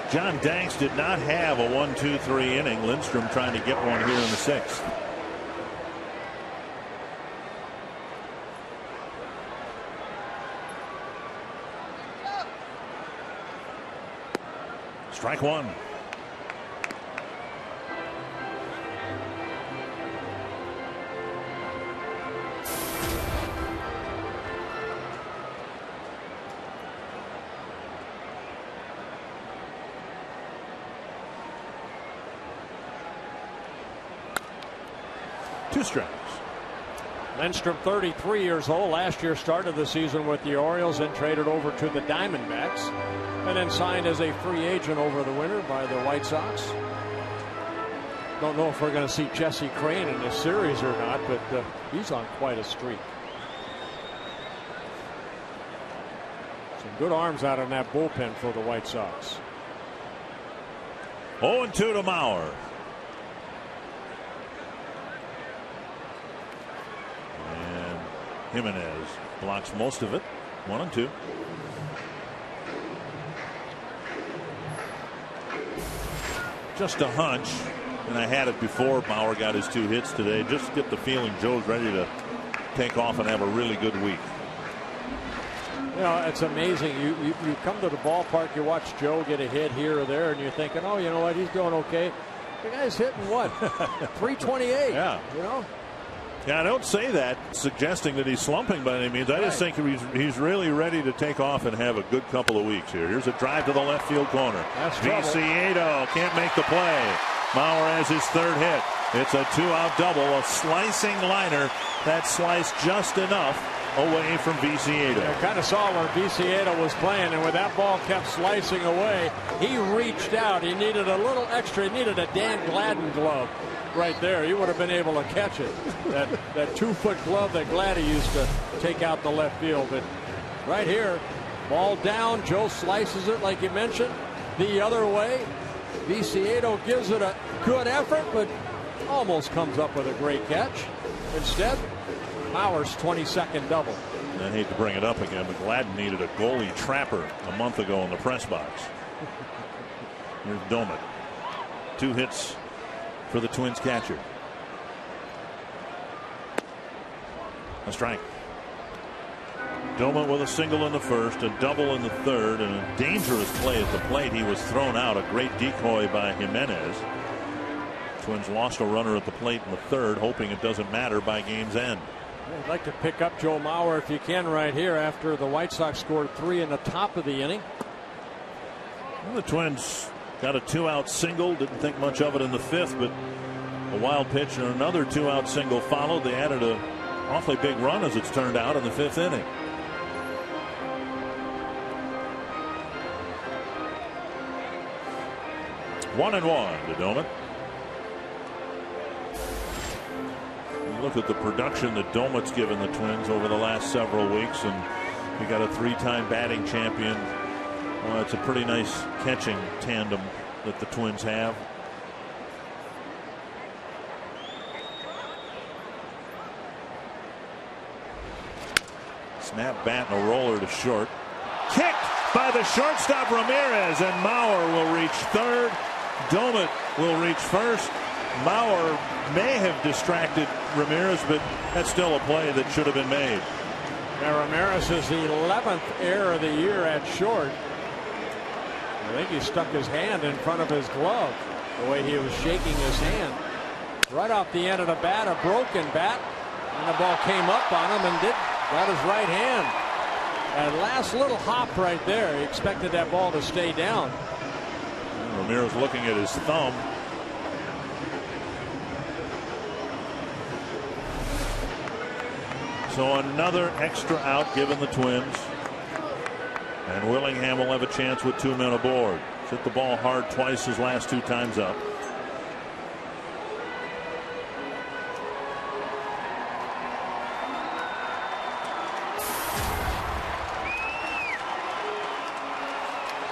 Speaker 3: John Danks did not have a 1-2-3 inning. Lindstrom trying to get one here in the 6th. Strike one. Two strikes.
Speaker 6: Lindstrom, 33 years old. Last year started the season with the Orioles and traded over to the Diamondbacks, and then signed as a free agent over the winter by the White Sox. Don't know if we're going to see Jesse Crain in this series or not, but he's on quite a streak. Some good arms out in that bullpen for the White Sox.
Speaker 3: 0-2 to Mauer. And Jimenez blocks most of it. 1-2. Just a hunch. And I had it before Mauer got his 2 hits today. Just get the feeling Joe's ready to take off and have a really good week.
Speaker 6: You know, it's amazing. You come to the ballpark, you watch Joe get a hit here or there, and you're thinking, oh, you know what, he's doing okay. The guy's hitting what? 328.
Speaker 3: Yeah.
Speaker 6: You know?
Speaker 3: Yeah, I don't say that suggesting that he's slumping by any means. I just think he's really ready to take off and have a good couple of weeks here. Here's a drive to the left field corner. Viciedo can't make the play. Mauer has his 3rd hit. It's a 2-out double, a slicing liner that sliced just enough away from Viciedo.
Speaker 6: I kind of saw where Viciedo was playing, and where that ball kept slicing away, he reached out. He needed a little extra. He needed a Dan Gladden glove right there. He would have been able to catch it. That 2-foot glove that Gladden used to take out the left field. But right here, ball down. Joe slices it, like you mentioned, the other way. Viciedo gives it a good effort, but almost comes up with a great catch. Instead, Mauer's 22nd double.
Speaker 3: I hate to bring it up again, but Gladden needed a goalie trapper a month ago in the press box. Here's Doumit. 2 hits for the Twins catcher. A strike. Doumit with a single in the first, a double in the third, and a dangerous play at the plate. He was thrown out. A great decoy by Jimenez. Twins lost a runner at the plate in the third, hoping it doesn't matter by game's end.
Speaker 6: I'd like to pick up Joe Mauer if you can right here after the White Sox scored 3 in the top of the inning.
Speaker 3: Well, the Twins got a 2-out single. Didn't think much of it in the 5th, but a wild pitch and another 2-out single followed. They added an awfully big run, as it's turned out, in the 5th inning. One and one to Doumit. Look at the production that Doumit's given the Twins over the last several weeks, and you got a 3-time batting champion. Well, it's a pretty nice catching tandem that the Twins have. Snap bat and a roller to short. Kicked by the shortstop Ramirez, and Mauer will reach 3rd. Doumit will reach 1st. Mauer may have distracted Ramirez, but that's still a play that should have been made.
Speaker 6: Now Ramirez is the 11th error of the year at short. I think he stuck his hand in front of his glove, the way he was shaking his hand. Right off the end of the bat, a broken bat, and the ball came up on him and got his right hand. That last little hop right there, he expected that ball to stay down.
Speaker 3: Ramirez looking at his thumb. So another extra out given the Twins. And Willingham will have a chance with 2 men aboard. Hit the ball hard twice his last 2 times up.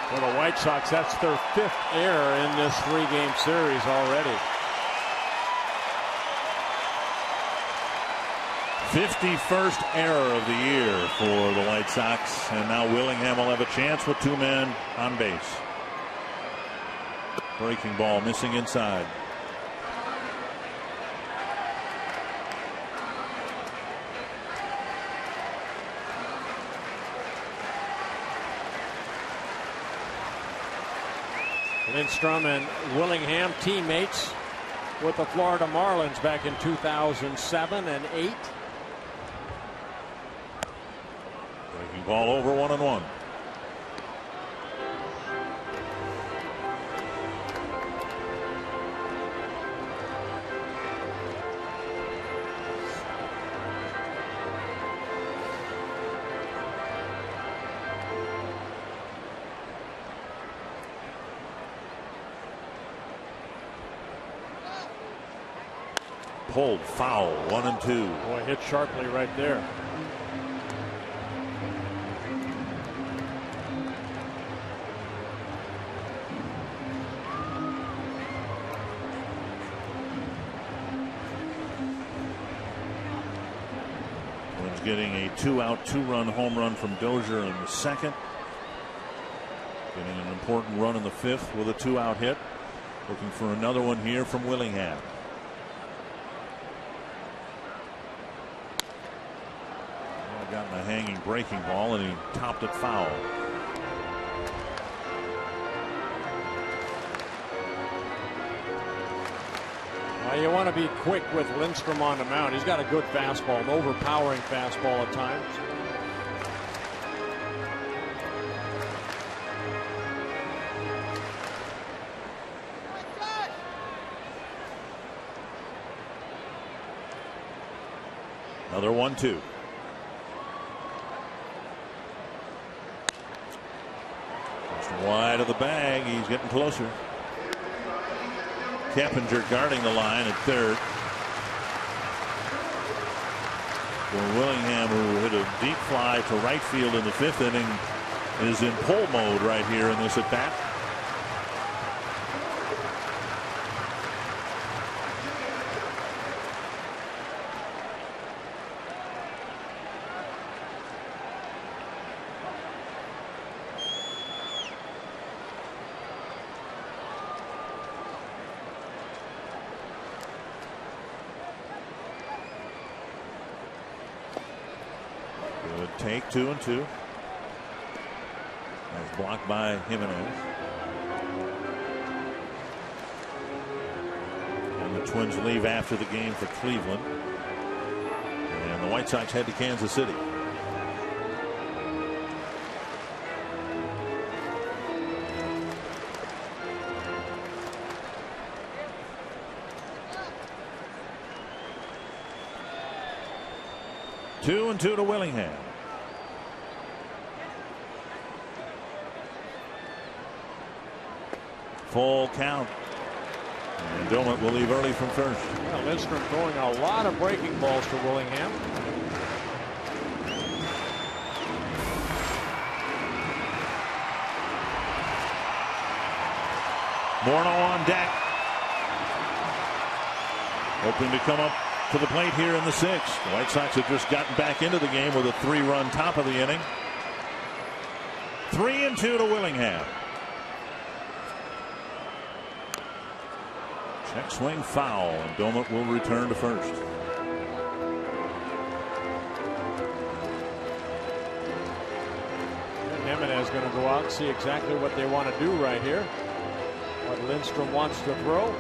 Speaker 6: For the White Sox, that's their 5th error in this 3-game series already.
Speaker 3: 51st error of the year for the White Sox, and now Willingham will have a chance with 2 men on base. Breaking ball missing inside.
Speaker 6: Lindstrom and Willingham, teammates with the Florida Marlins back in 2007 and 2008.
Speaker 3: Breaking ball over 1-1. Pulled foul, 1-2.
Speaker 6: Boy, hit sharply right there.
Speaker 3: Twins getting a 2-out, 2-run home run from Dozier in the 2nd. Getting an important run in the 5th with a 2-out hit. Looking for another one here from Willingham. Gotten a hanging breaking ball, and he topped it foul.
Speaker 6: Well, you want to be quick with Lindstrom on the mound. He's got a good fastball, an overpowering fastball at times.
Speaker 3: Another 1-2. Wide of the bag. He's getting closer. Keppinger guarding the line at third. For Willingham, who hit a deep fly to right field in the 5th inning, is in pull mode right here in this at bat. Take 2-2. That's blocked by Jimenez. And the Twins leave after the game for Cleveland. And the White Sox head to Kansas City. Two and two to Willingham. Full count. And Doumit will leave early from first.
Speaker 6: Well, Lindstrom throwing a lot of breaking balls to Willingham.
Speaker 3: Morneau on deck. Hoping to come up to the plate here in the 6th. The White Sox have just gotten back into the game with a 3-run top of the inning. 3-2 to Willingham. Check swing foul, and Doumit will return to first.
Speaker 6: Jimenez is going to go out and see exactly what they want to do right here. What Lindstrom wants to throw.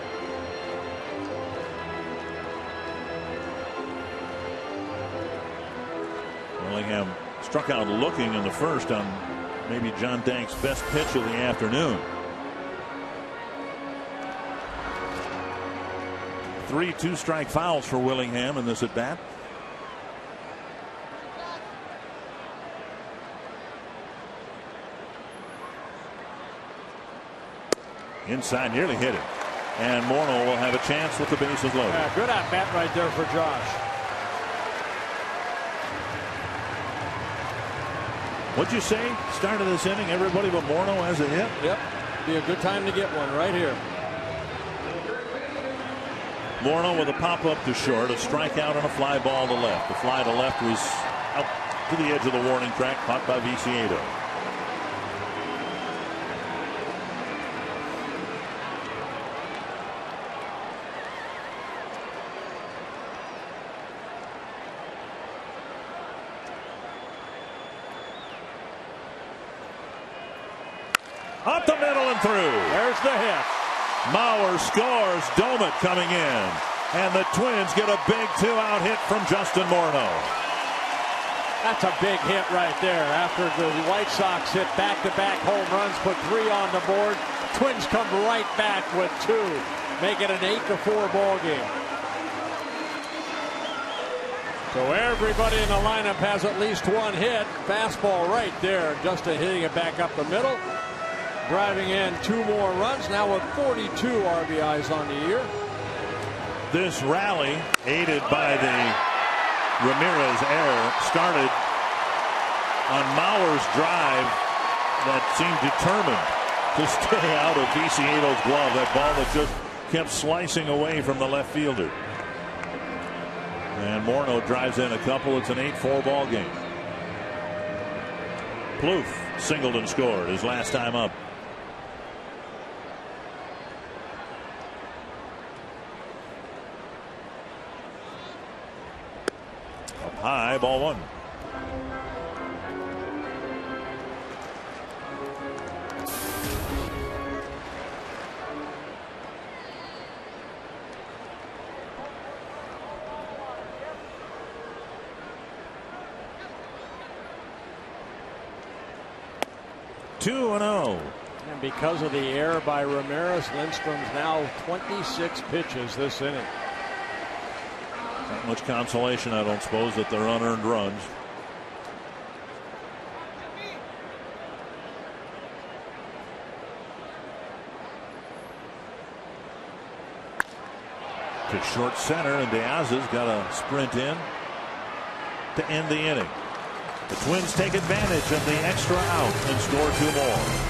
Speaker 3: Willingham struck out looking in the first on maybe John Dank's best pitch of the afternoon. 3 2-strike fouls for Willingham in this at bat. Inside, nearly hit it. And Morneau will have a chance with the bases loaded.
Speaker 6: Yeah, good at bat right there for Josh.
Speaker 3: What'd you say? Start of this inning, everybody but Morneau has a hit?
Speaker 6: Yep. Be a good time to get one right here.
Speaker 3: Morneau with a pop-up to short, a strikeout and a fly ball to left. The fly to left was out to the edge of the warning track, caught by Viciedo. Up the middle and through.
Speaker 6: There's the hit.
Speaker 3: Mauer scores. Doumit coming in. And the Twins get a big 2-out hit from Justin Morneau.
Speaker 6: That's a big hit right there. After the White Sox hit back-to-back home runs, put 3 on the board. Twins come right back with 2. Make it an 8-4 ball game. So everybody in the lineup has at least one hit. Fastball right there. Justin hitting it back up the middle. Driving in 2 more runs, now with 42 RBIs on the year.
Speaker 3: This rally, aided by the Ramirez error, started on Mauer's drive that seemed determined to stay out of Viciedo's glove. That ball that just kept slicing away from the left fielder. And Morneau drives in a couple. It's an 8-4 ball game. Plouffe singled and scored his last time up. high, ball one. Two and oh.
Speaker 6: And because of the error by Ramirez, Lindstrom's now 26 pitches this inning.
Speaker 3: Not much consolation, I don't suppose, that they're unearned runs. To short center, and Diaz's got a sprint in to end the inning. The Twins take advantage of the extra out and score two more.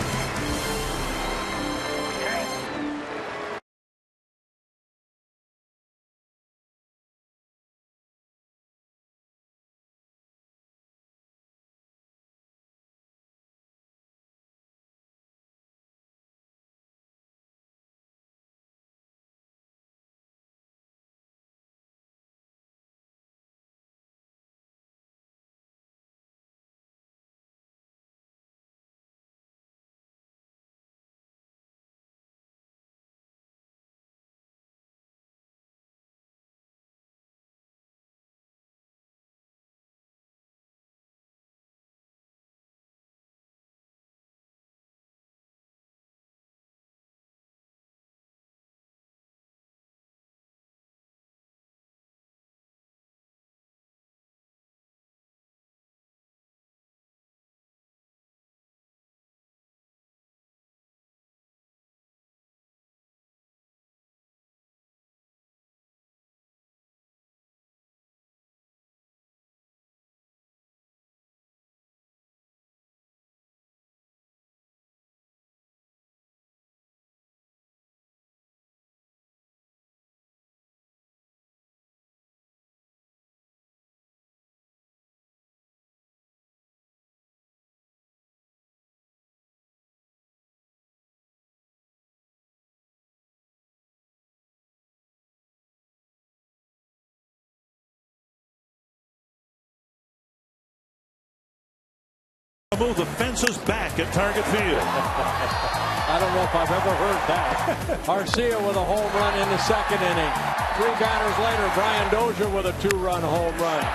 Speaker 3: Move the fences back at Target Field.
Speaker 6: I don't know if I've ever heard that. Arcia with a home run in the second inning. 3 batters later, Brian Dozier with a 2-run home run.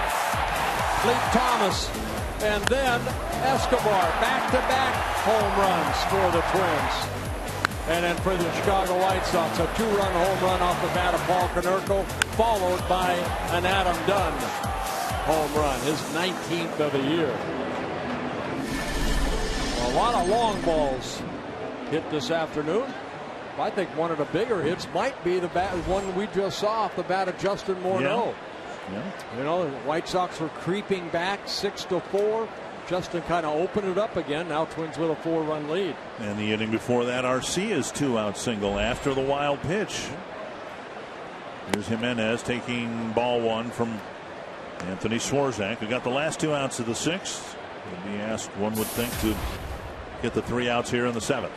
Speaker 6: Clete Thomas and then Escobar. Back-to-back home runs for the Twins. And then for the Chicago White Sox, a 2-run home run off the bat of Paul Konerko, followed by an Adam Dunn home run, his 19th of the year. A lot of long balls hit this afternoon. I think one of the bigger hits might be the one we just saw off the bat of Justin Morneau.
Speaker 3: Yeah.
Speaker 6: You know, the White Sox were creeping back 6-4. Justin kind of opened it up again. Now Twins with a 4-run lead.
Speaker 3: And the inning before that, Arcia's 2-out single after the wild pitch. Here's Jimenez taking ball one from Anthony Swarzak, who got the last 2 outs of the 6th. He'll be asked, one would think, to get the 3 outs here in the 7th.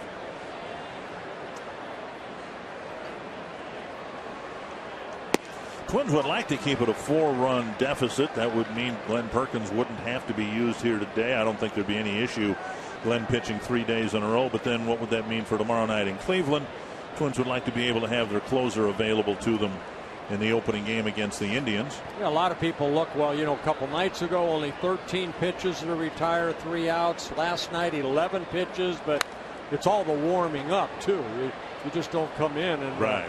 Speaker 3: Twins would like to keep it a 4-run deficit. That would mean Glenn Perkins wouldn't have to be used here today. I don't think there'd be any issue Glenn pitching 3 days in a row. But then what would that mean for tomorrow night in Cleveland? Twins would like to be able to have their closer available to them in the opening game against the Indians.
Speaker 6: Yeah, a lot of people look, well, you know, a couple nights ago, only 13 pitches to retire, 3 outs. Last night, 11 pitches, but it's all the warming up, too. You just don't come in and,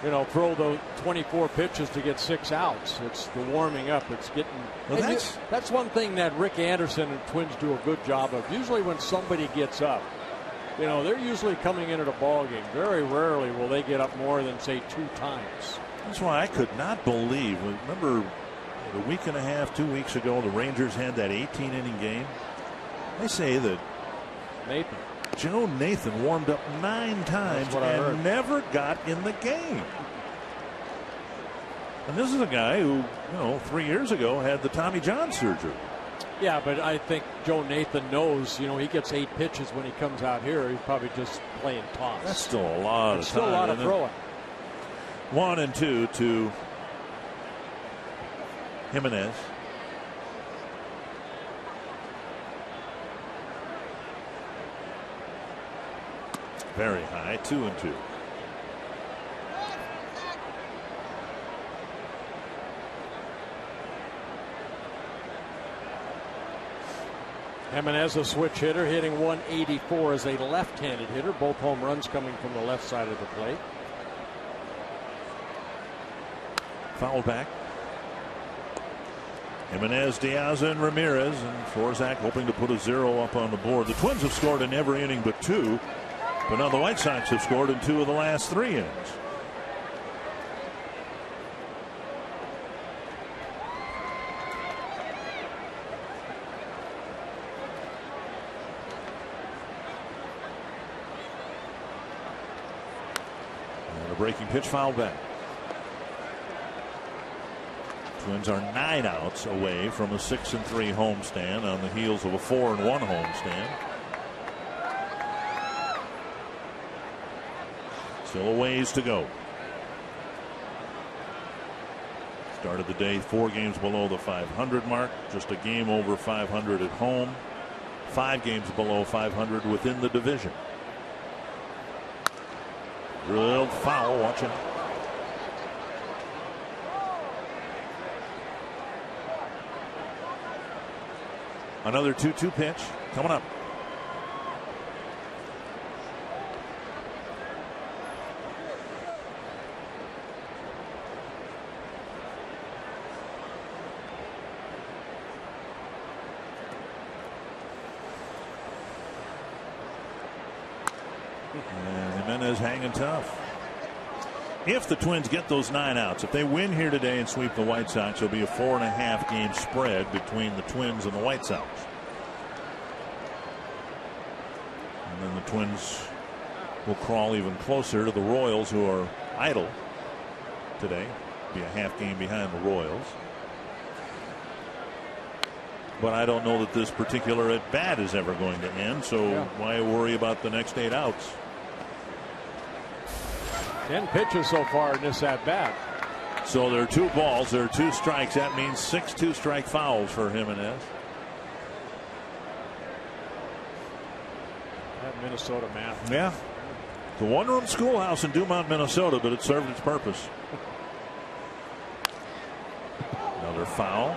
Speaker 6: you know, throw the 24 pitches to get 6 outs. It's the warming up. It's getting. Well, that's one thing that Rick Anderson and Twins do a good job of. Usually when somebody gets up, you know, they're usually coming into the ball game. Very rarely will they get up more than, say, 2 times.
Speaker 3: That's why I could not believe. Remember a week and a half, 2 weeks ago, the Rangers had that 18-inning game. They say that Joe Nathan warmed up 9 times and never got in the game. And this is a guy who, you know, 3 years ago had the Tommy John surgery.
Speaker 6: Yeah, but I think Joe Nathan knows, you know, he gets 8 pitches when he comes out here. He's probably just playing toss.
Speaker 3: That's still a lot of time.
Speaker 6: Still a lot of throwing.
Speaker 3: 1-2 to Jimenez. very high. 2-2.
Speaker 6: Jimenez, a switch hitter, hitting 184 as a left-handed hitter. Both home runs coming from the left side of the plate.
Speaker 3: Foul back. Jimenez, Diaz, and Ramirez, and Swarzak hoping to put a 0 up on the board. The Twins have scored in every inning but 2, but now the White Sox have scored in 2 of the last 3 innings. And a breaking pitch fouled back. Twins are 9 outs away from a 6-3 homestand on the heels of a 4-1 homestand. Still a ways to go. Started the day 4 games below the 500 mark, just a game over 500 at home, 5 games below 500 within the division. Drilled foul, watch it. Another 2-2 pitch coming up. And Jimenez hanging tough. If the Twins get those 9 outs, if they win here today and sweep the White Sox, it'll be a 4.5 game spread between the Twins and the White Sox. And then the Twins will crawl even closer to the Royals, who are idle today. Be a half game behind the Royals. But I don't know that this particular at bat is ever going to end, so why worry about the next 8 outs?
Speaker 6: 10 pitches so far in this at bat.
Speaker 3: So there are 2 balls, there are 2 strikes. That means 6 2-strike fouls for Jimenez.
Speaker 6: That Minnesota math.
Speaker 3: Yeah. It's a one-room schoolhouse in Dumont, Minnesota, but it served its purpose. Another foul.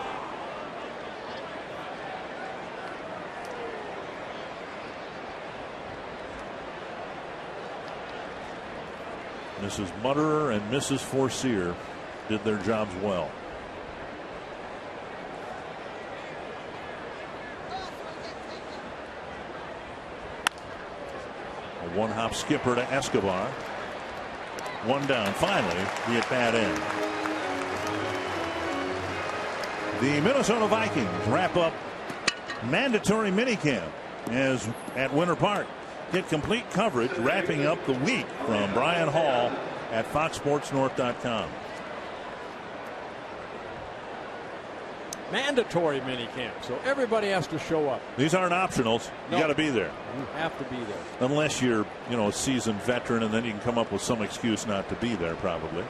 Speaker 3: Mrs. Mutterer and Mrs. Forcier did their jobs well. A one-hop skipper to Escobar. 1 down. Finally, the at-bat end. The Minnesota Vikings wrap up mandatory minicamp as at Winter Park. Get complete coverage wrapping up the week from Brian Hall at FoxSportsNorth.com.
Speaker 6: Mandatory minicamp, so everybody has to show up.
Speaker 3: These aren't optionals. You got to be there.
Speaker 6: You have to be there.
Speaker 3: Unless you're, a seasoned veteran, and then you can come up with some excuse not to be there, probably.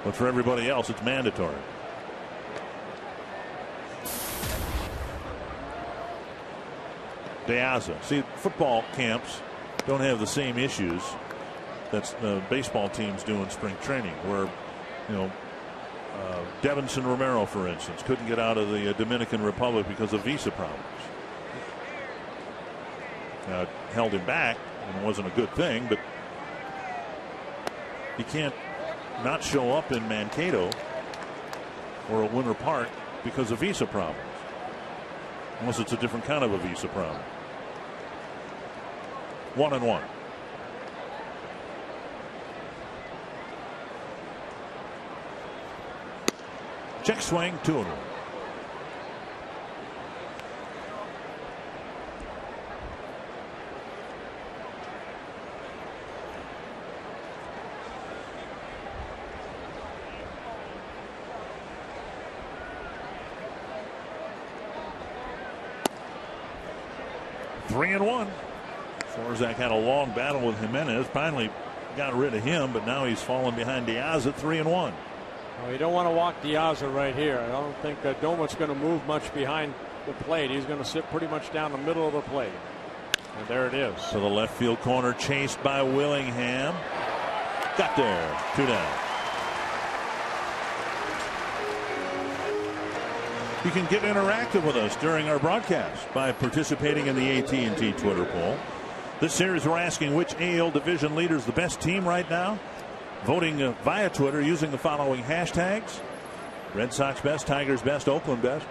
Speaker 3: But for everybody else, it's mandatory. Diaz. See, football camps don't have the same issues that baseball teams do in spring training, where, Devinson Romero, for instance, couldn't get out of the Dominican Republic because of visa problems. It held him back, and it wasn't a good thing, but you can't not show up in Mankato or a Winter Park because of visa problems, unless it's a different kind of a visa problem. 1-1. Check swing, 2-1. Swarzak had a long battle with Jimenez. Finally got rid of him, but now he's fallen behind Diaz at 3-1.
Speaker 6: Well, you don't want to walk Diaz right here. I don't think Domit's going to move much behind the plate. He's going to sit pretty much down the middle of the plate. And there it is.
Speaker 3: To the left field corner, chased by Willingham. Got there. 2 down. You can get interactive with us during our broadcast by participating in the AT&T Twitter poll. This series we're asking which AL division leader is the best team right now. Voting via Twitter using the following hashtags: Red Sox best, Tigers best, Oakland best.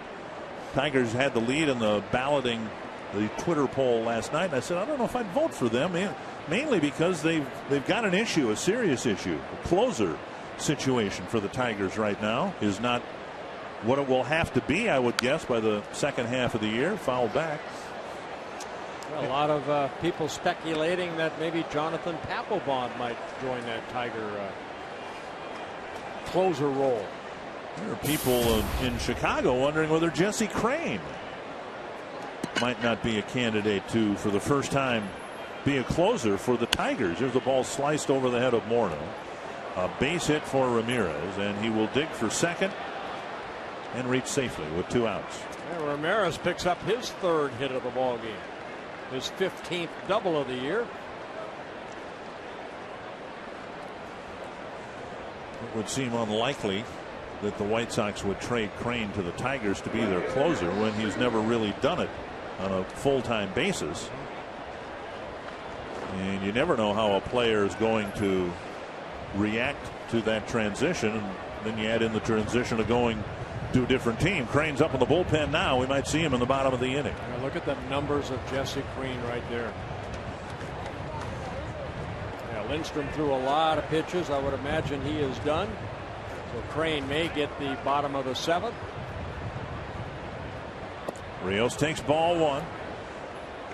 Speaker 3: Tigers had the lead in the balloting, the Twitter poll last night. And I said, I don't know if I'd vote for them, mainly because they've got an issue, a serious issue. A closer situation for the Tigers right now is not what it will have to be, I would guess, by the second half of the year. Fouled back.
Speaker 6: A lot of people speculating that maybe Jonathan Papelbon might join that Tiger closer role.
Speaker 3: There are people in Chicago wondering whether Jesse Crain might not be a candidate to, for the first time, be a closer for the Tigers. There's the ball sliced over the head of Morneau. A base hit for Ramirez, and he will dig for second and reach safely with 2 outs.
Speaker 6: And Ramirez picks up his 3rd hit of the ball game. His 15th double of the year.
Speaker 3: It would seem unlikely that the White Sox would trade Crain to the Tigers to be their closer when he's never really done it on a full-time basis. And you never know how a player is going to react to that transition. And then you add in the transition of going to a different team. Crane's up in the bullpen now. We might see him in the bottom of the inning.
Speaker 6: Now look at the numbers of Jesse Crain right there. Yeah, Lindstrom threw a lot of pitches. I would imagine he is done. So Crain may get the bottom of the 7th.
Speaker 3: Rios takes ball 1.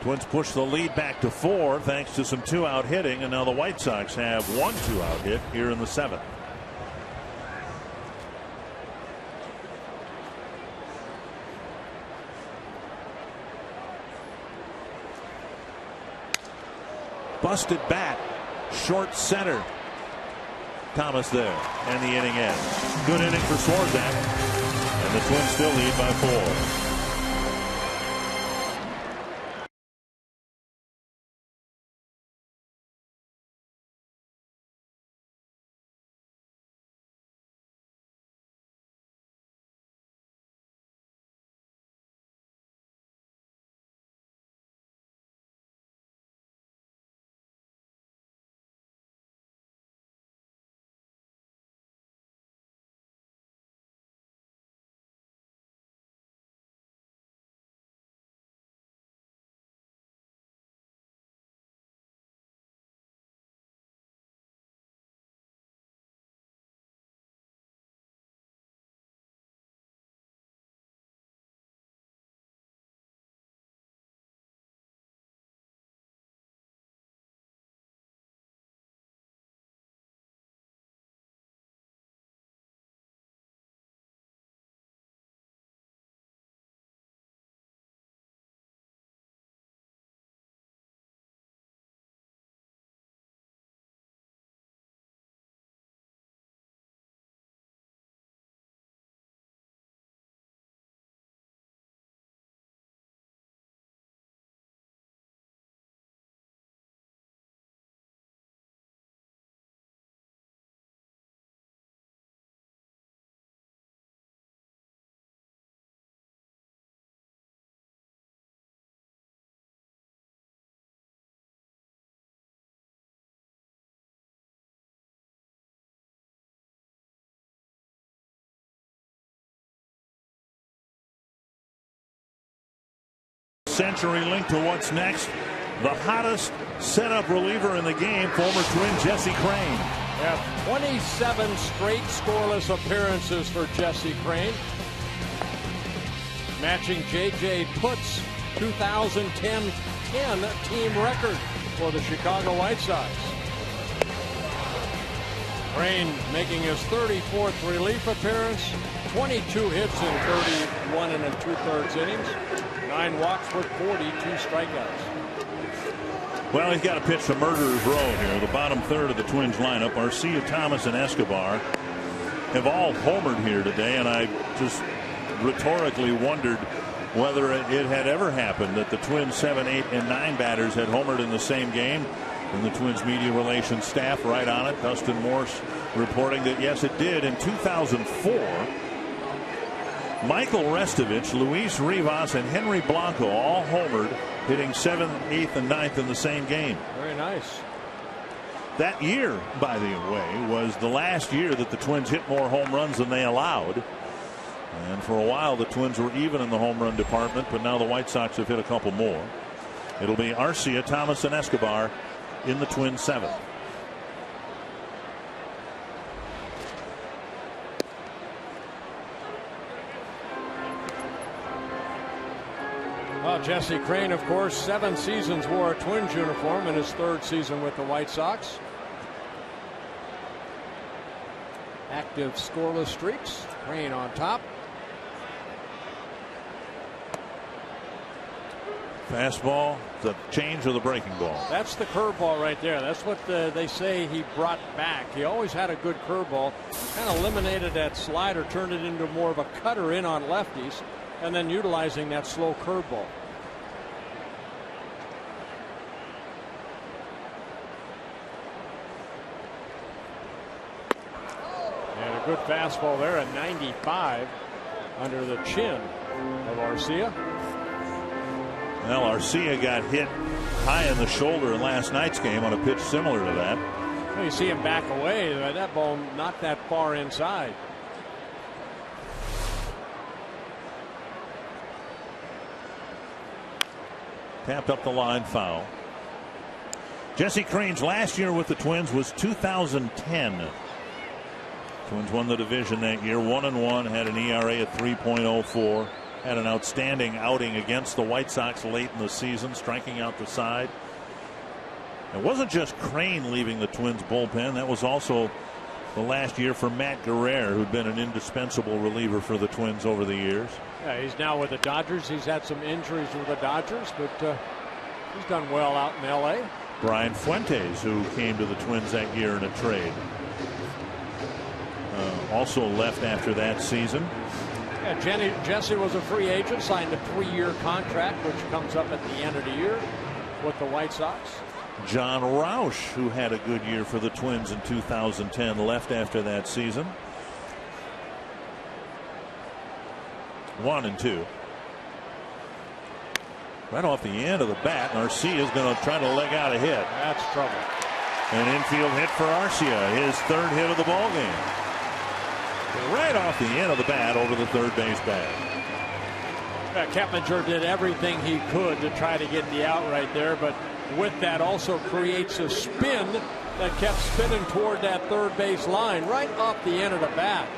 Speaker 3: Twins push the lead back to 4 thanks to some 2-out hitting, and now the White Sox have 1 2-out hit here in the 7th. Busted bat, short center. Thomas there, and the inning ends. Good inning for Swarzak, and the Twins still lead by 4. CenturyLink to what's next. The hottest setup reliever in the game, former Twin Jesse Crain.
Speaker 6: Yeah, 27 straight scoreless appearances for Jesse Crain, matching J.J. Putt's 2010 team record for the Chicago White Sox. Crain making his 34th relief appearance, 22 hits in 31 2/3 innings, 9 walks with 42 strikeouts.
Speaker 3: Well, he's got to pitch to Murderer's Row here. The bottom third of the Twins lineup. Arcia, Thomas, and Escobar have all homered here today, and I just rhetorically wondered whether it had ever happened that the Twins 7, 8, and 9 batters had homered in the same game. And the Twins media relations staff right on it. Dustin Morse reporting that yes, it did. In 2004, Michael Restovich, Luis Rivas, and Henry Blanco all homered, hitting 7th, 8th, and 9th in the same game.
Speaker 6: Very nice.
Speaker 3: That year, by the way, was the last year that the Twins hit more home runs than they allowed. And for a while, the Twins were even in the home run department, but now the White Sox have hit a couple more. It'll be Arcia, Thomas, and Escobar in the Twins' 7th.
Speaker 6: Well, Jesse Crain, of course, 7 seasons wore a Twins uniform in his 3rd season with the White Sox. Active scoreless streaks. Crain on top.
Speaker 3: Fastball, the change of the breaking ball.
Speaker 6: That's the curveball right there. That's what they say he brought back. He always had a good curveball. Kind of eliminated that slider, turned it into more of a cutter in on lefties, and then utilizing that slow curveball. And a good fastball there at 95 under the chin of Arcia.
Speaker 3: Well, Arcia got hit high in the shoulder in last night's game on a pitch similar to that.
Speaker 6: Well, you see him back away. That ball not that far inside.
Speaker 3: Tapped up the line, foul. Jesse Crane's last year with the Twins was 2010. Twins won the division that year, 1-1, had an ERA at 3.04. Had an outstanding outing against the White Sox late in the season, striking out the side. It wasn't just Crane leaving the Twins bullpen. That was also the last year for Matt Guerrero, who'd been an indispensable reliever for the Twins over the years.
Speaker 6: Yeah, he's now with the Dodgers. He's had some injuries with the Dodgers, but he's done well out in L.A.
Speaker 3: Brian Fuentes, who came to the Twins that year in a trade, also left after that season.
Speaker 6: Yeah, Jesse was a free agent, signed a 3-year contract, which comes up at the end of the year with the White Sox.
Speaker 3: John Roush, who had a good year for the Twins in 2010, left after that season. 1-2. Right off the end of the bat, Arcia is going to try to leg out a hit.
Speaker 6: That's trouble.
Speaker 3: An infield hit for Arcia, his 3rd hit of the ball game. Right off the end of the bat over the third base bag.
Speaker 6: Keppinger did everything he could to try to get the out right there, but with that also creates a spin that kept spinning toward that third base line right off the end of the bat.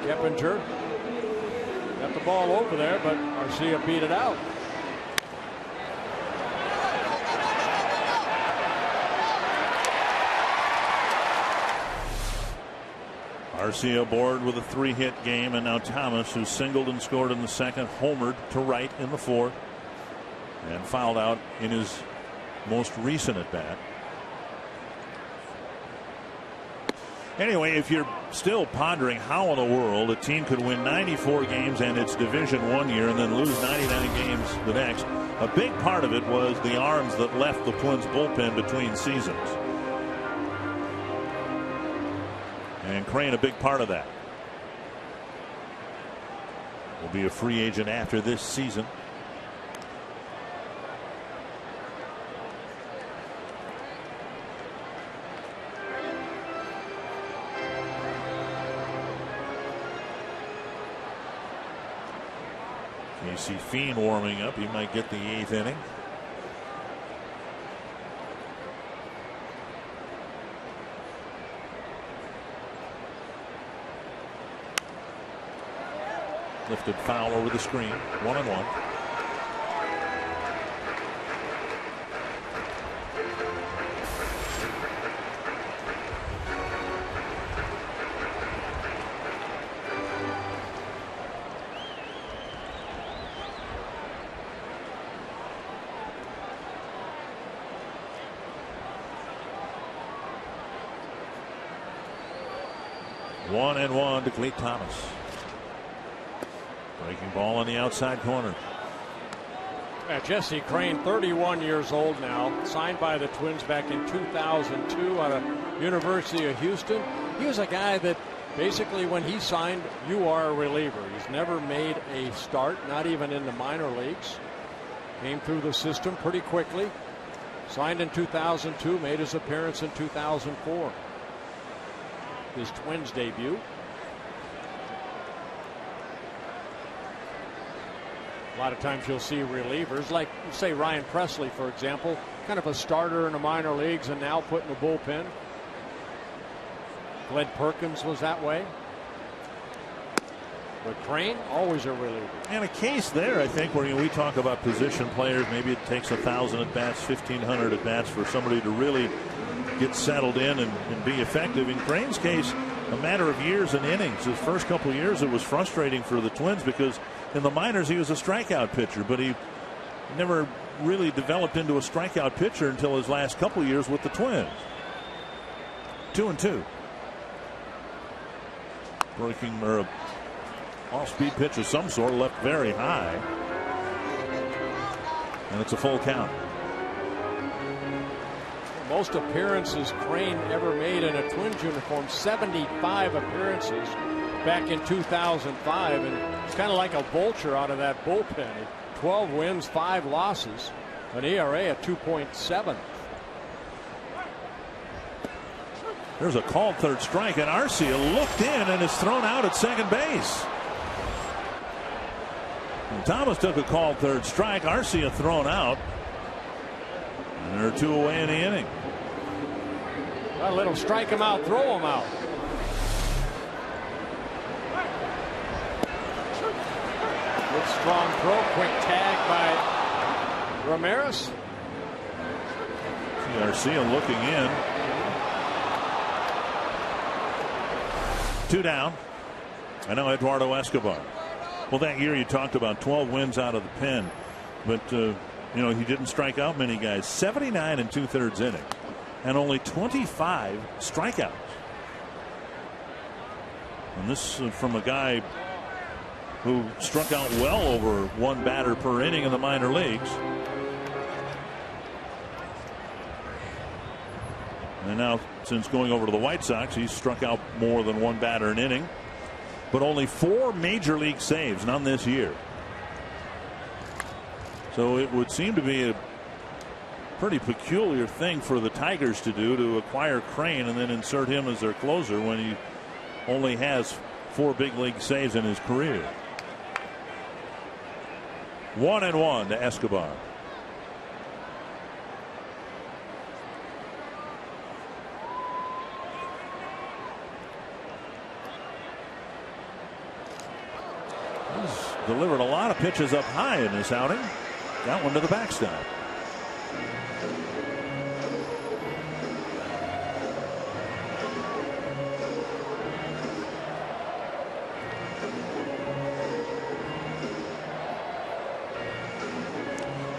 Speaker 6: Keppinger got the ball over there, but Arcia beat it out.
Speaker 3: Arcia aboard with a 3-hit game, and now Thomas, who singled and scored in the 2nd, homered to right in the 4th, and fouled out in his most recent at bat. Anyway, if you're still pondering how in the world a team could win 94 games and its division one year and then lose 99 games the next, a big part of it was the arms that left the Twins bullpen between seasons. And Crane a big part of that. Will be a free agent after this season. You see Fiend warming up. He might get the 8th inning. Lifted foul over the screen. 1-1. One to Clete Thomas.
Speaker 12: Breaking ball on the outside corner.
Speaker 6: Jesse Crain, 31 years old now, signed by the Twins back in 2002 out of University of Houston. He was a guy that basically when he signed, you are a reliever. He's never made a start, not even in the minor leagues. Came through the system pretty quickly. Signed in 2002, made his appearance in 2004. His Twins debut. A lot of times you'll see relievers like, say, Ryan Presley, for example, kind of a starter in the minor leagues and now put in the bullpen. Glenn Perkins was that way. But Crain, always a reliever.
Speaker 12: And a case there, I think, where we talk about position players. Maybe it takes 1,000 at bats, 1,500 at bats for somebody to really get settled in and be effective. In Crain's case, a matter of years and innings. His first couple of years, it was frustrating for the Twins because in the minors he was a strikeout pitcher, but he never really developed into a strikeout pitcher until his last couple of years with the Twins. 2-2. Breaking or off-speed pitch of some sort, left very high, and it's a full count.
Speaker 6: Most appearances Crain ever made in a Twins uniform, 75 appearances back in 2005, and it's kind of like a vulture out of that bullpen. 12 wins, 5 losses, an ERA at 2.7.
Speaker 12: There's a called third strike, and Arcia looked in and is thrown out at second base. And Thomas took a called third strike. Arcia thrown out. And there are 2 away in the inning.
Speaker 6: Well, let him strike him out, throw him out. Good strong throw, quick tag by Ramirez.
Speaker 12: See Arcia looking in. 2 down. I know Eduardo Escobar. Well, that year you talked about 12 wins out of the pen, but he didn't strike out many guys. 79 and 2/3 innings, and only 25 strikeouts. And this from a guy who struck out well over 1 batter per inning in the minor leagues. And now, since going over to the White Sox, he's struck out more than 1 batter an inning, but only 4 major league saves, none this year. So it would seem to be a pretty peculiar thing for the Tigers to do, to acquire Crain and then insert him as their closer when he only has 4 big league saves in his career. 1-1 to Escobar. He's delivered a lot of pitches up high in this outing. Got one to the backstop.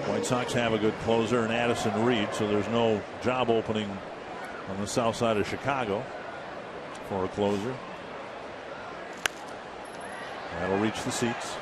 Speaker 12: White Sox have a good closer in Addison Reed, so there's no job opening on the south side of Chicago for a closer. That'll reach the seats.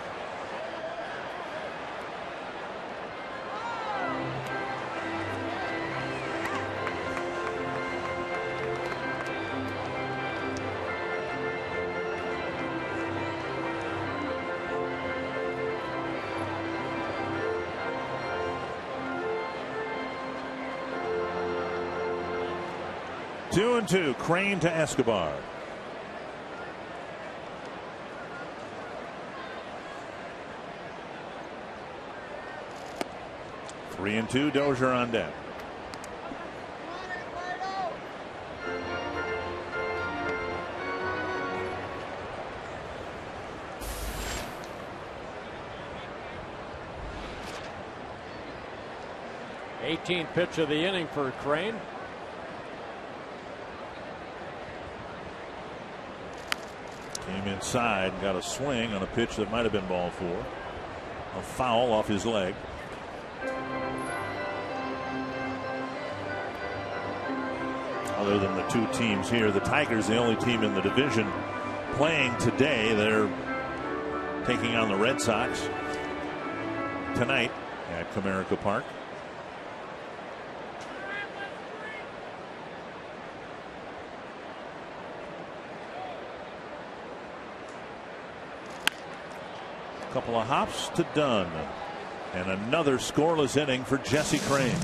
Speaker 12: Two and two, Crain to Escobar. Three and two, Dozier on deck.
Speaker 6: Eighteenth pitch of the inning for Crain.
Speaker 12: Came inside, got a swing on a pitch that might have been ball 4. A foul off his leg. Other than the two teams here, the Tigers, the only team in the division playing today. They're taking on the Red Sox tonight at Comerica Park. A couple of hops to Dunn, and another scoreless inning for Jesse Cranes.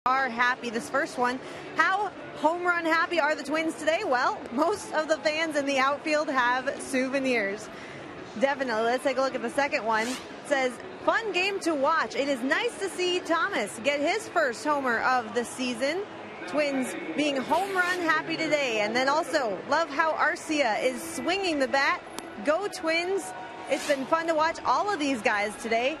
Speaker 7: Are happy. This first one, how home run happy are the Twins today? Well, most of the fans in the outfield have souvenirs. Definitely. Let's take a look at the second one. It says, fun game to watch. It is nice to see Thomas get his first homer of the season. Twins being home run happy today. And then also, love how Arcia is swinging the bat. Go Twins. It's been fun to watch all of these guys today.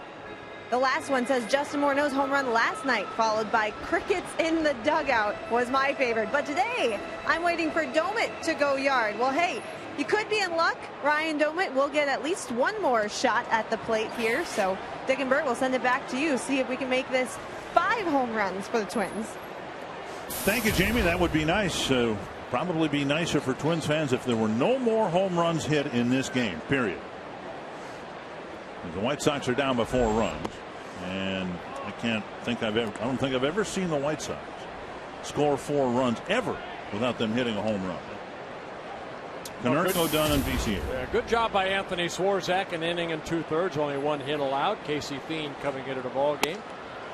Speaker 7: The last one says Justin Morneau's home run last night, followed by crickets in the dugout, was my favorite. But today, I'm waiting for Domit to go yard. Well, hey, you could be in luck. Ryan Domit will get at least one more shot at the plate here. So Dick and Bert will send it back to you. See if we can make this 5 home runs for the Twins.
Speaker 12: Thank you, Jamie. That would be nice. Probably be nicer for Twins fans if there were no more home runs hit in this game, period. The White Sox are down by 4 runs, and I don't think I've ever seen the White Sox score 4 runs ever without them hitting a home run. Konerko, Dunn, and VCA.
Speaker 6: Yeah, good job by Anthony Swarzak, an inning and 2/3, only 1 hit allowed. Casey Fiend coming into the ball game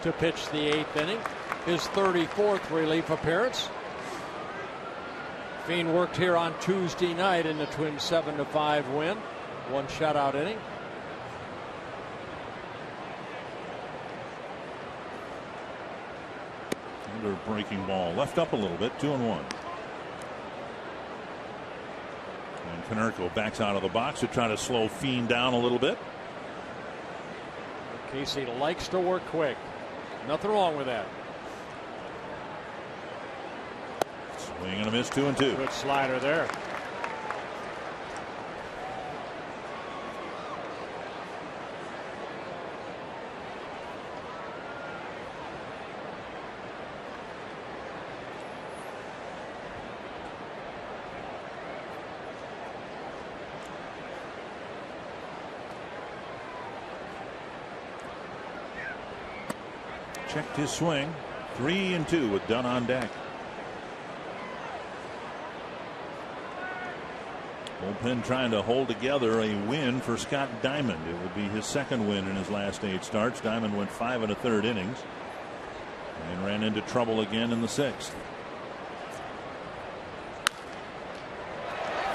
Speaker 6: to pitch the 8th inning, his 34th relief appearance. Fiend worked here on Tuesday night in the Twins' 7-5 win, 1 shutout inning.
Speaker 12: Under breaking ball, left up a little bit, 2-1. And Konerko backs out of the box to try to slow Fiend down a little bit.
Speaker 6: Casey likes to work quick. Nothing wrong with that.
Speaker 12: Swing and a miss, 2-2.
Speaker 6: Good slider there.
Speaker 12: Checked his swing. 3-2 with Dunn on deck. Bullpen trying to hold together a win for Scott Diamond. It would be his 2nd win in his last 8 starts. Diamond went 5 1/3 innings and ran into trouble again in the 6th.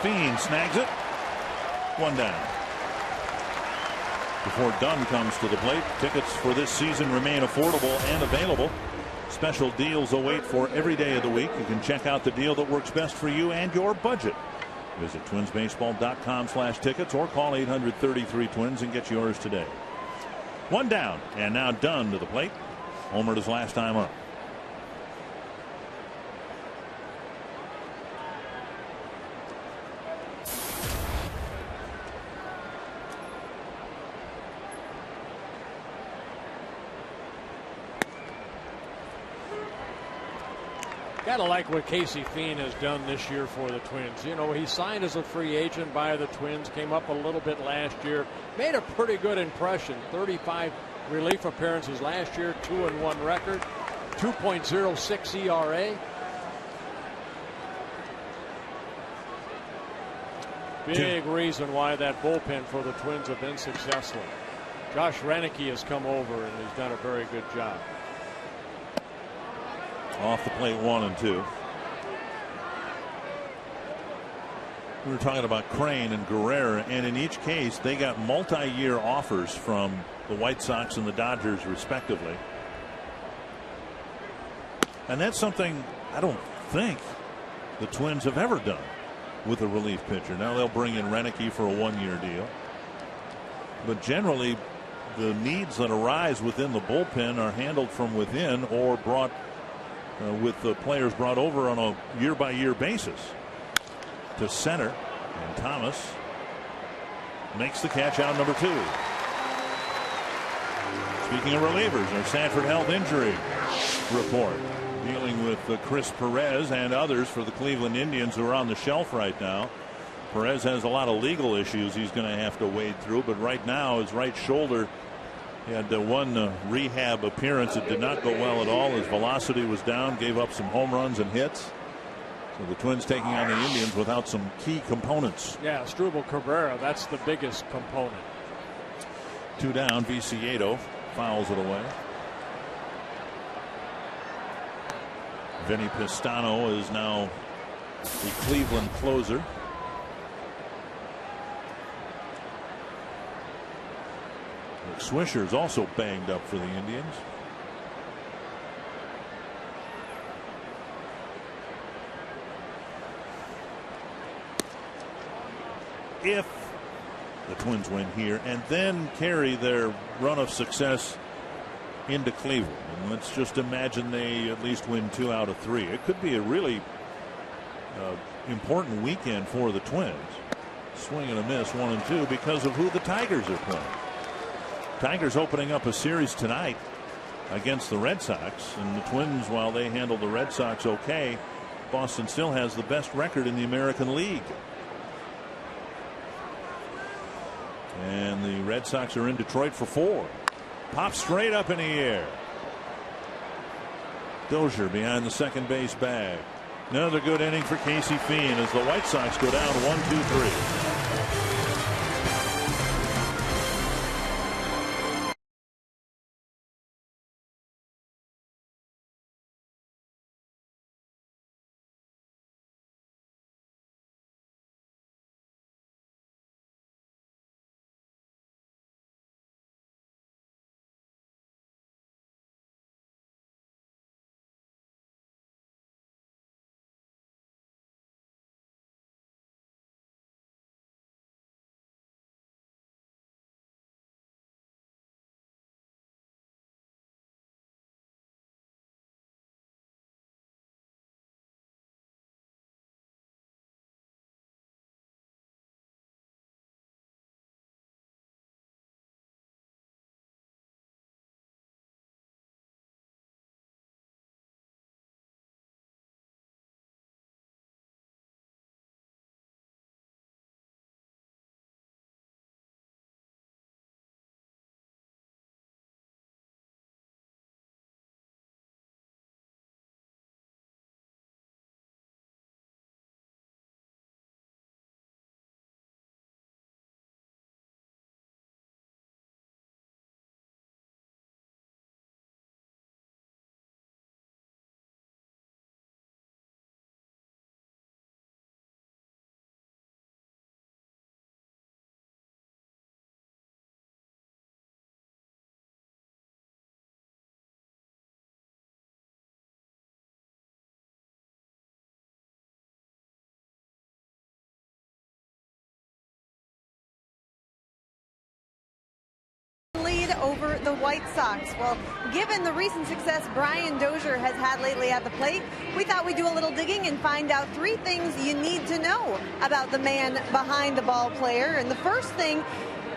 Speaker 12: Fiend snags it. 1 down. Before Dunn comes to the plate, tickets for this season remain affordable and available. Special deals await for every day of the week. You can check out the deal that works best for you and your budget Visit twinsbaseball.com/tickets or call 800-33-TWINS and get yours today. One down, and now Dunn to the plate. Homered his last time up.
Speaker 6: Gotta like what Casey Fien has done this year for the Twins. You know, he signed as a free agent by the Twins, came up a little bit last year, made a pretty good impression. 35 relief appearances last year, 2-1 record, 2.06 ERA. Big reason why that bullpen for the Twins have been successful. Josh Renicky has come over and he's done a very good job.
Speaker 12: Off the plate, 1-2. We were talking about Crane and Guerrera, and in each case they got multi-year offers from the White Sox and the Dodgers respectively. And that's something I don't think the Twins have ever done with a relief pitcher. Now they'll bring in Renicky for a 1-year deal, but generally the needs that arise within the bullpen are handled from within or brought with the players brought over on a year-by-year basis. To center, and Thomas makes the catch out, number 2. Speaking of relievers, our Sanford Health injury report dealing with Chris Perez and others for the Cleveland Indians who are on the shelf right now. Perez has a lot of legal issues he's going to have to wade through, but right now his right shoulder, he had one rehab appearance. It did not go well at all. His velocity was down, gave up some home runs and hits. So the Twins taking on the Indians without some key components.
Speaker 6: Yeah, Asdrubal Cabrera, that's the biggest component.
Speaker 12: 2 down, Viciedo fouls it away. Vinny Pistano is now the Cleveland closer. Swisher is also banged up for the Indians. If the Twins win here and then carry their run of success into Cleveland, and let's just imagine they at least win 2 out of 3, it could be a really important weekend for the Twins. Swing and a miss, 1-2, because of who the Tigers are playing. Tigers opening up a series tonight against the Red Sox, and the Twins, while they handle the Red Sox okay, Boston still has the best record in the American League. And the Red Sox are in Detroit for 4. Pop straight up in the air. Dozier behind the second base bag. Another good inning for Casey Fien as the White Sox go down 1-2-3.
Speaker 7: over the White Sox. Well, given the recent success Brian Dozier has had lately at the plate, we thought we'd do a little digging and find out 3 things you need to know about the man behind the ball player. And the first thing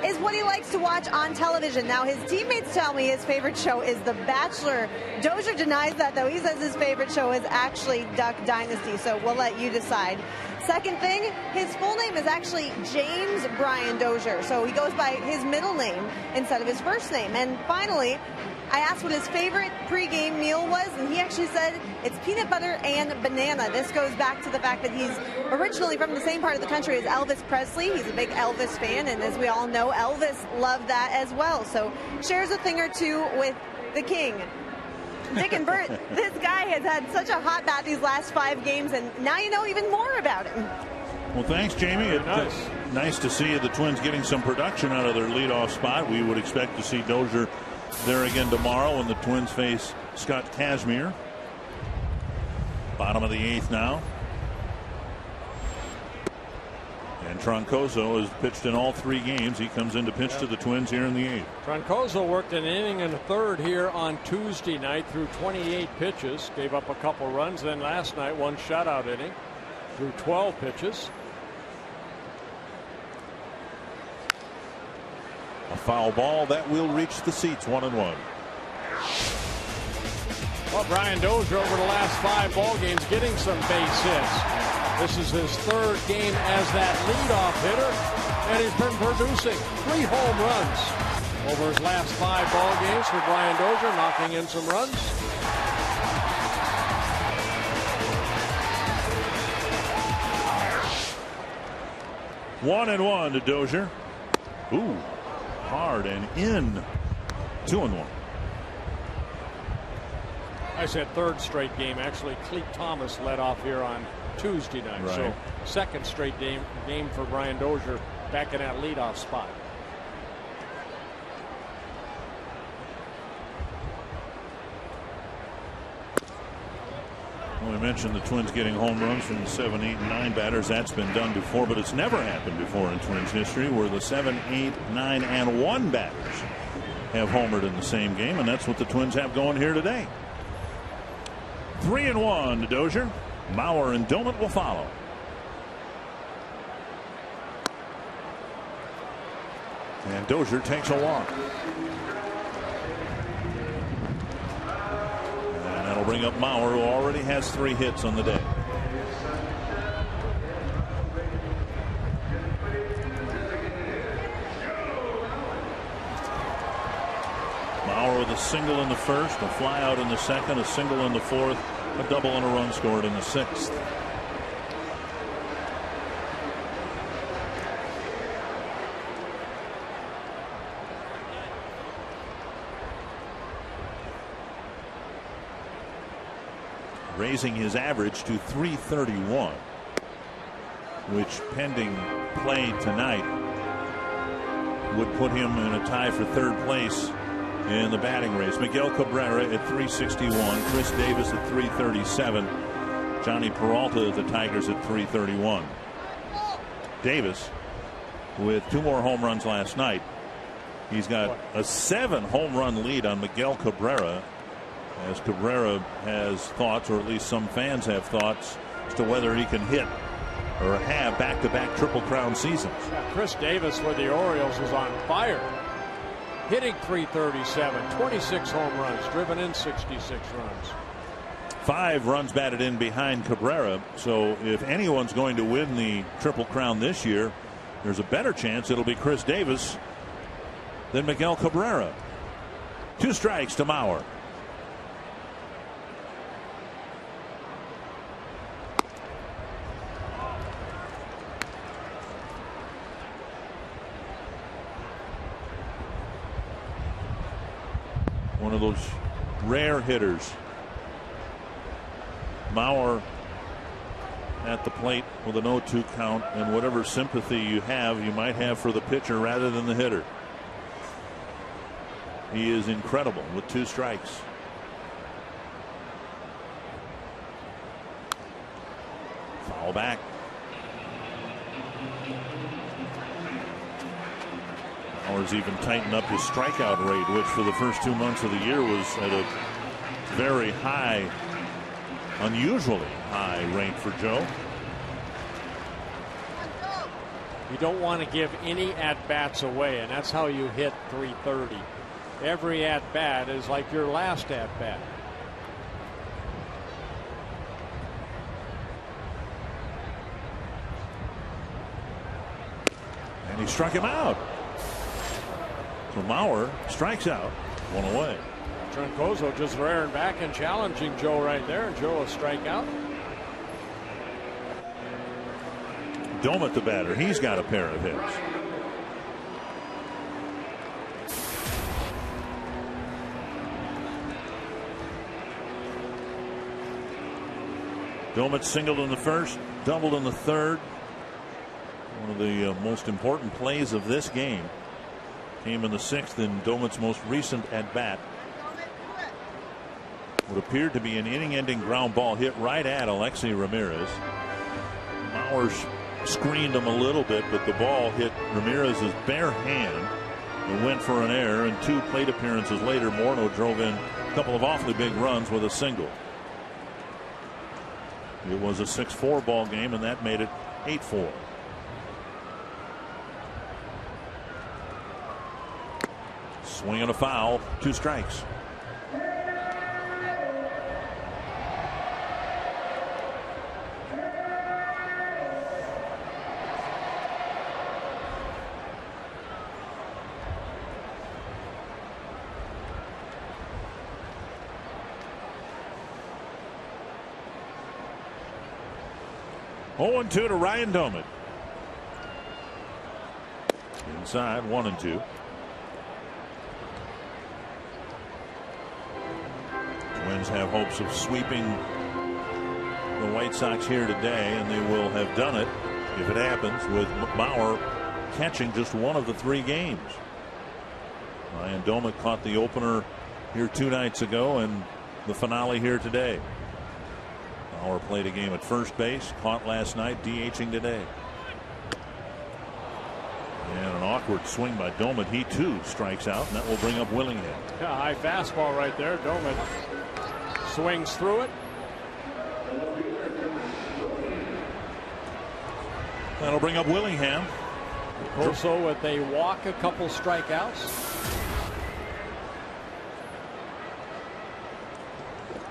Speaker 7: is what he likes to watch on television. Now, his teammates tell me his favorite show is The Bachelor. Dozier denies that, though. He says his favorite show is actually Duck Dynasty, so we'll let you decide. Second thing, his full name is actually James Brian Dozier, so he goes by his middle name instead of his first name. And finally, I asked what his favorite pregame meal was, and he actually said it's peanut butter and banana. This goes back to the fact that he's originally from the same part of the country as Elvis Presley. He's a big Elvis fan, and as we all know, Elvis loved that as well. So shares a thing or two with the king. Dick and Bert, this guy has had such a hot bat these last 5 games, and now you know even more about him.
Speaker 12: Well, thanks, Jamie. It's nice to see the Twins getting some production out of their leadoff spot. We would expect to see Dozier there again tomorrow when the Twins face Scott Kazmir. Bottom of the 8th now. And Troncoso has pitched in all 3 games. He comes in to pitch to the Twins here in the 8th.
Speaker 6: Troncoso worked an inning and a third here on Tuesday night through 28 pitches. Gave up a couple runs. Then last night, 1 shutout inning through 12 pitches.
Speaker 12: A foul ball that will reach the seats. 1-1.
Speaker 6: Well, Brian Dozier over the last 5 ball games getting some base hits. This is his 3rd game as that leadoff hitter, and he's been producing 3 home runs over his last 5 ball games for Brian Dozier, knocking in some runs.
Speaker 12: One and 1 to Dozier. Ooh, hard and in. 2-1.
Speaker 6: I said 3rd straight game. Actually, Clete Thomas led off here on Tuesday night.
Speaker 12: Right.
Speaker 6: So 2nd straight game for Brian Dozier back in that leadoff spot.
Speaker 12: Well, we mentioned the Twins getting home runs from the 7, 8, and 9 batters. That's been done before, but it's never happened before in Twins history where the 7, 8, 9, and 1 batters have homered in the same game, and that's what the Twins have going here today. 3-1 to Dozier. Mauer and Doumit will follow. And Dozier takes a walk. And that'll bring up Mauer, who already has 3 hits on the day. Mauer with a single in the 1st, a fly out in the 2nd, a single in the 4th, a double and a run scored in the 6th. Raising his average to .331, which pending play tonight would put him in a tie for 3rd place in the batting race. Miguel Cabrera at .361, Chris Davis at .337, Johnny Peralta of the Tigers at .331. Davis with 2 more home runs last night. He's got a 7 home run lead on Miguel Cabrera, as Cabrera has thoughts, or at least some fans have thoughts, as to whether he can hit or have back-to-back Triple Crown seasons.
Speaker 6: Chris Davis for the Orioles is on fire. Hitting .337, 26 home runs, driven in 66 runs.
Speaker 12: 5 runs batted in behind Cabrera. So if anyone's going to win the Triple Crown this year, there's a better chance it'll be Chris Davis than Miguel Cabrera. 2 strikes to Mauer. One of those rare hitters. Mauer at the plate with an 0-2 count, and whatever sympathy you might have for the pitcher rather than the hitter. He is incredible with 2 strikes. Foul back. Bauer's even tightened up his strikeout rate, which for the first 2 months of the year was at a very high, unusually high rate for Joe.
Speaker 6: You don't want to give any at-bats away, and that's how you hit .330. Every at-bat is like your last at-bat.
Speaker 12: And he struck him out. So Mauer strikes out, 1 away.
Speaker 6: Troncoso just rearing back and challenging Joe right there, and Joe will strike out.
Speaker 12: Domet the batter. He's got a pair of hits. Domet singled in the first, doubled in the third. One of the most important plays of this game came in the sixth in Domet's most recent at bat. What appeared to be an inning-ending ground ball hit right at Alexei Ramirez. Mauer's screened him a little bit, but the ball hit Ramirez's bare hand and went for an error. And 2 plate appearances later, Morneau drove in a couple of awfully big runs with a single. It was a 6-4 ball game, and that made it 8-4. Swing and a foul, 2 strikes. Oh, 0-2 to Ryan Domet. Inside, 1-2. Twins have hopes of sweeping the White Sox here today, and they will have done it if it happens, with Bauer catching just 1 of the 3 games. Ryan Domet caught the opener here 2 nights ago and the finale here today. Bauer played a game at first base, caught last night, DHing today. And an awkward swing by Domet. He too strikes out, and that will bring up Willingham.
Speaker 6: Yeah, high fastball right there. Domet swings through it.
Speaker 12: That'll bring up Willingham.
Speaker 6: Also with a walk, a couple strikeouts.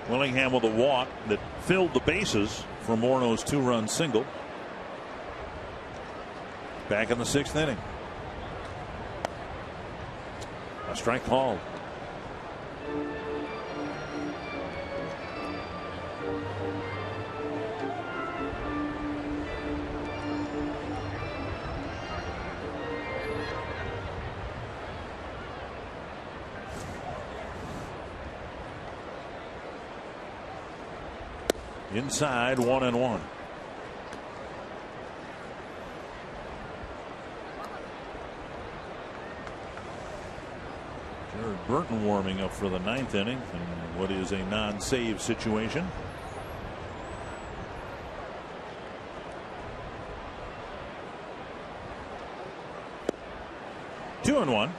Speaker 12: Willingham with a walk that filled the bases for Morneau's 2-run single. Back in the 6th inning. A strike called. Inside, 1-1. Jared Burton warming up for the 9th inning in what is a non-save situation. Two and one.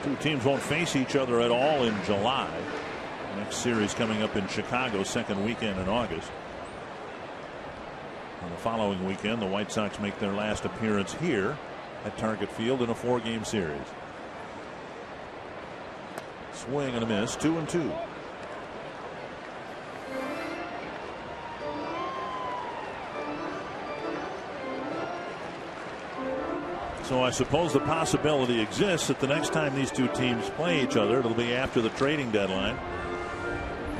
Speaker 12: Two teams won't face each other at all in July. Next series coming up in Chicago, second weekend in August. On the following weekend, the White Sox make their last appearance here at Target Field in a 4-game series. Swing and a miss, 2-2. So I suppose the possibility exists that the next time these two teams play each other, it'll be after the trading deadline.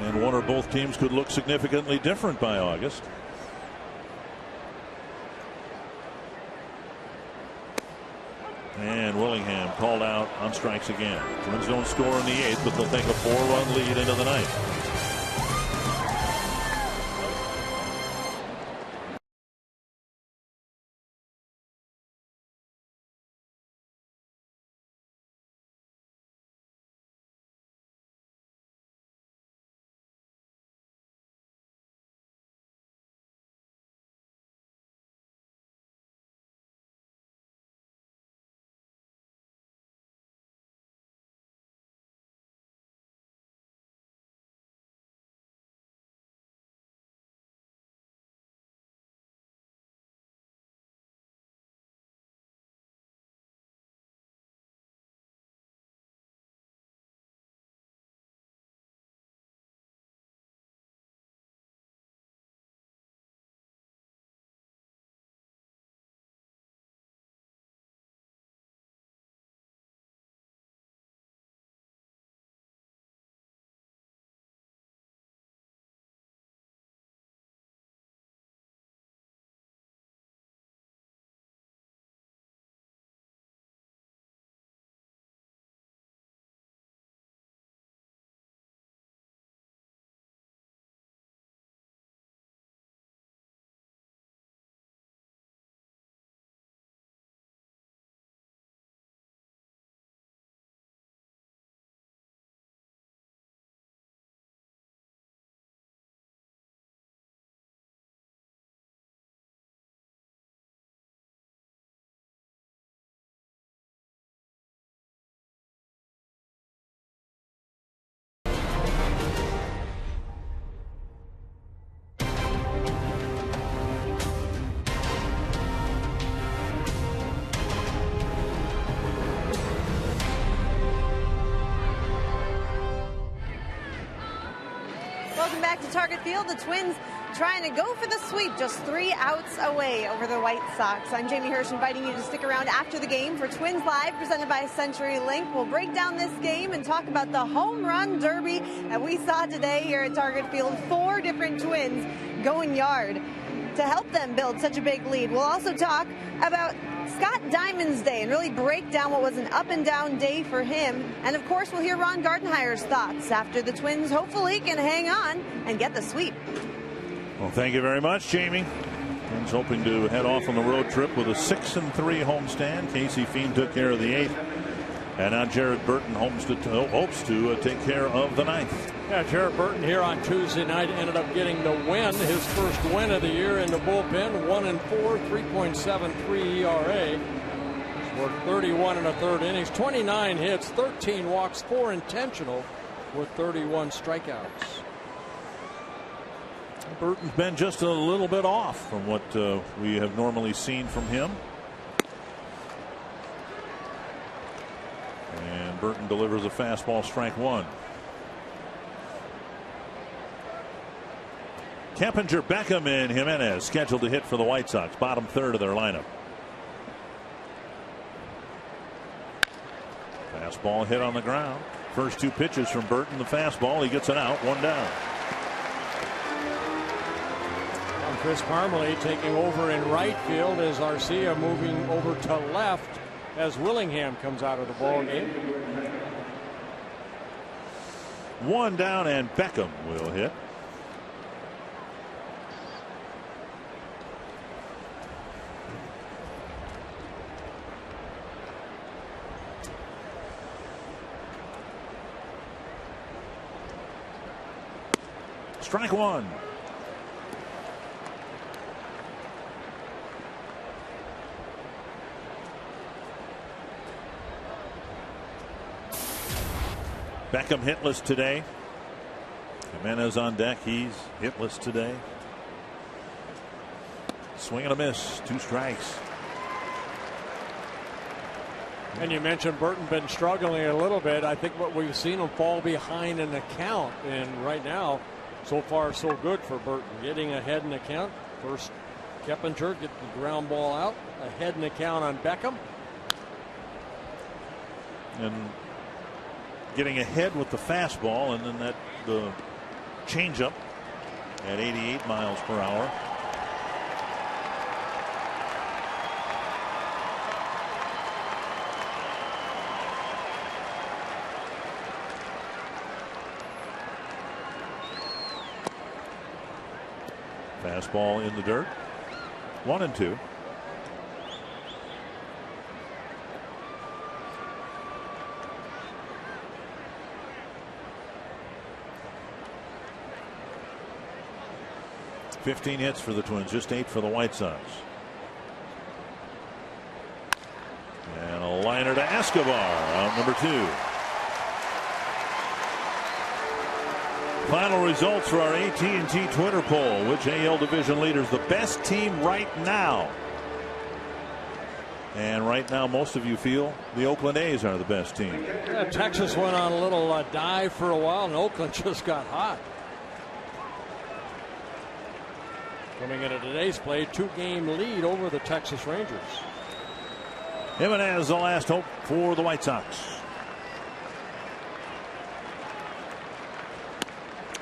Speaker 12: And one or both teams could look significantly different by August. And Willingham called out on strikes again. Twins don't score in the 8th, but they'll take a 4-run lead into the 9th.
Speaker 7: Welcome back to Target Field. The Twins trying to go for the sweep, just 3 outs away over the White Sox. I'm Jamie Hirsch, inviting you to stick around after the game for Twins Live, presented by CenturyLink. We'll break down this game and talk about the home run derby that we saw today here at Target Field. 4 different Twins going yard to help them build such a big lead. We'll also talk about Scott Diamond's day and really break down what was an up and down day for him. And of course, we'll hear Ron Gardenhire's thoughts after the Twins hopefully can hang on and get the sweep.
Speaker 12: Well, thank you very much, Jamie. Twins hoping to head off on the road trip with a 6-3 homestand. Casey Fiend took care of the 8th. And now Jared Burton hopes to take care of the 9th.
Speaker 6: Yeah, Jared Burton here on Tuesday night ended up getting the win, his first win of the year in the bullpen. 1-4, 3.73 ERA. Scored 31 in the 3rd innings, 29 hits, 13 walks, 4 intentional, with 31 strikeouts.
Speaker 12: Burton's been just a little bit off from what we have normally seen from him. And Burton delivers a fastball, strike 1. Keppinger, Beckham, and Jimenez scheduled to hit for the White Sox, bottom 3rd of their lineup. Fastball hit on the ground. First 2 pitches from Burton. The fastball, he gets it out, 1 down.
Speaker 6: And Chris Parmalee taking over in right field as Arcia moving over to left as Willingham comes out of the ball game.
Speaker 12: 1 down, and Beckham will hit. Strike 1. Beckham hitless today. Jimenez on deck. He's hitless today. Swing and a miss. 2 strikes.
Speaker 6: And you mentioned Burton been struggling a little bit. I think what we've seen him fall behind in the count. And right now, so far so good for Burton. Getting ahead in the count. First Keppinger get the ground ball out. Ahead in the count on Beckham.
Speaker 12: And getting ahead with the fastball, and then the changeup at 88 miles per hour. Fastball in the dirt. 1-2. $15 hits for the Twins, just 8 for the White Sox. And a liner to Escobar, out number 2. Final results for our AT&T Twitter poll. Which AL division leader is the best team right now? And right now, most of you feel the Oakland A's are the best team.
Speaker 6: Yeah, Texas went on a little dive for a while, and Oakland just got hot. Coming into today's play, 2-game lead over the Texas Rangers.
Speaker 12: Jimenez, the last hope for the White Sox.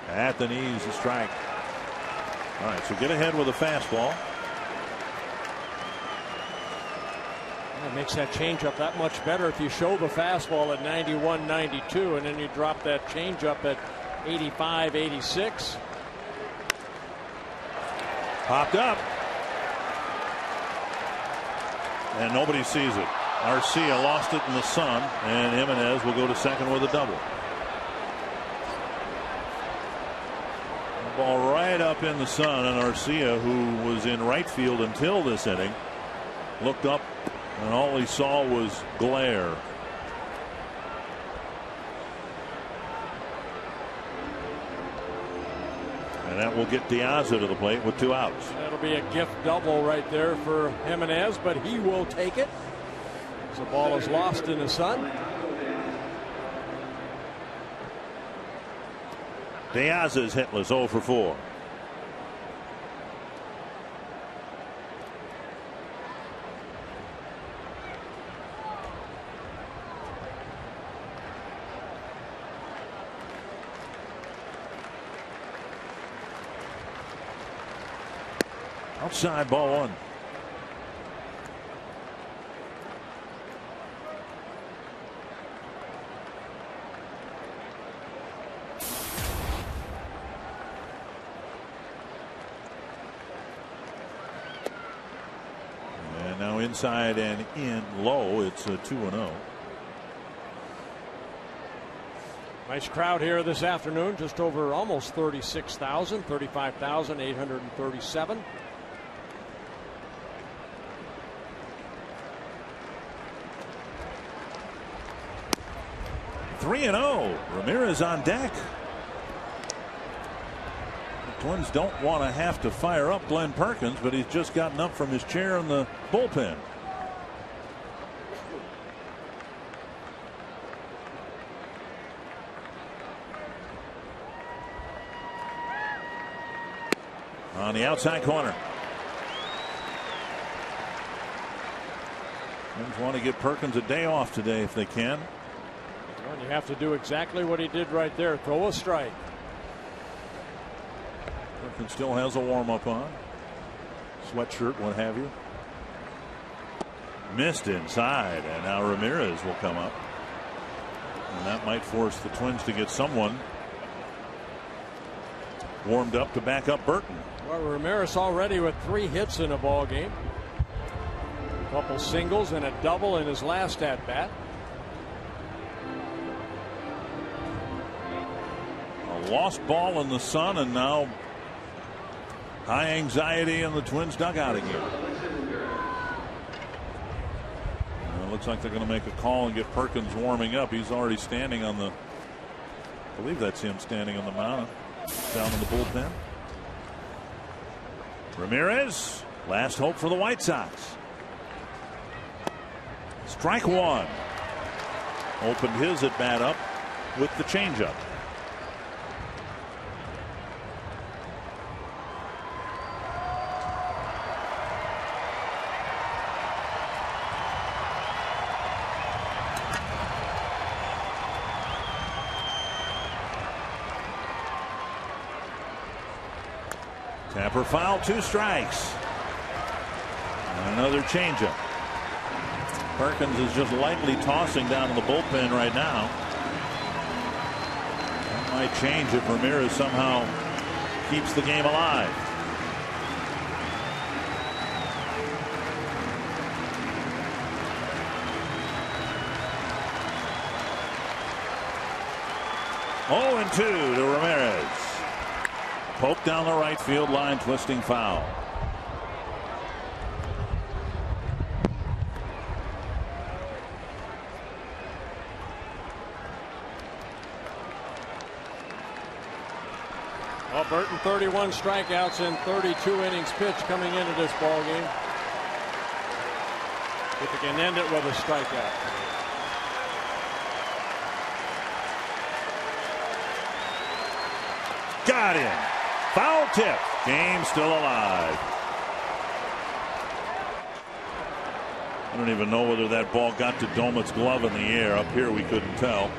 Speaker 12: At the knees, a strike. All right, so get ahead with a fastball.
Speaker 6: It makes that changeup that much better if you show the fastball at 91, 92, and then you drop that changeup at 85, 86.
Speaker 12: Popped up. And nobody sees it. Arcia lost it in the sun, and Jimenez will go to second with a double. Ball right up in the sun, and Arcia, who was in right field until this inning, looked up, and all he saw was glare. And that will get Diaz to the plate with 2 outs.
Speaker 6: That'll be a gift double right there for Jimenez, but he will take it. The ball is lost in the sun.
Speaker 12: Diaz is hitless, 0 for 4. Outside, ball 1. And now inside and in low. It's a 2-0.
Speaker 6: Nice crowd here this afternoon. Just over almost 36,000, 35,837.
Speaker 12: 3-0. Ramirez on deck. The Twins don't want to have to fire up Glenn Perkins, but he's just gotten up from his chair in the bullpen. On the outside corner. Twins want to give Perkins a day off today if they can.
Speaker 6: Well, you have to do exactly what he did right there. Throw a strike.
Speaker 12: Perkins still has a warm-up on. Sweatshirt, what have you. Missed inside, and now Ramirez will come up. And that might force the Twins to get someone warmed up to back up Burton.
Speaker 6: Well, Ramirez already with 3 hits in a ball game. A couple singles and a double in his last at-bat.
Speaker 12: A lost ball in the sun, and now high anxiety in the Twins dugout again. It looks like they're going to make a call and get Perkins warming up. He's already standing on the, I believe that's him standing on the mound down in the bullpen. Ramirez, last hope for the White Sox. Strike 1. Opened his at bat up with the changeup. Tapper foul, 2 strikes. And another changeup. Perkins is just lightly tossing down in the bullpen right now. That might change if Ramirez somehow keeps the game alive. Oh, and 2 to Ramirez. Poke down the right field line, twisting foul.
Speaker 6: Well, Burton 31 strikeouts in 32 innings pitched coming into this ball game. If they can end it with a strikeout.
Speaker 12: Got him. Foul tip. Game still alive. I don't even know whether that ball got to Domit's glove in the air. Up here we couldn't tell.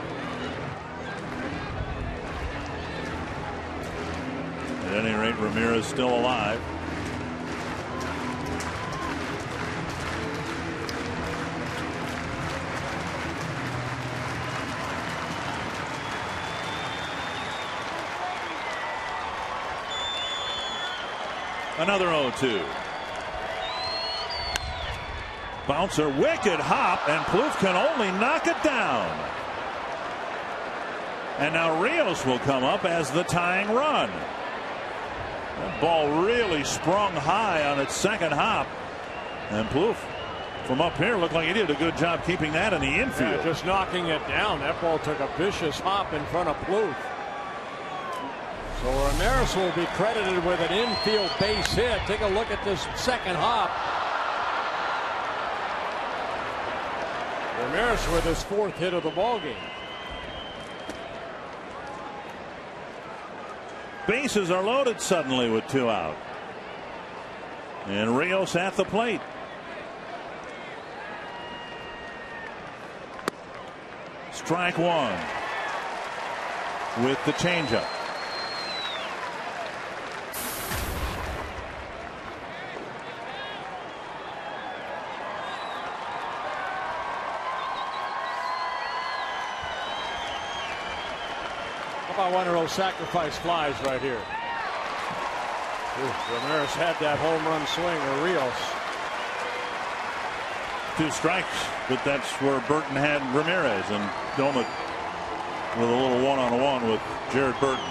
Speaker 12: At any rate, Ramirez still alive. Another 0-2. Bouncer, wicked hop, and Plouffe can only knock it down. And now Rios will come up as the tying run. That ball really sprung high on its second hop. And Plouffe from up here looked like he did a good job keeping that in the infield.
Speaker 6: Yeah, just knocking it down. That ball took a vicious hop in front of Plouffe. So Ramirez will be credited with an infield base hit. Take a look at this second hop. Ramirez with his 4th hit of the ball game.
Speaker 12: bases are loaded suddenly with 2 out. And Rios at the plate. Strike 1 with the changeup.
Speaker 6: How about one of those sacrifice flies right here? Ramirez had that home run swing, or Rios.
Speaker 12: 2 strikes, but that's where Burton had Ramirez, and Domet with a little one-on-one with Jared Burton.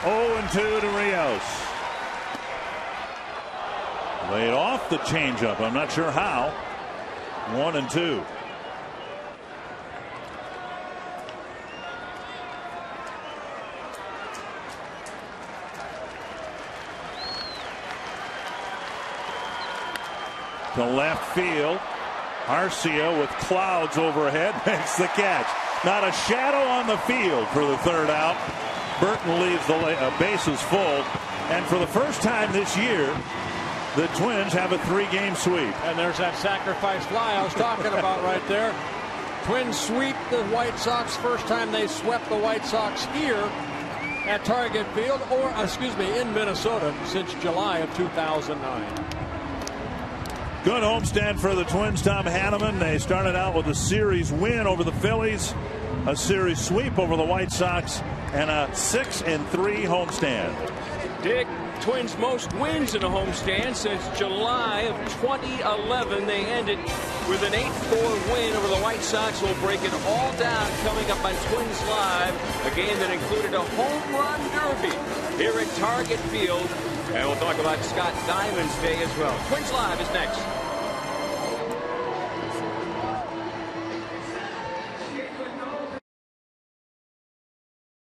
Speaker 12: Oh, 0-2 to Rios. Laid off the changeup. I'm not sure how. 1-2. To left field. Arcia with clouds overhead makes the catch. Not a shadow on the field for the 3rd out. Burton leaves the bases full. And for the first time this year, the Twins have a 3-game sweep.
Speaker 6: And there's that sacrifice fly I was talking about right there. Twins sweep the White Sox. First time they swept the White Sox here at Target Field, or excuse me, in Minnesota since July of 2009.
Speaker 12: Good homestand for the Twins. Tom Hanneman. They started out with a series win over the Phillies, a series sweep over the White Sox, and a 6-3 homestand.
Speaker 4: Dick, Twins' most wins in a homestand since July of 2011. They ended with an 8-4 win over the White Sox. We'll break it all down coming up on Twins Live, a game that included a home run derby here at Target Field. And we'll talk about Scott Diamond's day as well. Twins Live is next.